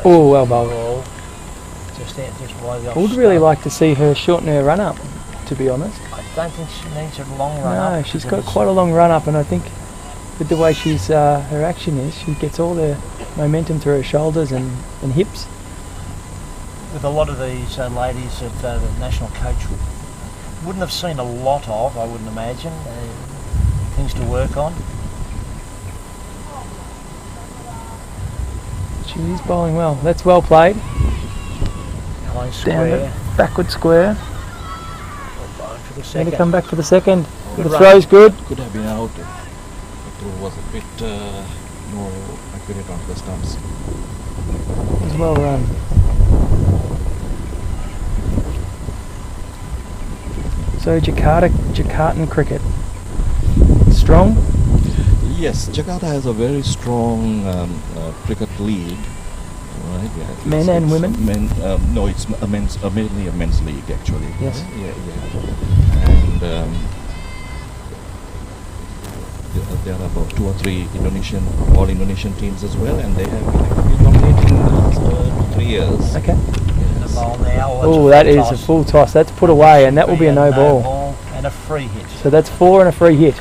Oh, well bowled. Ball. Just wide of the off I would really stump. like to see her shorten her run up, to be honest. I don't think she needs a long run up. No, she's got because quite a long run up, and I think with the way her action is, she gets all the momentum through her shoulders and hips. with a lot of these ladies that the national coach wouldn't have seen a lot of, I wouldn't imagine. Things to work on. She is bowling well. That's well played. High Down square. the backward square. Bowling for the Going second. to come back for the second. Good The run. throw's good. Could have been out if the throw was a bit more accurate on the stumps. It was well run. So Jakartan cricket. Strong. Yes, Jakarta has a very strong cricket league. Right, yeah, Men it's- and it's women? Men, no, it's mainly a men's league actually. Yes. Yeah. And there are about 2 or 3 all Indonesian teams as well, and they have been actually dominating in the last 3 years. Okay. The ball now. Oh, that is a full toss. That's put away, and that will be a no ball. And a free hit. So that's 4 and a free hit.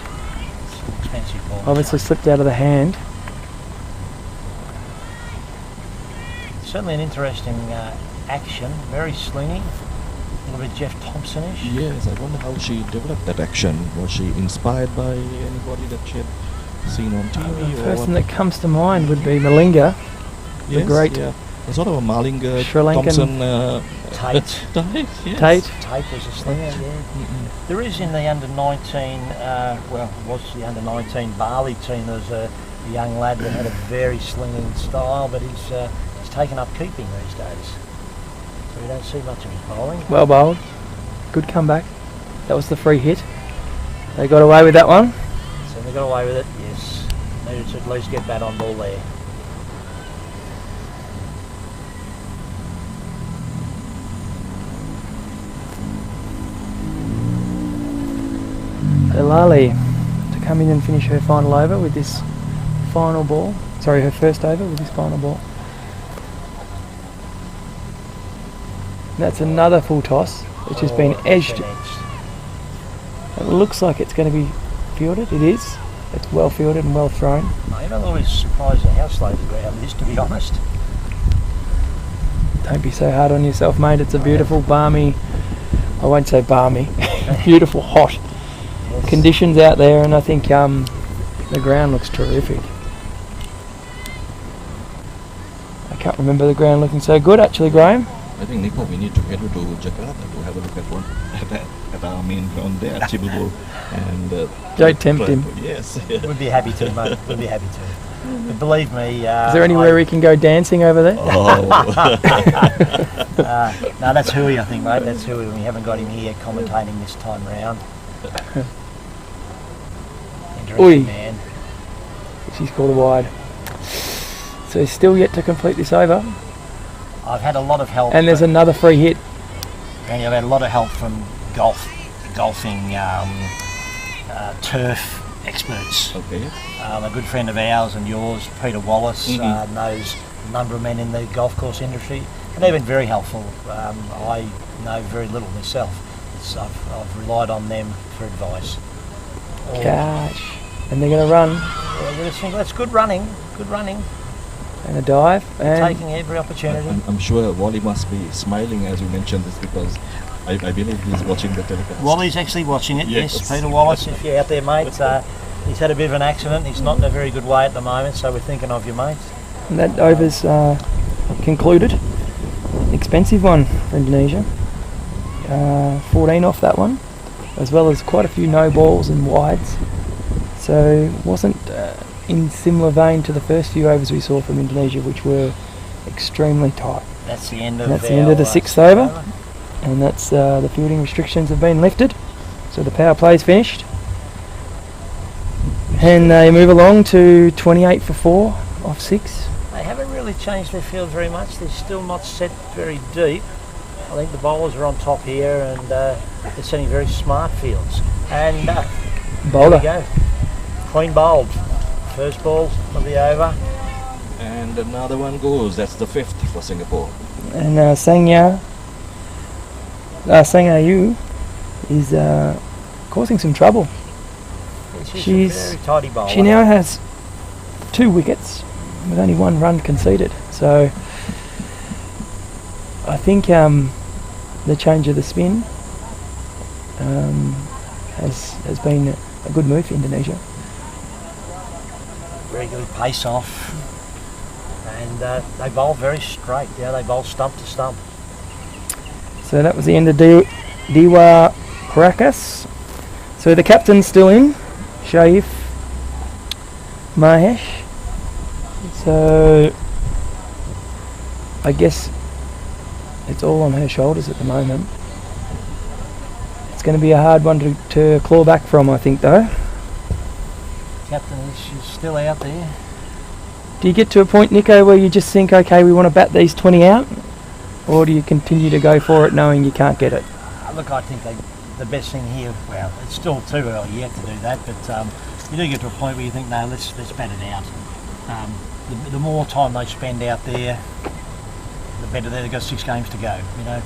Expensive ball. Obviously slipped out of the hand. Certainly an interesting action. Very slingy. A little bit Jeff Thompson-ish. Yes, I wonder how she developed that action. Was she inspired by anybody that she had seen on TV? The or person what? that comes to mind would be Malinga, the Yes, great yeah. A sort of a Malinga Sri Lankan Thompson. Tate. Yes. Tate. Tate was a slinger, yeah. There is in the under-19, well, it was the under-19 Bali team, there was a young lad that had a very slinging style, but he's taken up keeping these days. So we don't see much of his bowling. Well bowled. Good comeback. That was the free hit. They got away with that one. So they got away with it, yes. Needed to at least get that on ball there. Lali to come in and finish her final over with this final ball. Sorry, her first over with this final ball. That's another full toss, which has been edged. It looks like it's going to be fielded. It is. It's well fielded and well thrown. I'm always surprised at how slow the ground is, to be honest. Don't be so hard on yourself, mate. It's a beautiful, balmy, I won't say balmy, beautiful, hot conditions out there, and I think the ground looks terrific. I can't remember the ground looking so good, actually, Graham. I think, Nico, we need to head to Jakarta to have a look at our main ground there, Cibubur, and Don't tempt him. Yes. We'd be happy to, mate. We'd be happy to. But believe me... Is there anywhere we can go dancing over there? Oh. No, that's Hui, I think, mate. That's Hui. We haven't got him here commentating this time round. Interesting Oi. man. She's called a wide. So he's still yet to complete this over. I've had a lot of help. And there's another free hit. And I've had a lot of help from golfing turf experts. Okay. A good friend of ours and yours, Peter Wallace, knows a number of men in the golf course industry, and they've been very helpful. I know very little myself. I've relied on them for advice. Gosh. And they're going to run. That's good running. Good running. And a dive. And Taking every opportunity. I'm sure Wally must be smiling as you mentioned this, because I believe he's watching the telecast. Wally's actually watching it, yes. Yes. Peter Wallace, if you're out there, mate. He's had a bit of an accident. He's not in a very good way at the moment, so we're thinking of you, mate. And that over's concluded. Expensive one for Indonesia. 14 off that one, as well as quite a few no balls and wides. So wasn't in similar vein to the first few overs we saw from Indonesia, which were extremely tight. That's the end of the sixth over, and that's the fielding restrictions have been lifted, so the power play's finished, and they move along to 28 for 4 off 6. They haven't really changed their field very much. They're still not set very deep. I think the bowlers are on top here, and they're setting very smart fields. And Bowler. there we go. Queen bowled. First ball of the over. And another one goes. That's the 5th for Singapore. And Sangayu is causing some trouble. She's a very tidy bowler. She now has 2 wickets with only 1 run conceded. So I think the change of the spin has been a good move for Indonesia. Very good pace off. And they bowl very straight. Yeah, they bowl stump to stump. So that was the end of Dewa Parakas. So the captain's still in, Shaif Mahesh. So I guess it's all on her shoulders at the moment. It's going to be a hard one to claw back from, I think, though. Captain, she's still out there. Do you get to a point, Nico, where you just think, okay, we want to bat these 20 out? Or do you continue to go for it knowing you can't get it? Look, I think the best thing here, well, it's still too early yet to do that, but you do get to a point where you think, no, let's bat it out. The more time they spend out there, the better. They've got 6 games to go. You know,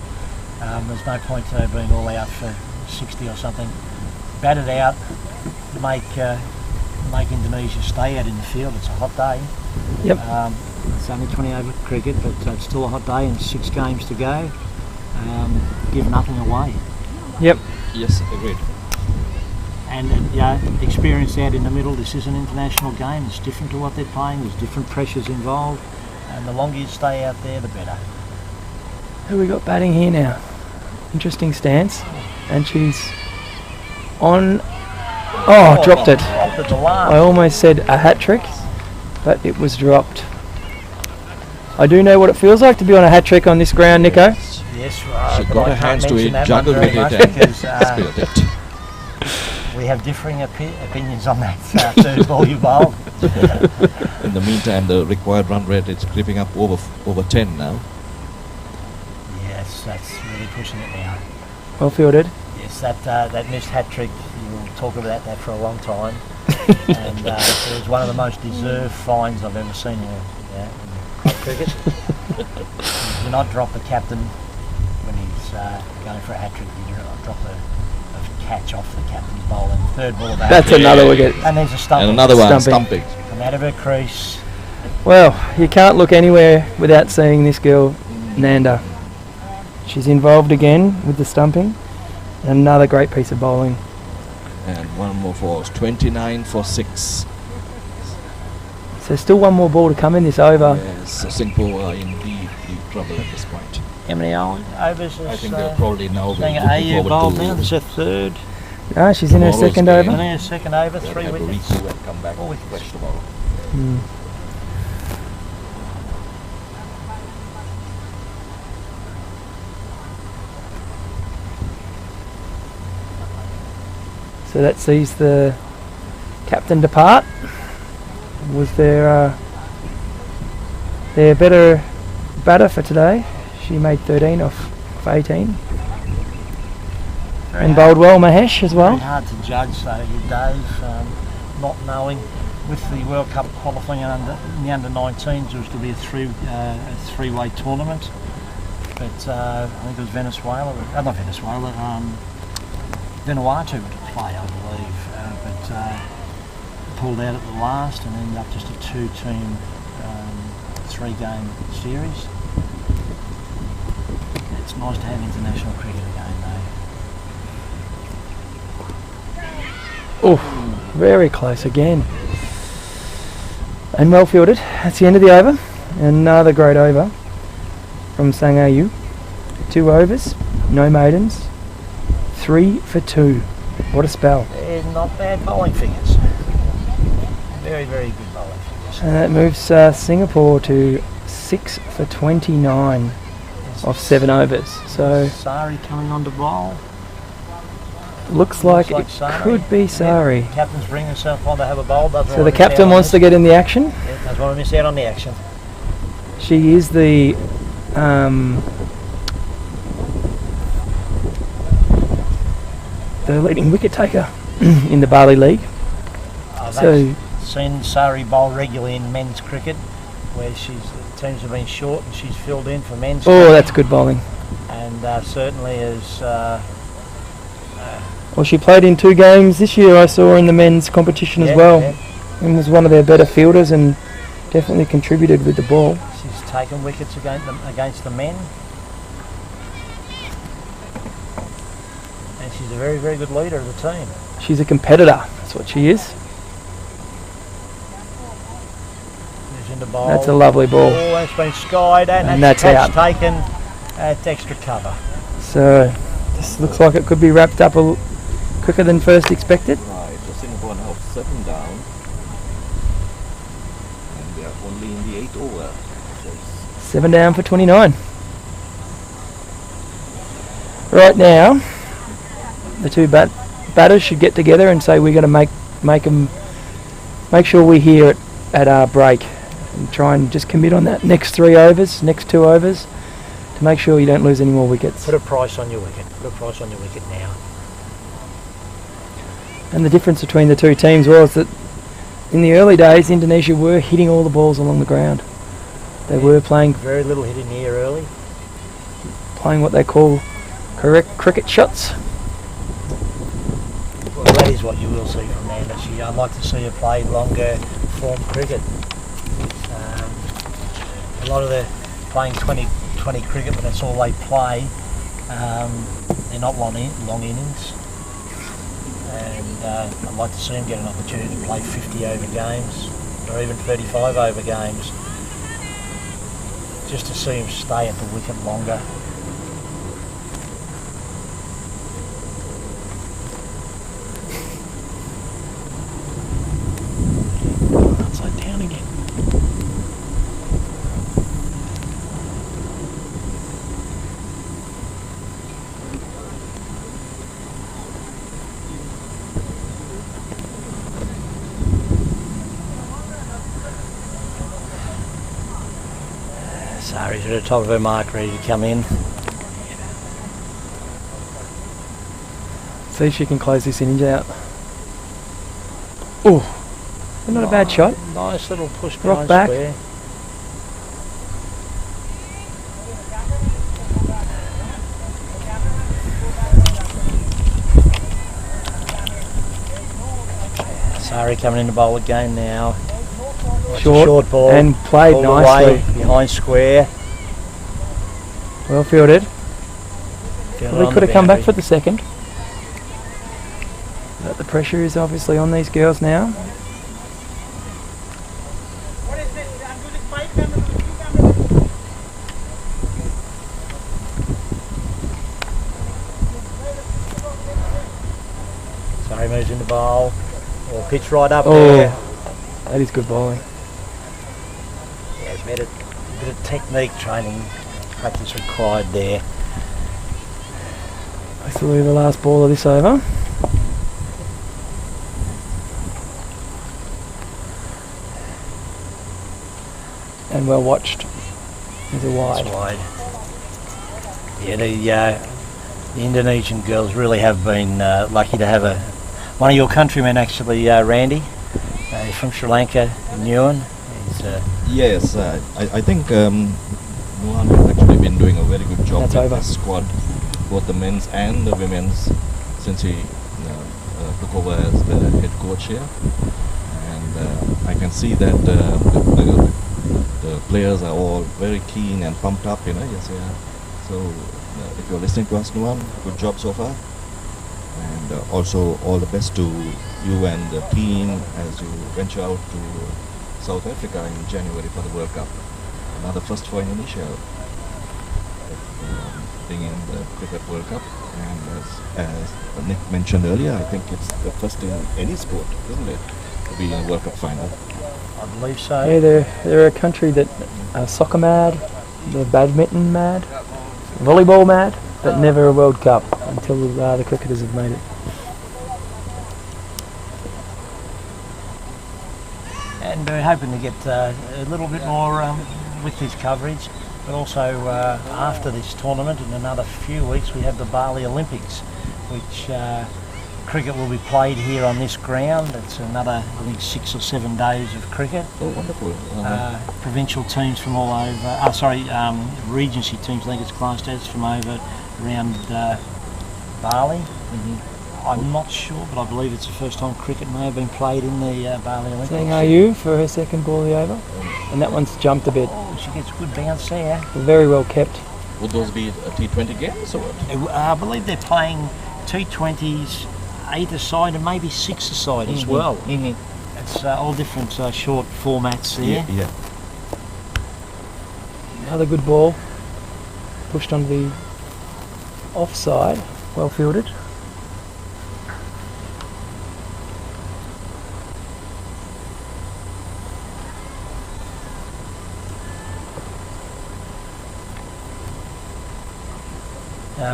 there's no point being all out for 60 or something. Bat it out, make Indonesia stay out in the field. It's a hot day. Yep. It's only 20 over cricket, but it's still a hot day and 6 games to go. Give nothing away. Yep. Yes, agreed. And experience out in the middle. This is an international game. It's different to what they're playing. There's different pressures involved, and the longer you stay out there, the better. Who we got batting here now? Interesting stance, and she's on. Oh, dropped it. Dropped at the last. I almost said a hat trick, but it was dropped. I do know what it feels like to be on a hat trick on this ground, Nico. Yes, She but got I her hands can't to mention it, that one juggled very with it, much and because spilled it. we have differing opinions on that third ball you bowled. In the meantime, the required run rate is creeping up over 10 now. Yes, that's really pushing it now. Well fielded. Yes, that missed hat trick. You'll talk about that for a long time. And it was one of the most deserved fines I've ever seen in cricket. You do not drop the captain when he's going for a hat trick. You do not drop a catch off the captain's bowling. Third ball of bat. That's another wicket. And there's a stump. And another one, Stumping. stumping. Come out of her crease. Well, you can't look anywhere without seeing this girl, Nanda. She's involved again with the stumping. Another great piece of bowling. And one more for us, 29 for 6. So still one more ball to come in this over. Yes, Singapore are in deep trouble at this point. How many overs is I think they're probably now saying looking AU forward bowled to now? This is a third. Ah, she's in her Tomorrow's second game. over. And then a second over, they'll 3 have to wickets. recoup and come back 4 wickets. fresh tomorrow. Hmm. So that sees the captain depart. Was their better batter for today. She made 13 off 18. And bowled well, Mahesh, as well. Very hard to judge though, Dave, not knowing. With the World Cup qualifying in the under-19s, there was to be a three-way tournament. But I think it was Venezuela, Vanuatu to play, I believe. But pulled out at the last and ended up just a 2-team, 3-game series. It's nice to have international cricket again, though. Oh, very close again. And well fielded. That's the end of the over. Another great over from Sangayu. 2 overs, no maidens. 3 for 2. What a spell. They're not bad bowling figures. Very, very good bowling figures. And that moves Singapore to 6 for 29 off 7 overs. So Sari coming on to bowl. looks like it Sari. could be Sari. Yeah, captain's bringing himself on to have a bowl. So the captain wants to get in the action. Yeah, doesn't want to miss out on the action. She is the leading wicket taker in the Bali League. So Seen Sari bowl regularly in men's cricket, where the teams have been short and she's filled in for men's cricket. that's good bowling. And certainly is Well, she played in 2 games this year, I saw, in the men's competition as well. Yeah. And was one of their better fielders and definitely contributed with the ball. She's taken wickets against the men. And she's a very, very good leader of the team. She's a competitor, that's what she is. Moves into bowl. That's a lovely ball. Oh, that's been skied And that's catch out. taken at extra cover. So this looks like it could be wrapped up quicker than first expected. Right, so Singapore now 7 down. And they are only in the 8th over. 7 down for 29. Right now, the 2 batters should get together and say we're going to make sure we're here at our break and try and just commit on that next 2 overs to make sure you don't lose any more wickets. Put a price on your wicket. Put a price on your wicket now. And the difference between the two teams was that in the early days, Indonesia were hitting all the balls along the ground. They were playing Very little hit in the air early. what they call correct cricket shots. Well, that is what you will see from Amanda. I'd like to see her play longer form cricket. A lot of the playing 20 cricket, but that's all they play. They're not long innings. And I'd like to see them get an opportunity to play 50 over games or even 35 over games, just to see them stay at the wicket longer. Upside down again. Sari's at the top of her mark, ready to come in. See if she can close this innings out. Oh, not a bad shot. Nice little push Rock behind back. square. Sari coming in to bowl again now. It's a short ball and played all the nicely. way behind square. Well fielded. Fielded Well, on they could the have come back boundary. for the second. But the pressure is obviously on these girls now. Sari moves in the bowl. Or pitch right up Oh. there. That is good bowling. Yeah, bit of technique training, practice required there. This will be the last ball of this over. And well watched. There's a wide. It's wide. Yeah, the Indonesian girls really have been lucky to have one of your countrymen actually, Randy. He's from Sri Lanka, Nguyen. He's Yes, I think Nuan has actually been doing a very good job That's with over. the squad, both the men's and the women's, since he took over as the head coach here. And I can see that the players are all very keen and pumped up, yes, yeah. So if you're listening to us, Nuan, good job so far. And also all the best to you and the team as you venture out to South Africa in January for the World Cup. Another first for Indonesia, being in the Cricket World Cup. And as Nick mentioned earlier, I think it's the first in any sport, isn't it, to be in a World Cup final. I believe so. Yeah, they're a country that are soccer mad, they're badminton mad, volleyball mad, but never a World Cup until the cricketers have made it. And we're hoping to get a little bit more with this coverage, but also after this tournament in another few weeks we have the Bali Olympics, which cricket will be played here on this ground. It's another, I think, 6 or 7 days of cricket. Oh, wonderful. Provincial teams from all over, Regency teams, I think it's classed as, from over around Bali. I'm not sure, but I believe it's the first time cricket may have been played in the Bali Olympics. Saying Ayu for her second ball of the over, and that one's jumped a bit. Oh, she gets a good bounce there. Very well kept. Would those be T20 games or what? I believe they're playing T20s, 8-a-side and maybe 6-a-side as well. It's all different short formats there. Yeah. Another good ball, pushed onto the offside, well fielded.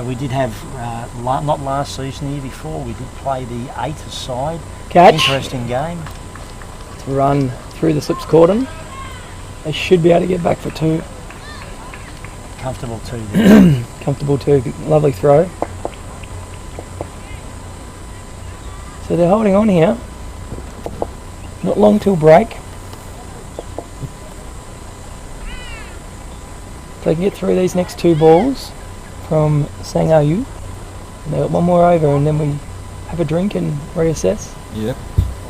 We did have, not last season, the year before, we did play the 8-a-side. Catch. Interesting game. To run through the slips cordon. They should be able to get back for two. Comfortable too there. Comfortable too. Lovely throw. So they're holding on here. Not long till break. If they can get through these next 2 balls from Sangayu, and they've got one more over, and then we have a drink and reassess. Yep.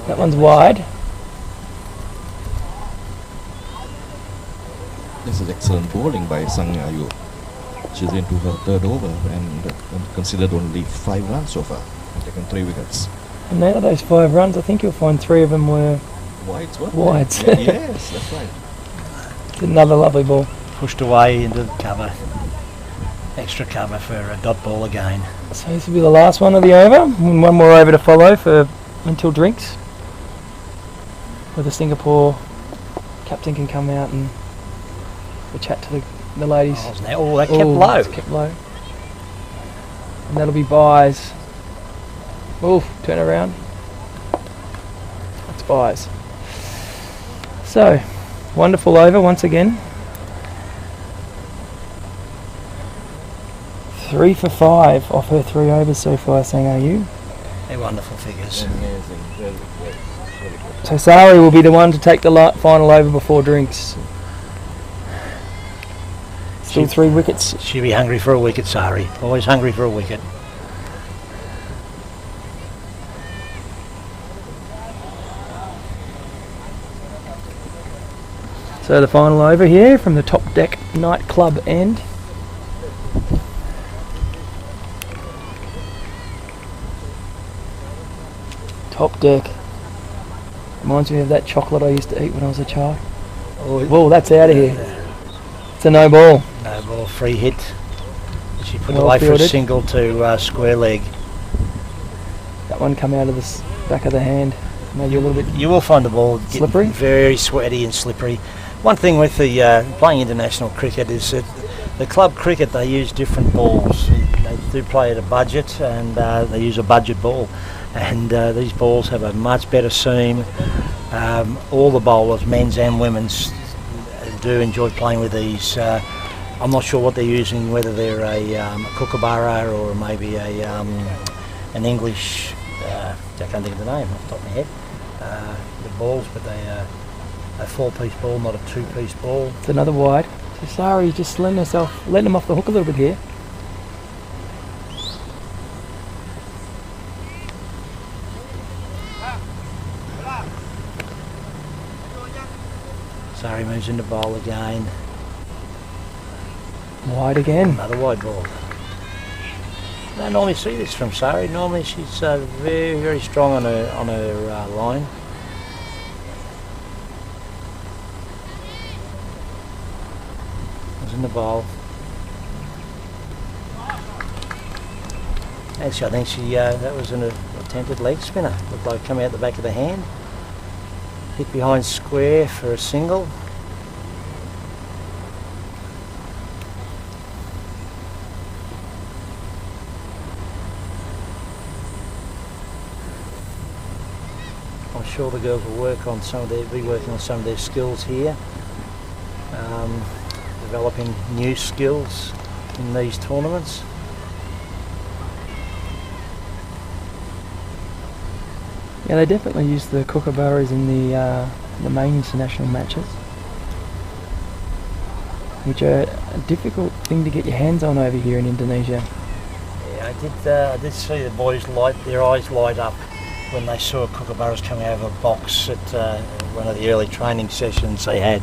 That one's wide. This is excellent bowling by Sang Ayu. She's into her 3rd over and considered only 5 runs so far. Taken 3 wickets. And out of those 5 runs, I think you'll find 3 of them were Wides, what? wides. Yes, that's right. Another lovely ball. Pushed away into the cover. Extra cover for a dot ball again. So this will be the last one of the over, and one more over to follow for until drinks. Where the Singapore captain can come out and have a chat to the ladies. Oh, that kept low. It's kept low. And that'll be buys. Oh, turn around. That's buys. So, wonderful over once again. 3 for 5 off her 3 overs so far, Sangayu. They're wonderful figures. Amazing. Very good. So Sari will be the one to take the final over before drinks. Still 3 wickets. She'll be hungry for a wicket, Sari. Always hungry for a wicket. So the final over here from the Top Deck nightclub end. Top Deck. Reminds me of that chocolate I used to eat when I was a child. Oh, Whoa, that's out of here. It's a no ball. no ball, free hit. She put Well away for a fielded. single to square leg. That one come out of the back of the hand. Maybe a little bit. You will find the ball getting Slippery? very sweaty and slippery. One thing with the playing international cricket is that the club cricket, they use different balls. They do play at a budget, and they use a budget ball. And these balls have a much better seam. All the bowlers, men's and women's, do enjoy playing with these. I'm not sure what they're using, whether they're a kookaburra or maybe an English, I can't think of the name off the top of my head, the balls, but they are a 4-piece ball, not a 2-piece ball. It's another wide. So Sari just letting him off the hook a little bit here. Sari moves into bowl again. Wide again. Another wide ball. I don't normally see this from Sari. Normally she's very, very strong on her line. Was in the bowl. Actually, I think that was an attempted leg spinner. Looked like coming out the back of the hand. Hit behind square for a single. I'm sure the girls will be working on some of their skills here, developing new skills in these tournaments. Yeah, they definitely use the kookaburras in the main international matches, which are a difficult thing to get your hands on over here in Indonesia. Yeah, I did see the boys their eyes light up when they saw kookaburras coming out of a box at one of the early training sessions they had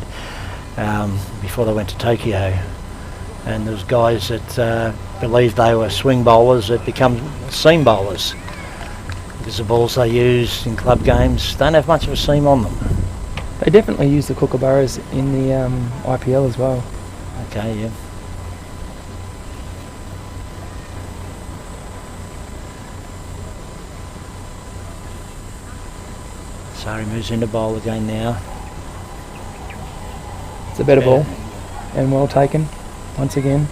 before they went to Tokyo. And there was guys that believed they were swing bowlers that become seam bowlers, because the balls they use in club games don't have much of a seam on them. They definitely use the kookaburras in the IPL as well. Okay, yeah. Sari moves into bowl again now. It's a better ball and well taken once again.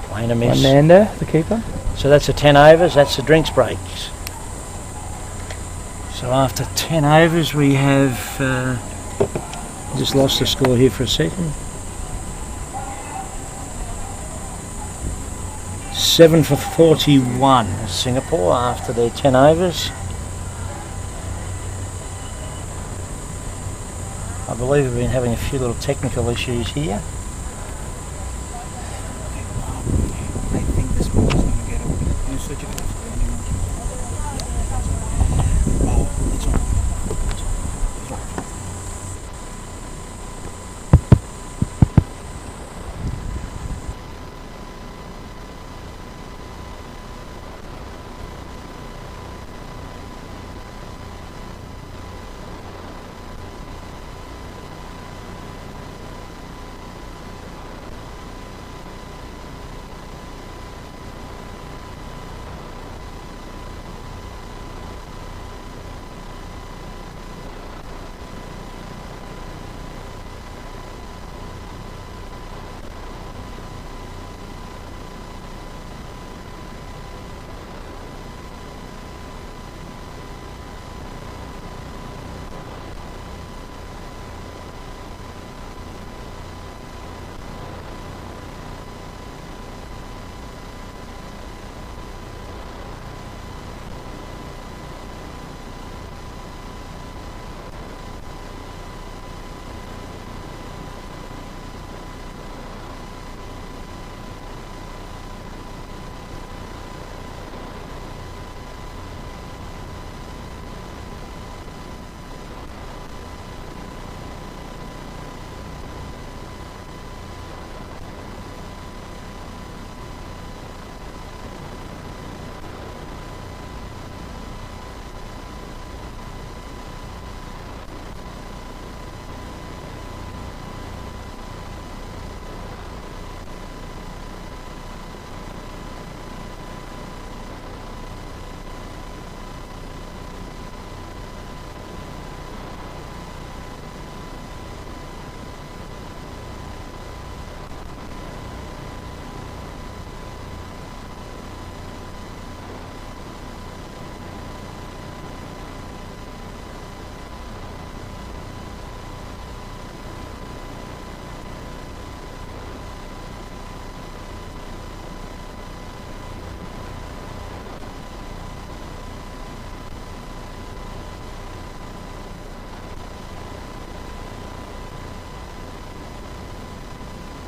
Playing a miss. Nanda, the keeper. So that's a 10 overs, that's the drinks breaks. So after 10 overs we have, just lost the score here for a second. 7 for 41 Singapore after their 10 overs. I believe we've been having a few little technical issues here. I think this ball is going to get over. Can you switch it off? Oh, it's on.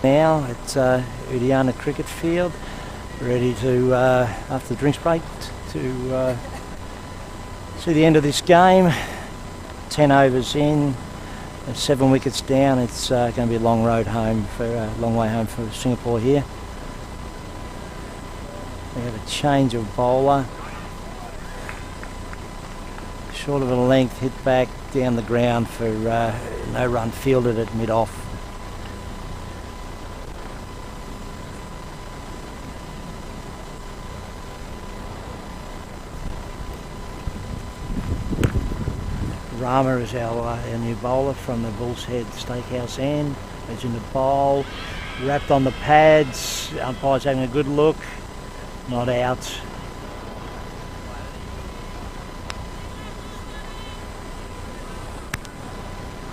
Now it's Udiana cricket field, ready to, after the drinks break, to see the end of this game. 10 overs in, 7 wickets down. It's going to be a long road home for long way home for Singapore here. We have a change of bowler. Short of a length, hit back down the ground for no run, fielded at mid-off. Rama is our new bowler from the Bull's Head Steakhouse end. He's in the bowl, wrapped on the pads. Umpire's having a good look, not out.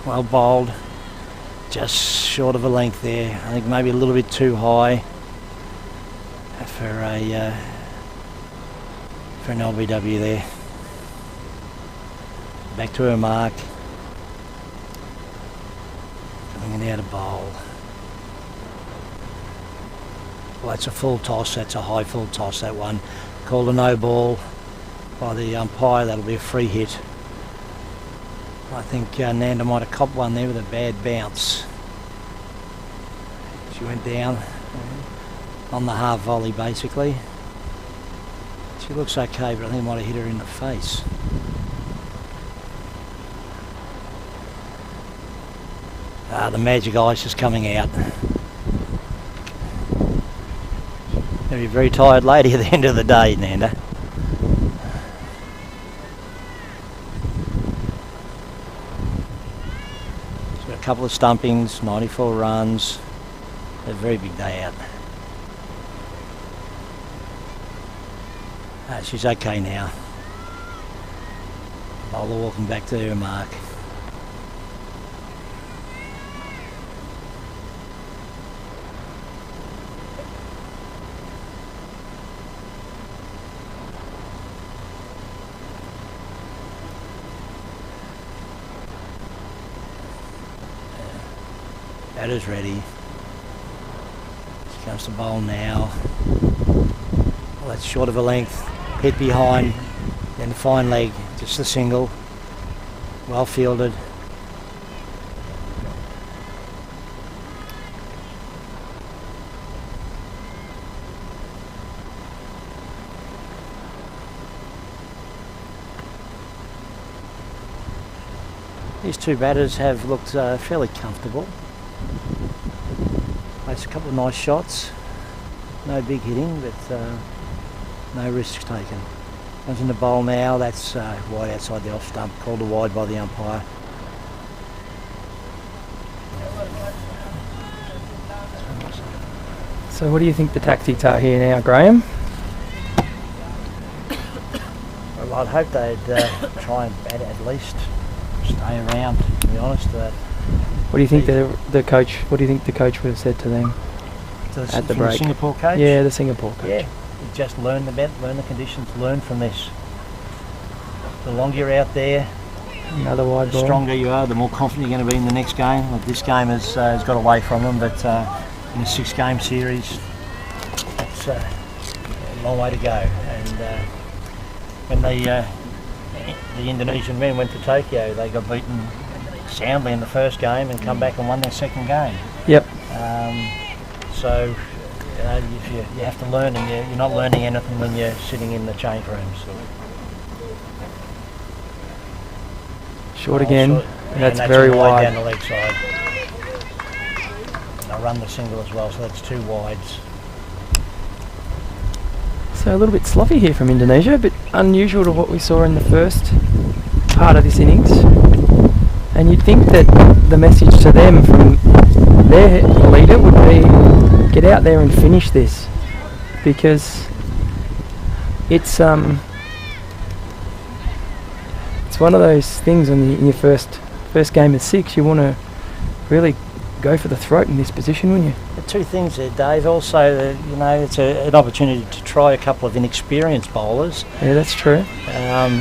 Well bowled, just short of a length there. I think maybe a little bit too high for an LBW there. Back to her mark. Coming in out of bowl. Well, that's a full toss. That's a high full toss, that one. Called a no ball by the umpire. That'll be a free hit. I think Nanda might have copped one there with a bad bounce. She went down on the half volley, basically. She looks okay, but I think I might have hit her in the face. The magic ice is coming out. Gonna be a very tired lady at the end of the day, Nanda. So a couple of stumpings, 94 runs. A very big day out. She's okay now. Bowler walking back to her mark. Batter's ready. Here comes the bowl now. Well, that's short of a length. Hit behind, then fine leg, just a single. Well fielded. These two batters have looked fairly comfortable. Placed a couple of nice shots. No big hitting, but no risks taken. Comes in the bowl now. That's wide outside the off stump. Called a wide by the umpire. So what do you think the tactics are here now, Graham? Well, I'd hope they'd try and bat at least. Stay around, to be honest. What do you think the coach? What do you think the coach would have said to them at the from break? The Singapore coach? Yeah, the Singapore coach. Yeah, you just learn the bat, learn the conditions, learn from this. The longer you're out there, Another wide the ball. stronger you are, the more confident you're going to be in the next game. Like this game has got away from them, but in a 6-game series, that's a long way to go. And when the Indonesian men went to Tokyo, they got beaten soundly in the first game and come back and won their second game. Yep. So you have to learn, and you're not learning anything when you're sitting in the change rooms. Short again. Short, and that's and very a wide. down the leg side. And I run the single as well, so that's 2 wides. So a little bit sloppy here from Indonesia, a bit unusual to what we saw in the first part of this innings. And you'd think that the message to them from their leader would be get out there and finish this, because it's one of those things in your first game of 6, you want to really go for the throat in this position, wouldn't you? The 2 things there, Dave. Also, it's an opportunity to try a couple of inexperienced bowlers. Yeah, that's true.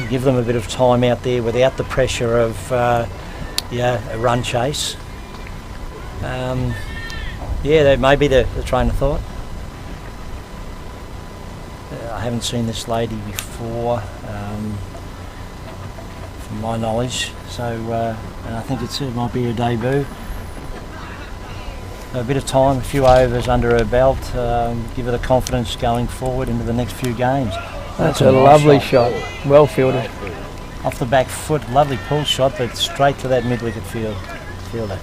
Give them a bit of time out there without the pressure of a run chase. That may be the train of thought. I haven't seen this lady before, from my knowledge, so I think it might be her debut. A bit of time, a few overs under her belt, give her the confidence going forward into the next few games. That's a lovely shot. Well fielded. Off the back foot, lovely pull shot, but straight to that mid-wicket fielder.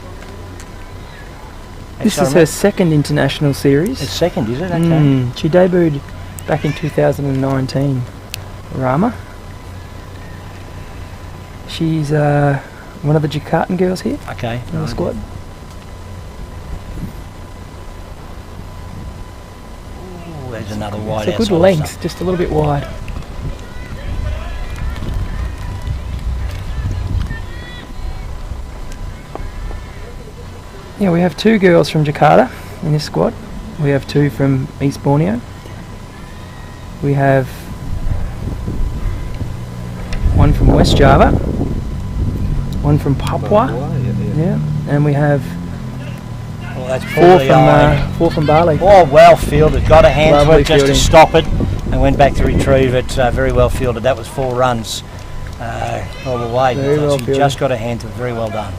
This is her second international series. It's second, is it? Okay. She debuted back in 2019. Rama. She's one of the Jakartan girls here Okay. in the squad. Ooh, there's another wide It's a good outside length, stump. just a little bit wide. Yeah, we have 2 girls from Jakarta in this squad. We have 2 from East Borneo. We have 1 from West Java, 1 from Papua, yeah, and we have Well, that's 4 from Bali. Oh, well fielded. Got a hand to Lovely it just to fielding. stop it and went back to retrieve it. Very well fielded. That was 4 runs all the way. Very well She fielded. just got a hand to it. Very well done.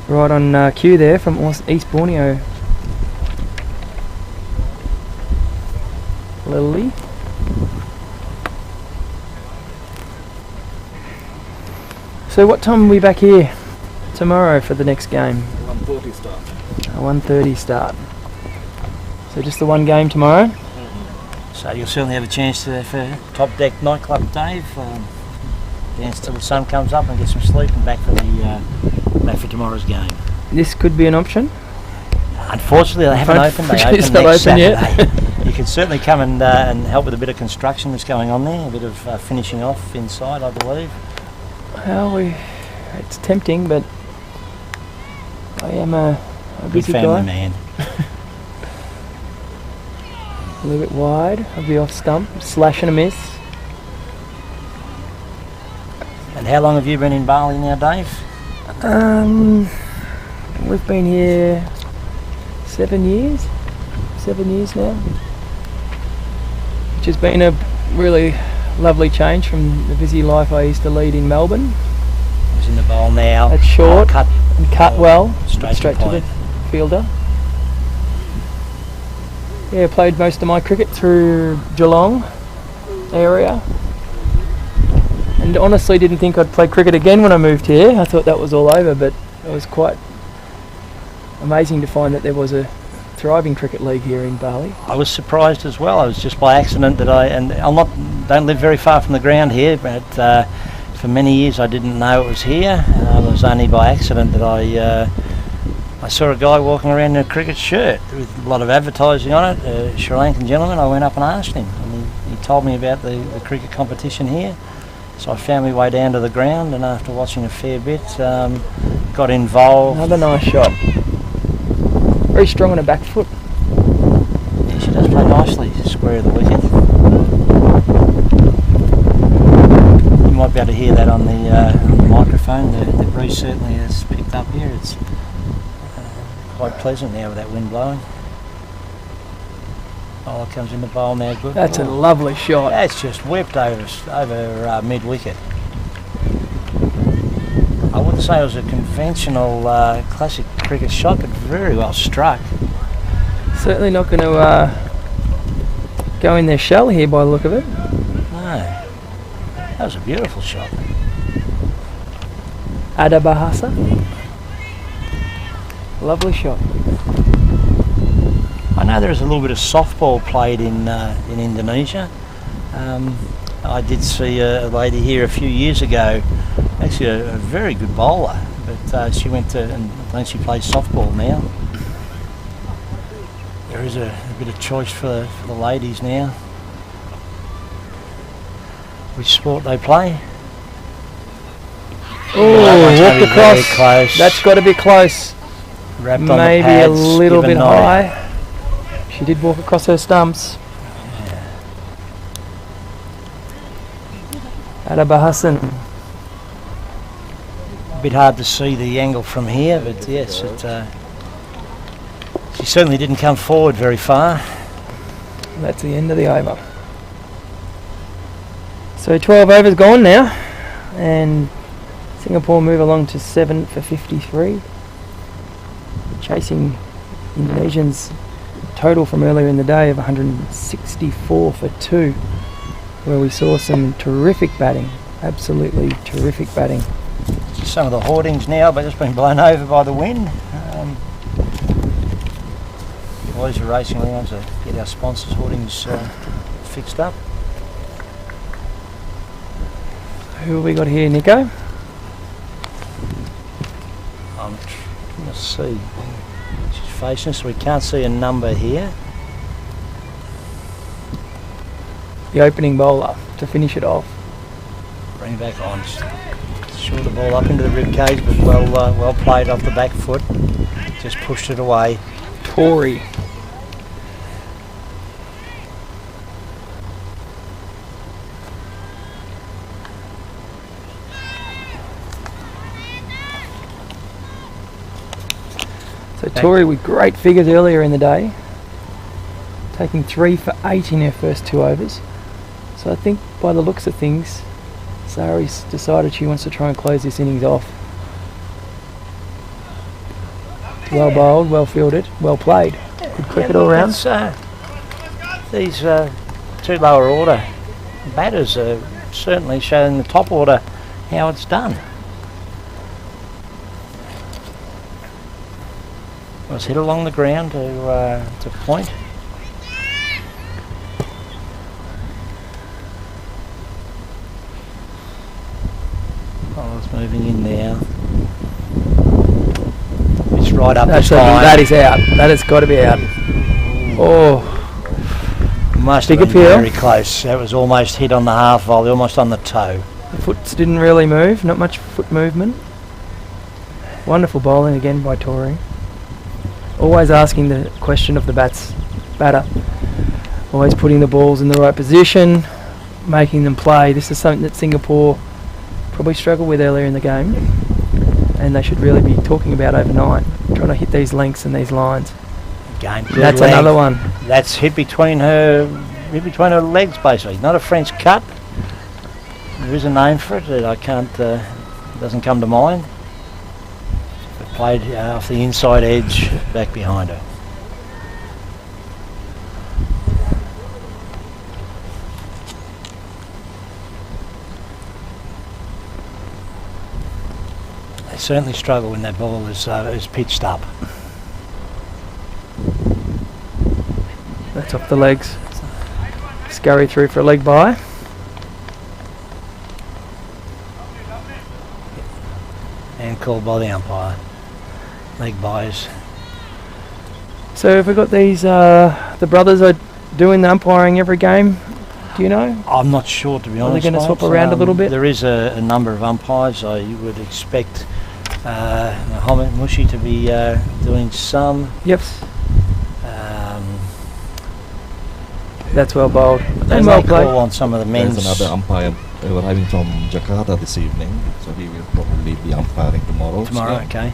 Right on cue there from East Borneo. Lily. So what time are we back here tomorrow for the next game? 1:30 start. A 1:30 start. So just the one game tomorrow? So you'll certainly have a chance for Top Deck nightclub, Dave. Dance till the sun comes up and get some sleep and back for tomorrow's game. This could be an option. Unfortunately, they haven't opened. They It's open not next open yet. Saturday. You can certainly come and help with a bit of construction that's going on there, a bit of finishing off inside, I believe. Well, it's tempting, but I am a Good busy family guy. man. A little bit wide of the off stump, slash and a miss. And how long have you been in Bali now, Dave? We've been here 7 years. 7 years now. Which has been a really lovely change from the busy life I used to lead in Melbourne. It's in the bowl now. It's short Cut and cut well, straight to to the fielder. Yeah, played most of my cricket through Geelong area. And honestly didn't think I'd play cricket again when I moved here. I thought that was all over, but it was quite amazing to find that there was a thriving cricket league here in Bali. I was surprised as well. I was just by accident that don't live very far from the ground here, but for many years I didn't know it was here. It was only by accident that I saw a guy walking around in a cricket shirt with a lot of advertising on it, a Sri Lankan gentleman. I went up and asked him, and he told me about the cricket competition here. So I found my way down to the ground, and after watching a fair bit, got involved. Another nice shot. Very strong on her back foot. Yeah, she does play nicely, square of the wicket. You might be able to hear that on the microphone. The breeze certainly has picked up here. It's quite pleasant now with that wind blowing. Oh, it comes in the bowl now, good. That's a lovely shot. That's just whipped over mid-wicket. I wouldn't say it was a conventional classic cricket shot, but very well struck. Certainly not going to go in their shell here by the look of it. No, that was a beautiful shot. Ada Bahasa. Lovely shot. I know there is a little bit of softball played in Indonesia. I did see a lady here a few years ago, actually a very good bowler, but she went to, and I think she plays softball now. There is a bit of choice for the ladies now. Which sport they play? Oh, walked across. Very close. That's got to be close. Wrapped on the Maybe pads, a little give a bit nod. high. She did walk across her stumps. Ada Bahasan. A bit hard to see the angle from here, but yes, she certainly didn't come forward very far. That's the end of the over. So 12 overs gone now, and Singapore move along to 7 for 53. Chasing Indonesians' total from earlier in the day of 164 for 2, where we saw some terrific batting, absolutely terrific batting. Some of the hoardings now, but it's been blown over by the wind. Boys are racing around to get our sponsors' hoardings fixed up. Who have we got here, Nico? I'm trying to see. She's facing us, so we can't see a number here. The opening bowler to finish it off. Bring it back on. Short the ball up into the rib cage, but well played off the back foot. Just pushed it away. Tory. So Tory with great figures earlier in the day, taking 3 for 8 in her first 2 overs. So I think by the looks of things, Sari's decided she wants to try and close this innings off. Well bowled, well fielded, well played. Good cricket all round. These 2 lower order batters are certainly showing the top order how it's done. Was hit along the ground to point. Oh, it's moving in now. It's right up the spine. That is out. That has got to be out. Oh, Must big have been appeal. very close. That was almost hit on the half volley, almost on the toe. The foots didn't really move. Not much foot movement. Wonderful bowling again by Tory. Always asking the question of the batter. Always putting the balls in the right position, making them play. This is something that Singapore probably struggled with earlier in the game. and they should really be talking about overnight, trying to hit these lengths and these lines. Again, good That's leg. another one. That's hit between her legs, basically. Not a French cut. There is a name for it that I can't, doesn't come to mind. But played off the inside edge back behind her. They certainly struggle when that ball is pitched up. That's off the legs. Scurry through for a leg bye. And called by the umpire. Leg byes. So have we got these, the brothers are doing the umpiring every game, do you know? I'm not sure, to be Are they honest. gonna mate. swap around a little bit? There is a number of umpires. I would expect Mohammed Mushi to be doing some. Yep. That's well bowled. They And may well played. call on some of the men's. There's another umpire arriving from Jakarta this evening, so he will probably be umpiring tomorrow. Tomorrow, So okay.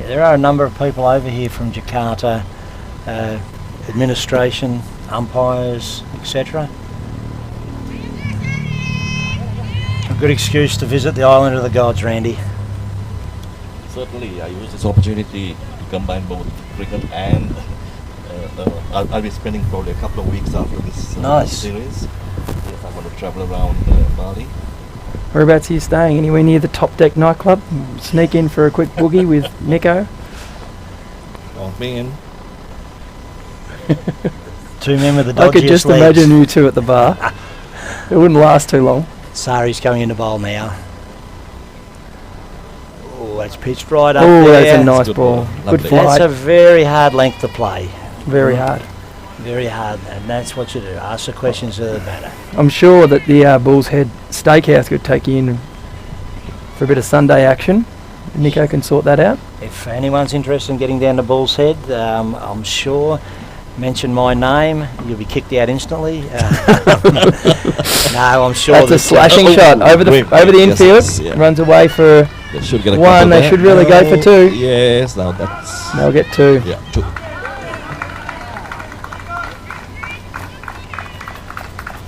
Yeah, there are a number of people over here from Jakarta, administration, umpires, etc. A good excuse to visit the island of the gods, Randy. certainly, I use this opportunity to combine both cricket and I'll be spending probably a couple of weeks after this Nice. series. Yes, I want to travel around Bali. Whereabouts are you staying? Anywhere near the Top Deck nightclub? Sneak in for a quick boogie with Nico? Want me in? Two men with the I dodgiest could just legs. imagine you two at the bar. It wouldn't last too long. Sari's coming in the bowl now. Oh, that's pitched right up Oh, there. that's a nice Good ball. ball. Good Lovely. flight. That's a very hard length to play. Very hard. Very hard, and that's what you do. Ask the questions of the batter. I'm sure that the Bull's Head Steakhouse could take you in for a bit of Sunday action. Nico can sort that out. If anyone's interested in getting down to Bull's Head, I'm sure, mention my name, you'll be kicked out instantly. No, I'm sure. That's a slashing shot over the Whip, over the yes, infield. yes, yeah. Runs away for They should get a one. couple They there. should really go for two. Yes, now that's... They'll get two. Yeah, two.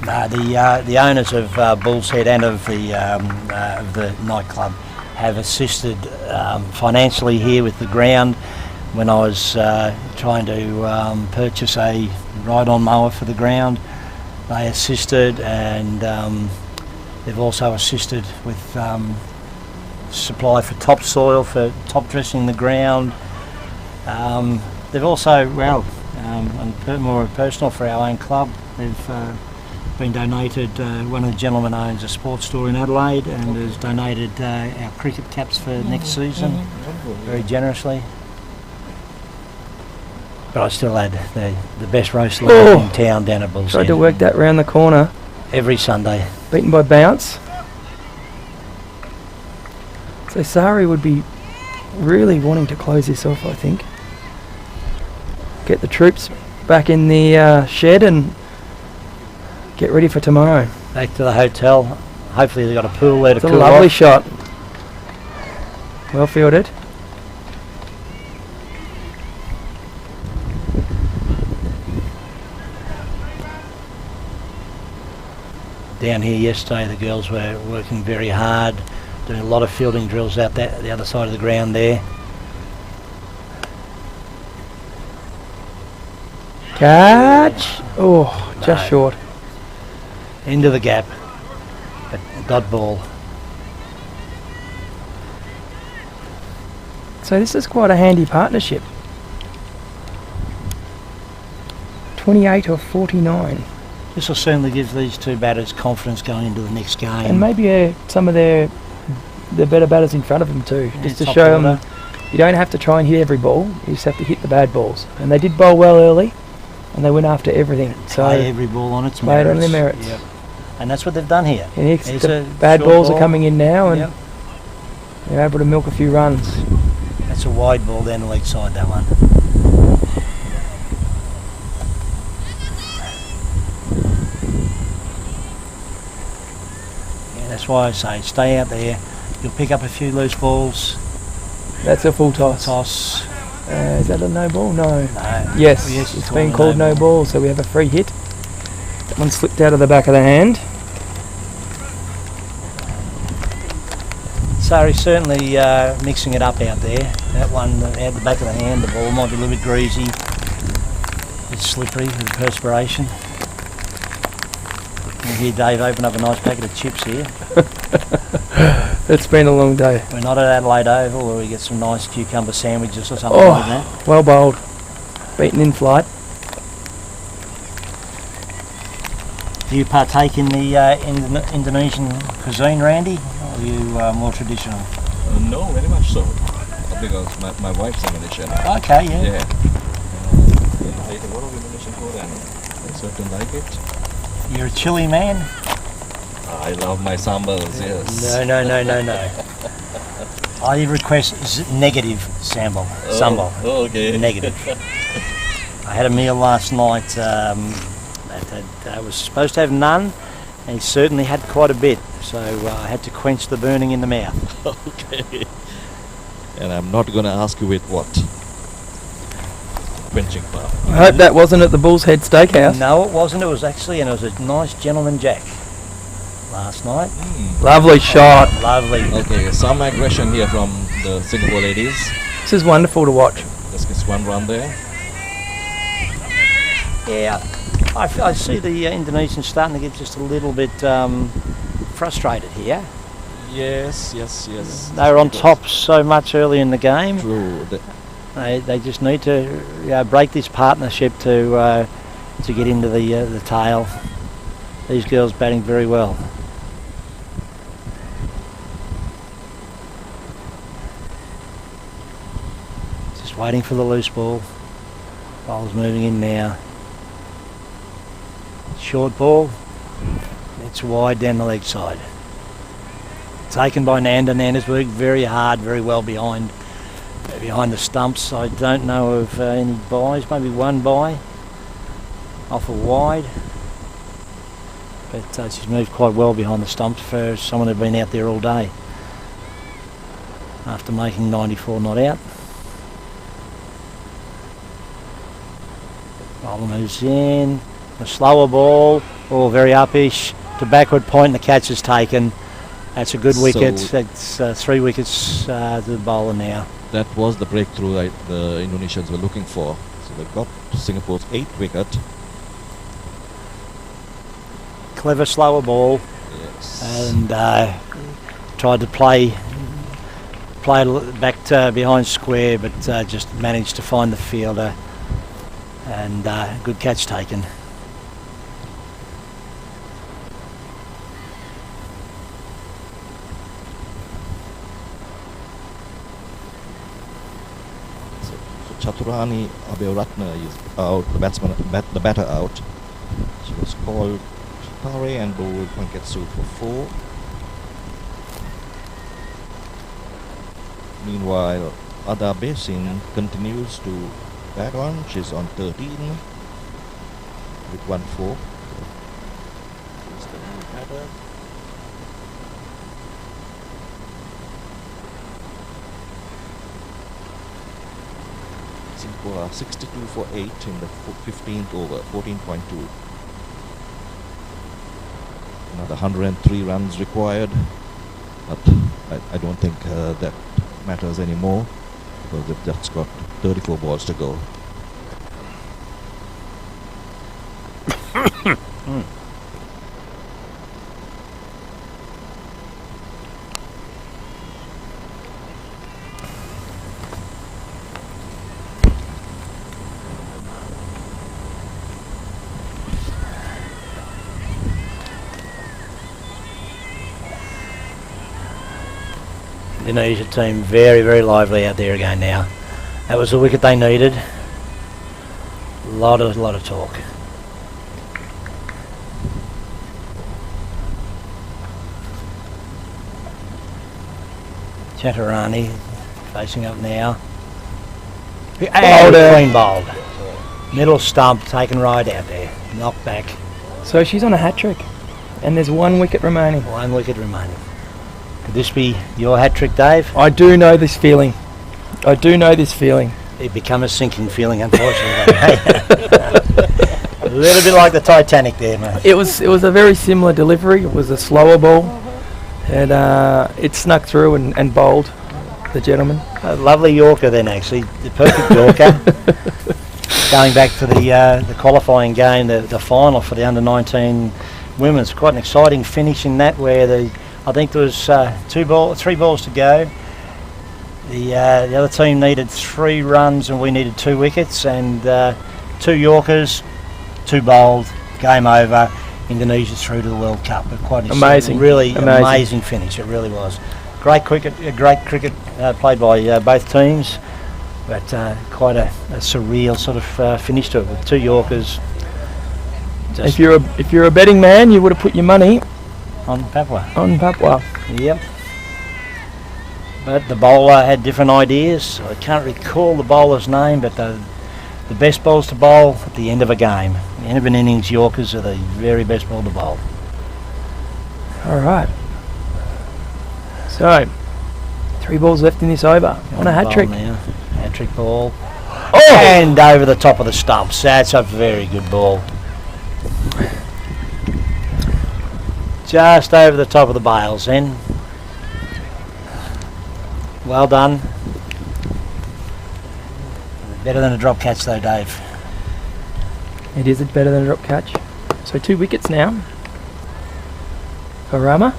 No, the owners of Bull's Head and of the nightclub have assisted financially here with the ground. When I was trying to purchase a ride-on mower for the ground, they assisted, and they've also assisted with supply for topsoil, for top dressing the ground. They've also, well, and more personal for our own club, they've been donated, one of the gentlemen owns a sports store in Adelaide and has donated our cricket caps for next season very generously. But I still had the best roast lamb in town down at Bull's Tried Head to work that round the corner. every Sunday. Beaten by bounce. So Sari would be really wanting to close this off, I think. Get the troops back in the shed and get ready for tomorrow. Back to the hotel. Hopefully they've got a pool there to It's a cool lovely off. shot. Well fielded. Down here yesterday, the girls were working very hard, doing a lot of fielding drills out the other side of the ground there. Catch! Oh, just No. short. Into the gap. A dot ball. So this is quite a handy partnership. 28 of 49. This will certainly give these two batters confidence going into the next game. And maybe some of their better batters in front of them too, Yeah, just to top show order. them you don't have to try and hit every ball, you just have to hit the bad balls. And they did bowl well early, and they went after everything. So Play every ball on its play it merits. on their merits. Yep. And that's what they've done here. and It's the a bad short balls ball. are coming in now, and Yep. they're able to milk a few runs. That's a wide ball down the leg side, that one. That's why I say stay out there. You'll pick up a few loose balls. That's a full toss. Toss. Is that a no ball? No. No. Yes, Yes, it's called been a called no no ball, so we have a free hit. That one slipped out of the back of the hand. So he's certainly mixing it up out there. That one out the back of the hand, the ball might be a little bit greasy. It's slippery with perspiration. You hear Dave open up a nice packet of chips here. It's been a long day. We're not at Adelaide Oval where we get some nice cucumber sandwiches or something Oh. like that. Well bowled. Beaten in flight. Do you partake in the Indonesian cuisine, Randy? Or are you more traditional? No, very much so. Because my wife's Indonesian. Okay, yeah. Yeah. I eat a lot of Indonesian food and I certainly like it. You're a chili man? I love my sambals, yes. No. I request negative sambal. Sambal. Okay. Negative. I had a meal last night that was supposed to have none, and he certainly had quite a bit, so I had to quench the burning in the mouth. Okay. And I'm not going to ask you with what. Quenching part. I hope that wasn't at the Bull's Head Steakhouse. No, it wasn't. It was actually, and it was a nice gentleman jack last night. Lovely shot. Lovely. Okay, some aggression here from the Singapore ladies. This is wonderful to watch. Just gets one run there. Yeah, I see the Indonesians starting to get just a little bit frustrated here. Yes. They were on top so much early in the game. True. They just need to break this partnership to get into the tail. These girls batting very well. Just waiting for the loose ball. Ball's moving in now. Short ball. It's wide down the leg side. Taken by Nanda. Nanda's worked very hard, very well behind the stumps. I don't know of any buys, maybe one buy off a wide, but she's moved quite well behind the stumps for someone who'd been out there all day after making 94 not out. Bowler moves in, a slower ball, very upish to backward point, and the catch is taken. That's a good wicket. That's 3 wickets to the bowler now. That was the breakthrough that the Indonesians were looking for. So they got Singapore's 8th wicket. Clever slower ball. Yes. And tried to play back to behind square, but just managed to find the fielder, and good catch taken. Chaturani Abeoratna is out, the batter out. She was called Tare and bowled Panketsu for 4. Meanwhile, Ada Basin continues to bat on. She's on 13 with 1-4. She's the new batter. Singapore are 62 for 8 in the 15th over, 14.2. Another 103 runs required, but I don't think that matters anymore because they've just got 34 balls to go. Indonesia team very, very lively out there again now. That was the wicket they needed. A lot of talk. Chaturani facing up now. And clean bowled. Middle stump taken right out there. Knocked back. So she's on a hat trick. And there's 1 wicket remaining. 1 wicket remaining. Could this be your hat trick, Dave? I do know this feeling. I do know this feeling. It become a sinking feeling, unfortunately. A little bit like the Titanic there, mate. It was a very similar delivery. It was a slower ball, and it snuck through and bowled the gentleman. A lovely Yorker then, actually. The perfect Yorker. Going back to the qualifying game, the final for the under-19 women's. Quite an exciting finish in that, where I think there was 3 balls to go. The other team needed 3 runs and we needed 2 wickets, and 2 Yorkers, 2 bowled, game over. Indonesia's through to the World Cup. But quite amazing, really amazing finish. It really was. Great cricket played by both teams, but quite a surreal sort of finish to it with 2 Yorkers. If you're a betting man, you would have put your money on Papua. On Papua. Yep. But the bowler had different ideas. I can't recall the bowler's name, but the best bowls to bowl at the end of a game. At the end of an innings, Yorkers are the very best ball to bowl. All right. So, 3 balls left in this over on a hat trick. Hat trick ball. Oh! And over the top of the stumps. That's a very good ball. Just over the top of the bails then. Well done. Better than a drop catch though, Dave. It is better than a drop catch. So 2 wickets now for Rama,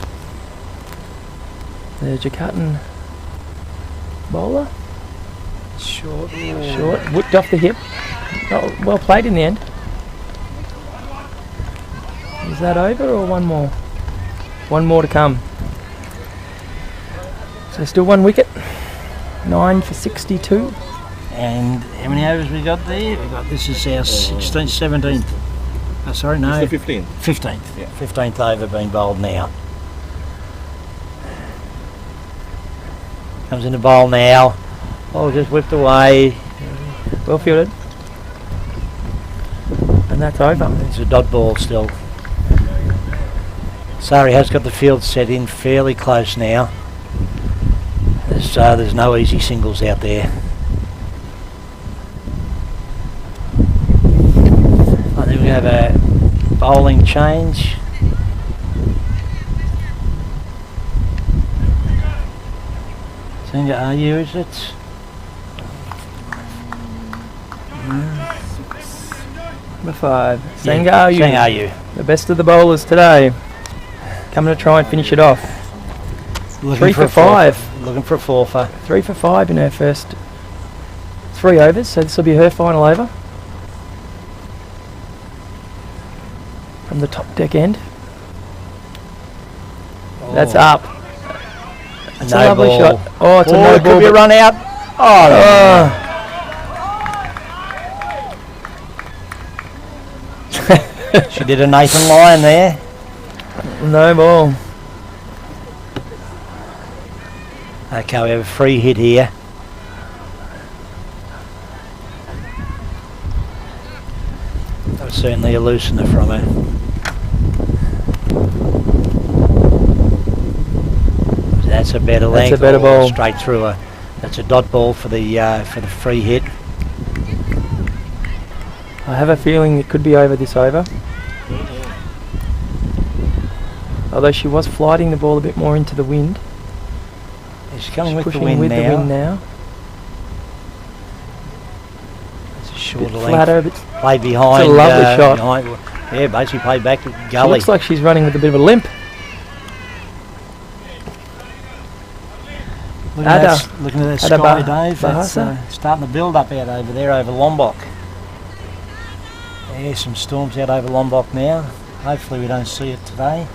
the Jakartan bowler. Short. Whipped off the hip. Oh, well played in the end. Is that over or one more? One more to come. So still 1 wicket. 9 for 62. And how many overs we got there? This is our 16th, 17th. Oh, sorry, no. It's the 15th. 15th. Yeah. 15th over being bowled now. Comes in the bowl now. Oh, just whipped away. Well fielded. And that's over. It's a dot ball still. Sari has got the field set in fairly close now. There's no easy singles out there. I think we have a bowling change. Senga, are you, is it? Number 5. Sangayu. Sangayu. The best of the bowlers today. Coming to try and finish it off. 3 for 5. Looking for a 4 for. 3 for 5 in her first 3 overs, so this will be her final over. From the top deck end. Oh. That's up. It's No a lovely ball. shot. Oh, it's a no It ball. could be a run out. She did a Nathan Lyon there. No ball. Okay, we have a free hit here. That was certainly a loosener from her. That's a better length. That's a better ball. Straight through her. That's a dot ball for the free hit. I have a feeling it could be over this over. Although she was flighting the ball a bit more into the wind. She's coming She's with the pushing wind with now. the wind now. It's a shorter Bit length. flatter, but Play behind. It's a lovely shot. Behind, yeah, basically played back to she gully. looks like she's running with a bit of a limp. Looking at that Ada sky, Dave. That's Bahasa. starting to build up out over there over Lombok. Yeah, some storms out over Lombok now. Hopefully we don't see it today.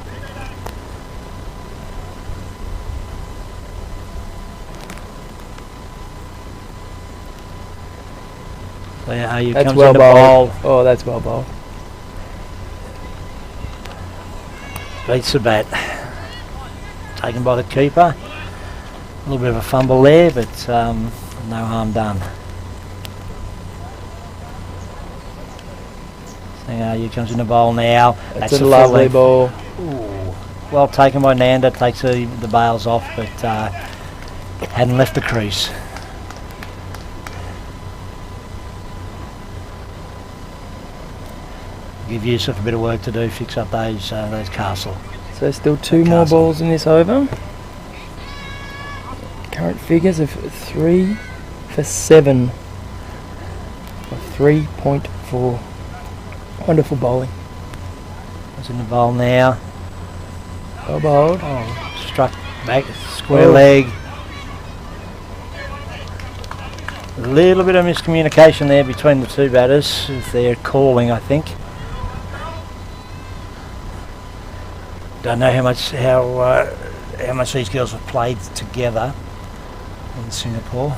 So yeah, you That's comes well in to bowled. bowl, Oh, that's well bowled. beats the bat. Taken by the keeper. A little bit of a fumble there, but no harm done. So you comes in the bowl now. That's a a lovely full ball. length. well taken by Nanda, takes the bails off, but hadn't left the crease. Give Yusuf a bit of work to do, fix up those castle. So still two more balls in this over. Current figures of 3 for 7 of 3.4. Wonderful bowling. It's in the bowl now. Well bowled. Oh, struck back, square leg. A little bit of miscommunication there between the two batters. They're calling, I think. Don't know how much these girls have played together in Singapore.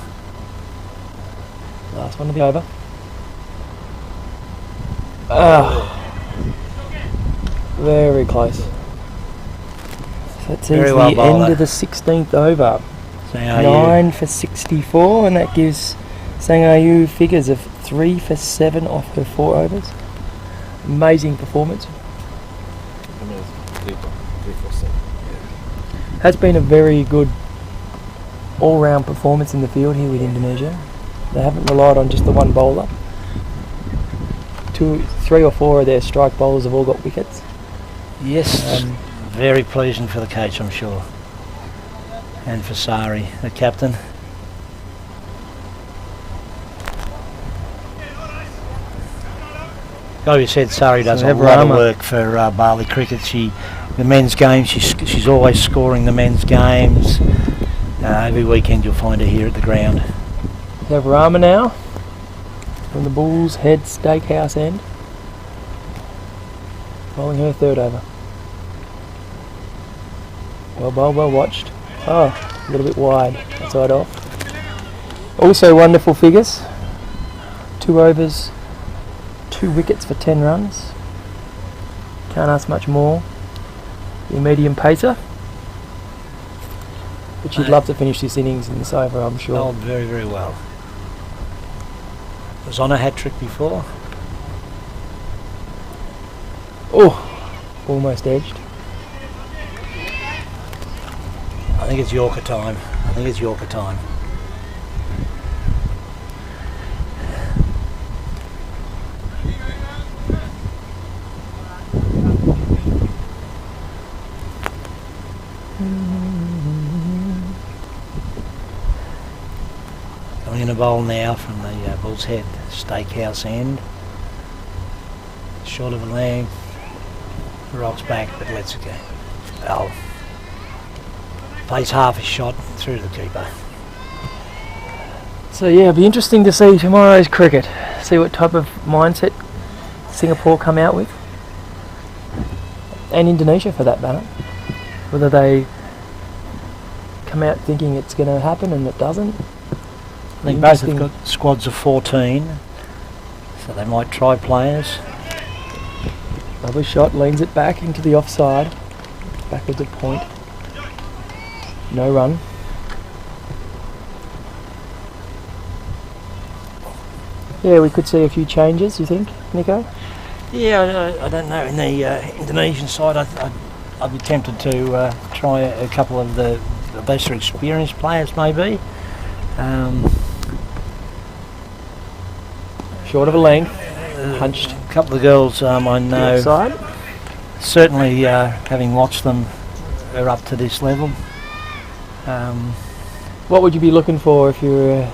Last one to be over. Oh. Very close. So that sees Very well the bowler. end of the 16th over. So 9 for 64, and that gives Sangayu figures of 3 for 7 off her 4 overs. Amazing performance. 3 for 7. Has been a very good all-round performance in the field here with Indonesia. They haven't relied on just the one bowler. 2, 3 or 4 of their strike bowlers have all got wickets. Yes, very pleasing for the coach, I'm sure. And for Sari, the captain. Like you said, Sari does a lot of work for Bali cricket. The men's games, she's always scoring the men's games. Every weekend you'll find her here at the ground. We have Rama now from the Bulls Head Steakhouse end, bowling her 3rd over. Well bowled, well watched. Oh, a little bit wide, outside off. Also wonderful figures. 2 overs, 2 wickets for 10 runs. Can't ask much more. The medium pacer. But she'd love to finish this innings in this over, I'm sure. Bowled very, very well. Was on a hat-trick before. Oh, almost edged. I think it's Yorker time. Going in a bowl now from the Bull's Head Steakhouse end. Short of a leg, rocks back but lets it go. Well, plays half a shot through the keeper. So yeah, it'll be interesting to see tomorrow's cricket. See what type of mindset Singapore come out with. And Indonesia for that matter. Whether they come out thinking it's going to happen and it doesn't. I think both have got squads of 14, so they might try players. Lovely shot, leans it back into the offside. Backwards at point. No run. Yeah, we could see a few changes, you think, Nico? Yeah, I don't know. In the Indonesian side, I'd be tempted to try a couple of the lesser experienced players, maybe. Short of a length, punched. A couple of girls I know, Side. certainly having watched them, are up to this level. What would you be looking for if you were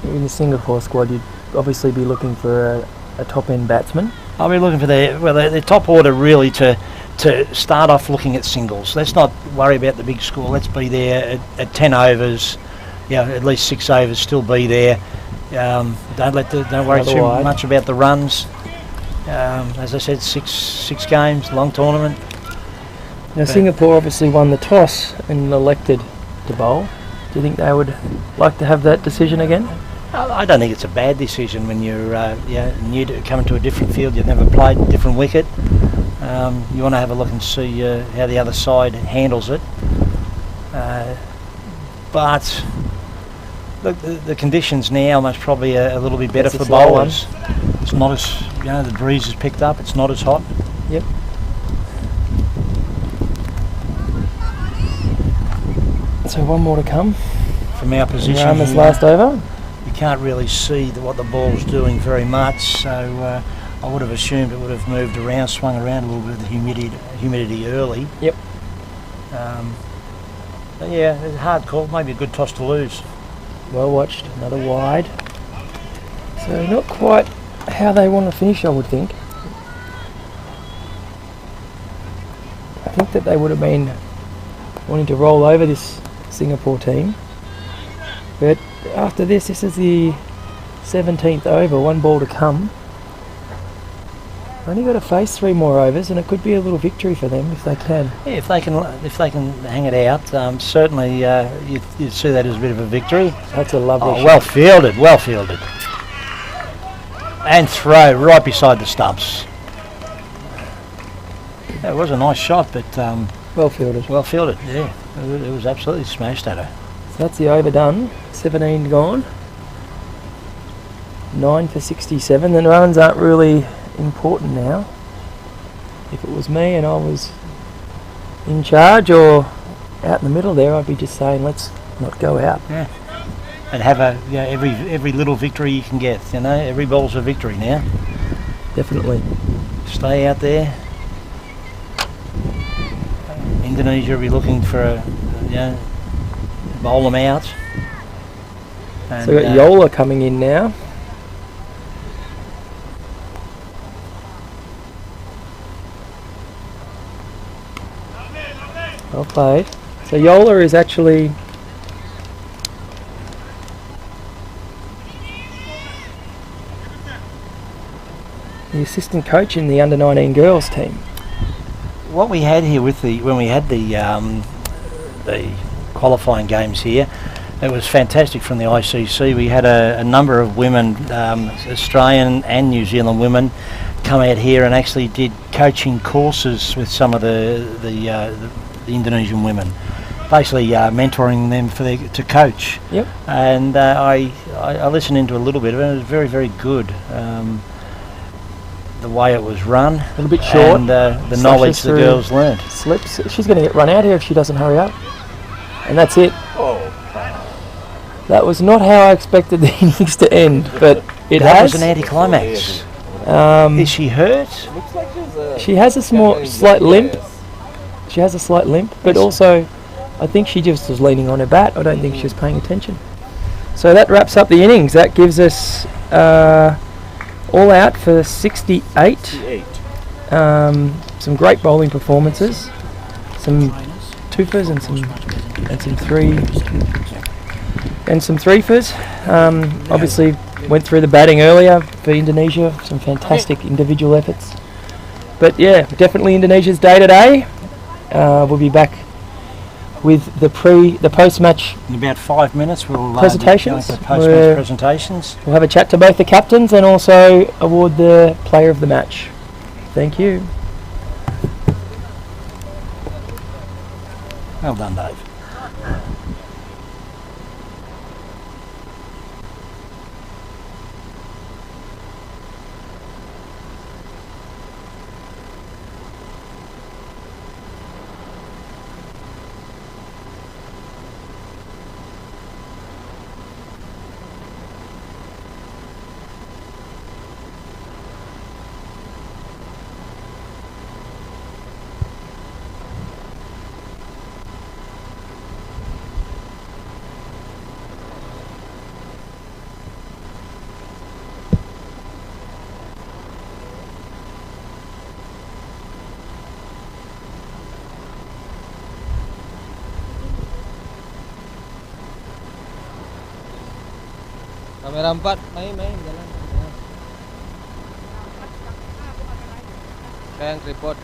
in the Singapore squad? You'd obviously be looking for a top-end batsman. I'll be looking for their top order really to start off looking at singles. Let's not worry about the big score. Let's be there at 10 overs, at least 6 overs, still be there. Don't worry too much about the runs. As I said, six games, long tournament. Now Singapore obviously won the toss and elected to bowl. Do you think they would like to have that decision again? I don't think it's a bad decision when you're new to coming to a different field. You've never played a different wicket. You want to have a look and see how the other side handles it. But look, the conditions now must probably a little bit better for bowlers. It's not as the breeze has picked up. It's not as hot. Yep. So one more to come. From our position Rama's here, last over. you can't really see what the ball's doing very much, so I would have assumed it would have moved around, swung around a little bit of the humidity early. Yep. But yeah, it's a hard call, maybe a good toss to lose. Well watched, another wide. So not quite how they want to finish, I would think. I think that they would have been wanting to roll over this Singapore team. But after this is the 17th over, one ball to come. Only got to face 3 more overs, and it could be a little victory for them if they can. Yeah, if they can hang it out, certainly you'd see that as a bit of a victory. That's a lovely shot. Well fielded, well fielded. And throw right beside the stumps. That was a nice shot, but Well fielded. well fielded, yeah. It was absolutely smashed at her. So that's the over done. 17 gone. 9 for 67. The runs aren't really important now. If it was me and I was in charge or out in the middle there, I'd be just saying, let's not go out. Yeah. And have every little victory you can get, every ball's a victory now. Definitely. Stay out there. Indonesia will be looking for bowl them out. And, So we've got Yola coming in now. Well played. So Yola is actually the assistant coach in the under-19 girls team. what we had here when we had the qualifying games here, it was fantastic from the ICC. We had a number of women, Australian and New Zealand women, come out here and actually did coaching courses with some of the Indonesian women, basically mentoring them to coach. Yep. And I listened into a little bit of it. It was very, very good. The way it was run, A little bit short. and the knowledge the girls learned. Slips. She's going to get run out here if she doesn't hurry up. And that's it. Oh, That was not how I expected the innings to end, but it That has. was an anticlimax. Is she hurt? looks like she's She has a slight limp. She has a slight limp, but also I think she just was leaning on her bat. I don't think she was paying attention. So that wraps up the innings. That gives us all out for 68. 8. Some great bowling performances, some twofers and some threefers. Obviously went through the batting earlier for Indonesia. Some fantastic individual efforts. But yeah, definitely Indonesia's day today. We'll be back with the post-match. In about 5 minutes, we'll Presentations? go into post-match presentations. We'll have a chat to both the captains and also award the player of the match. Thank you. Well done, Dave. Kamera 4, main jalan. Kayak yang tripod.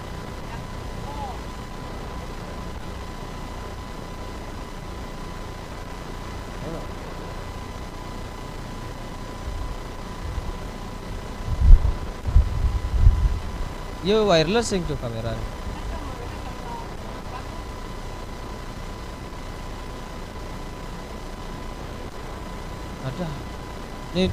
Yo wireless yang tuh kamera. Ada. Ini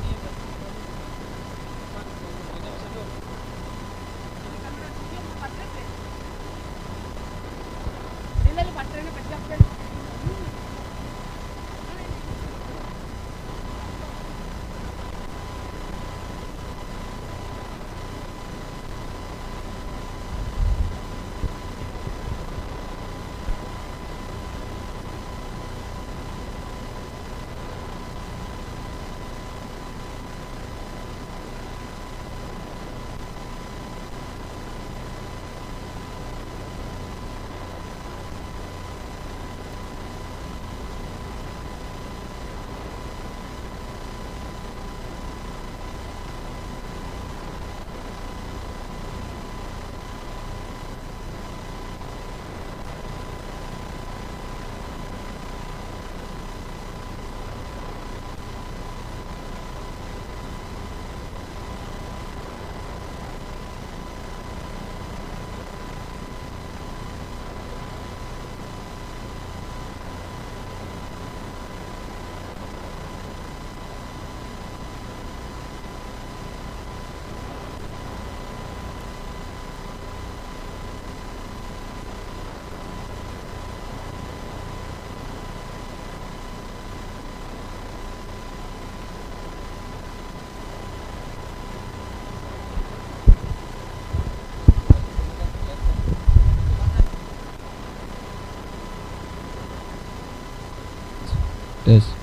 Tes.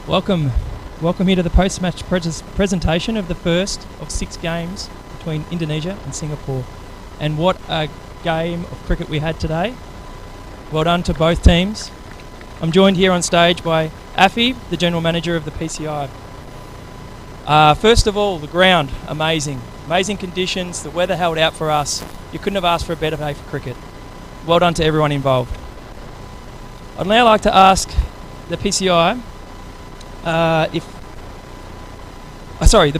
Welcome here to the post-match presentation of the first of 6 games between Indonesia and Singapore. And what a game of cricket we had today. Well done to both teams. I'm joined here on stage by Afi, the General Manager of the PCI. First of all, the ground, amazing. Amazing conditions, the weather held out for us. You couldn't have asked for a better day for cricket. Well done to everyone involved. I'd now like to ask the PCI the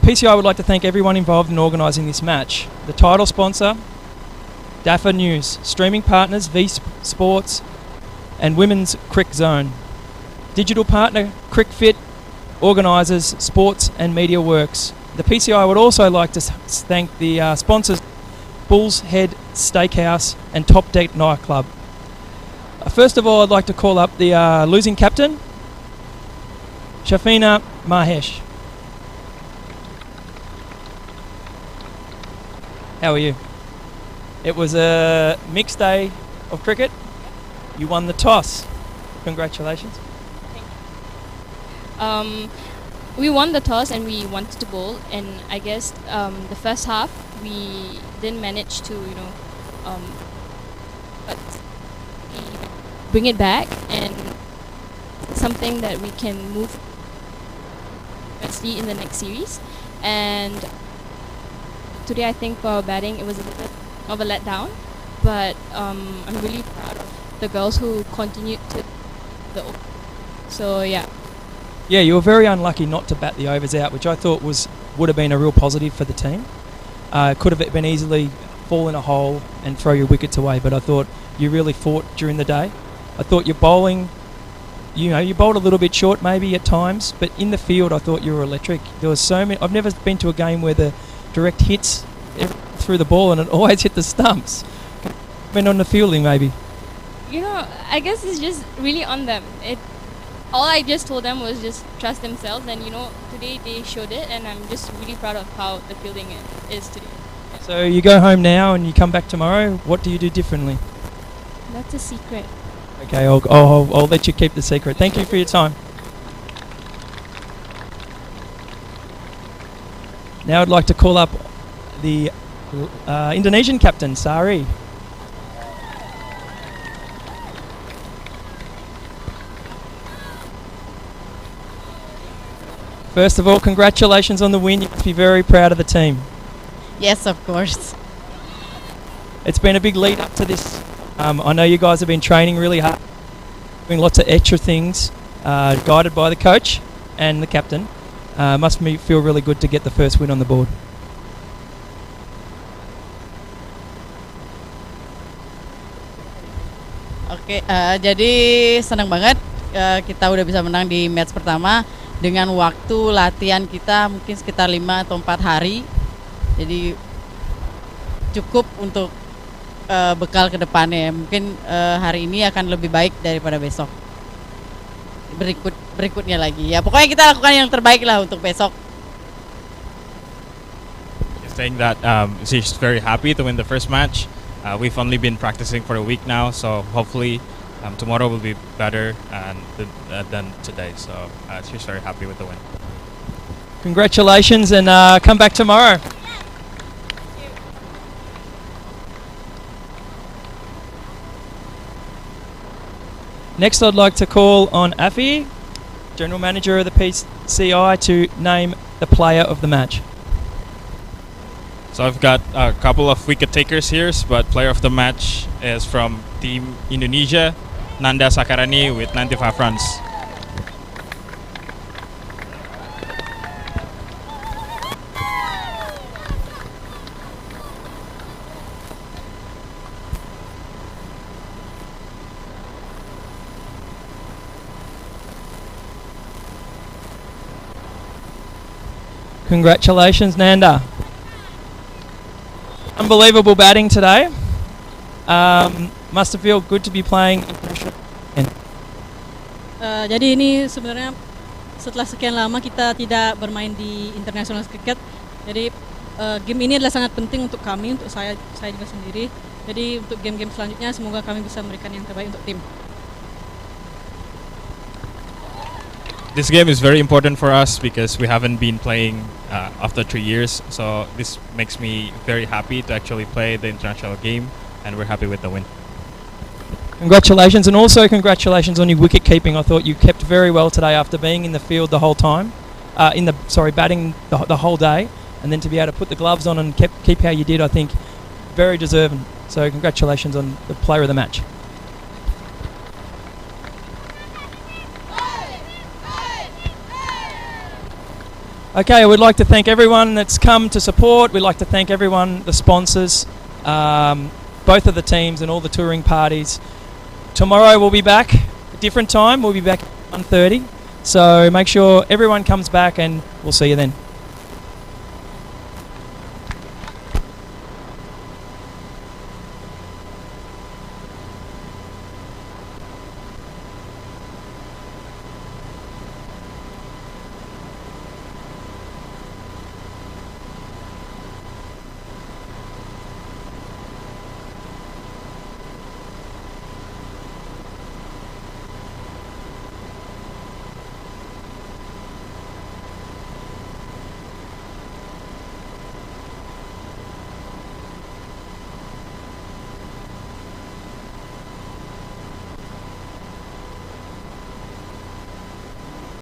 PCI would like to thank everyone involved in organising this match. The title sponsor, DAFA News, streaming partners, V Sports and Women's Crick Zone. Digital partner, CrickFit, organisers, Sports and Media Works. The PCI would also like to thank the sponsors, Bull's Head Steakhouse and Top Deck Nightclub. First of all, I'd like to call up the losing captain, Shafina Mahesh. How are you? It was a mixed day of cricket. You won the toss. Congratulations. We won the toss and we wanted to bowl, and I guess the first half we didn't manage to, but we bring it back, and something that we can move in the next series. And today I think for our batting it was a bit of a letdown, but I'm really proud of the girls who continued to the so yeah. Yeah, you were very unlucky not to bat the overs out, which I thought would have been a real positive for the team. Could have been easily fall in a hole and throw your wickets away, but I thought you really fought during the day. I thought your bowling, you bowled a little bit short maybe at times, but in the field I thought you were electric. There was so many. I've never been to a game where the direct hits through the ball and it always hit the stumps. Been on the fielding maybe. I guess it's just really on them. All I just told them was just trust themselves, and today they showed it, and I'm just really proud of how the fielding is today. Yeah. So you go home now and you come back tomorrow. What do you do differently? That's a secret. Okay, I'll let you keep the secret. Thank you for your time. Now I'd like to call up the Indonesian captain, Sari. First of all, congratulations on the win. You must be very proud of the team. Yes, of course. It's been a big lead up to this. I know you guys have been training really hard, doing lots of extra things, guided by the coach and the captain. Must feel really good to get the first win on the board. Oke, jadi senang banget kita udah bisa menang di match pertama dengan waktu latihan kita mungkin sekitar 5 atau 4 hari. Jadi cukup untuk bekal ke depannya. Mungkin hari ini akan lebih baik daripada besok. Berikutnya lagi. Ya pokoknya kita lakukan yang terbaik lah untuk besok. Saying that she's very happy to win the first match. We've only been practicing for a week now, so hopefully tomorrow will be better than today. So she's very happy with the win. Congratulations, and come back tomorrow. Next, I'd like to call on Afi, General Manager of the PCI, to name the player of the match. So I've got a couple of wicket takers here, but player of the match is from Team Indonesia, Nanda Sakarani with 95 runs. Congratulations, Nanda. Unbelievable batting today. Must have felt good to be playing. Jadi ini sebenarnya setelah sekian lama kita tidak bermain di international cricket. Jadi game ini adalah sangat penting untuk kami, untuk saya juga sendiri. Jadi untuk game-game selanjutnya semoga kami bisa memberikan yang terbaik untuk tim. this game is very important for us because we haven't been playing after 3 years. So this makes me very happy to actually play the international game, and we're happy with the win. Congratulations, and also congratulations on your wicket keeping. I thought you kept very well today after being in the field the whole time, batting the whole day, and then to be able to put the gloves on and keep how you did, I think very deserving. So congratulations on the player of the match. Okay, I would like to thank everyone that's come to support. We'd like to thank everyone, the sponsors, both of the teams and all the touring parties. Tomorrow we'll be back, a different time. We'll be back at 1:30. So make sure everyone comes back and we'll see you then.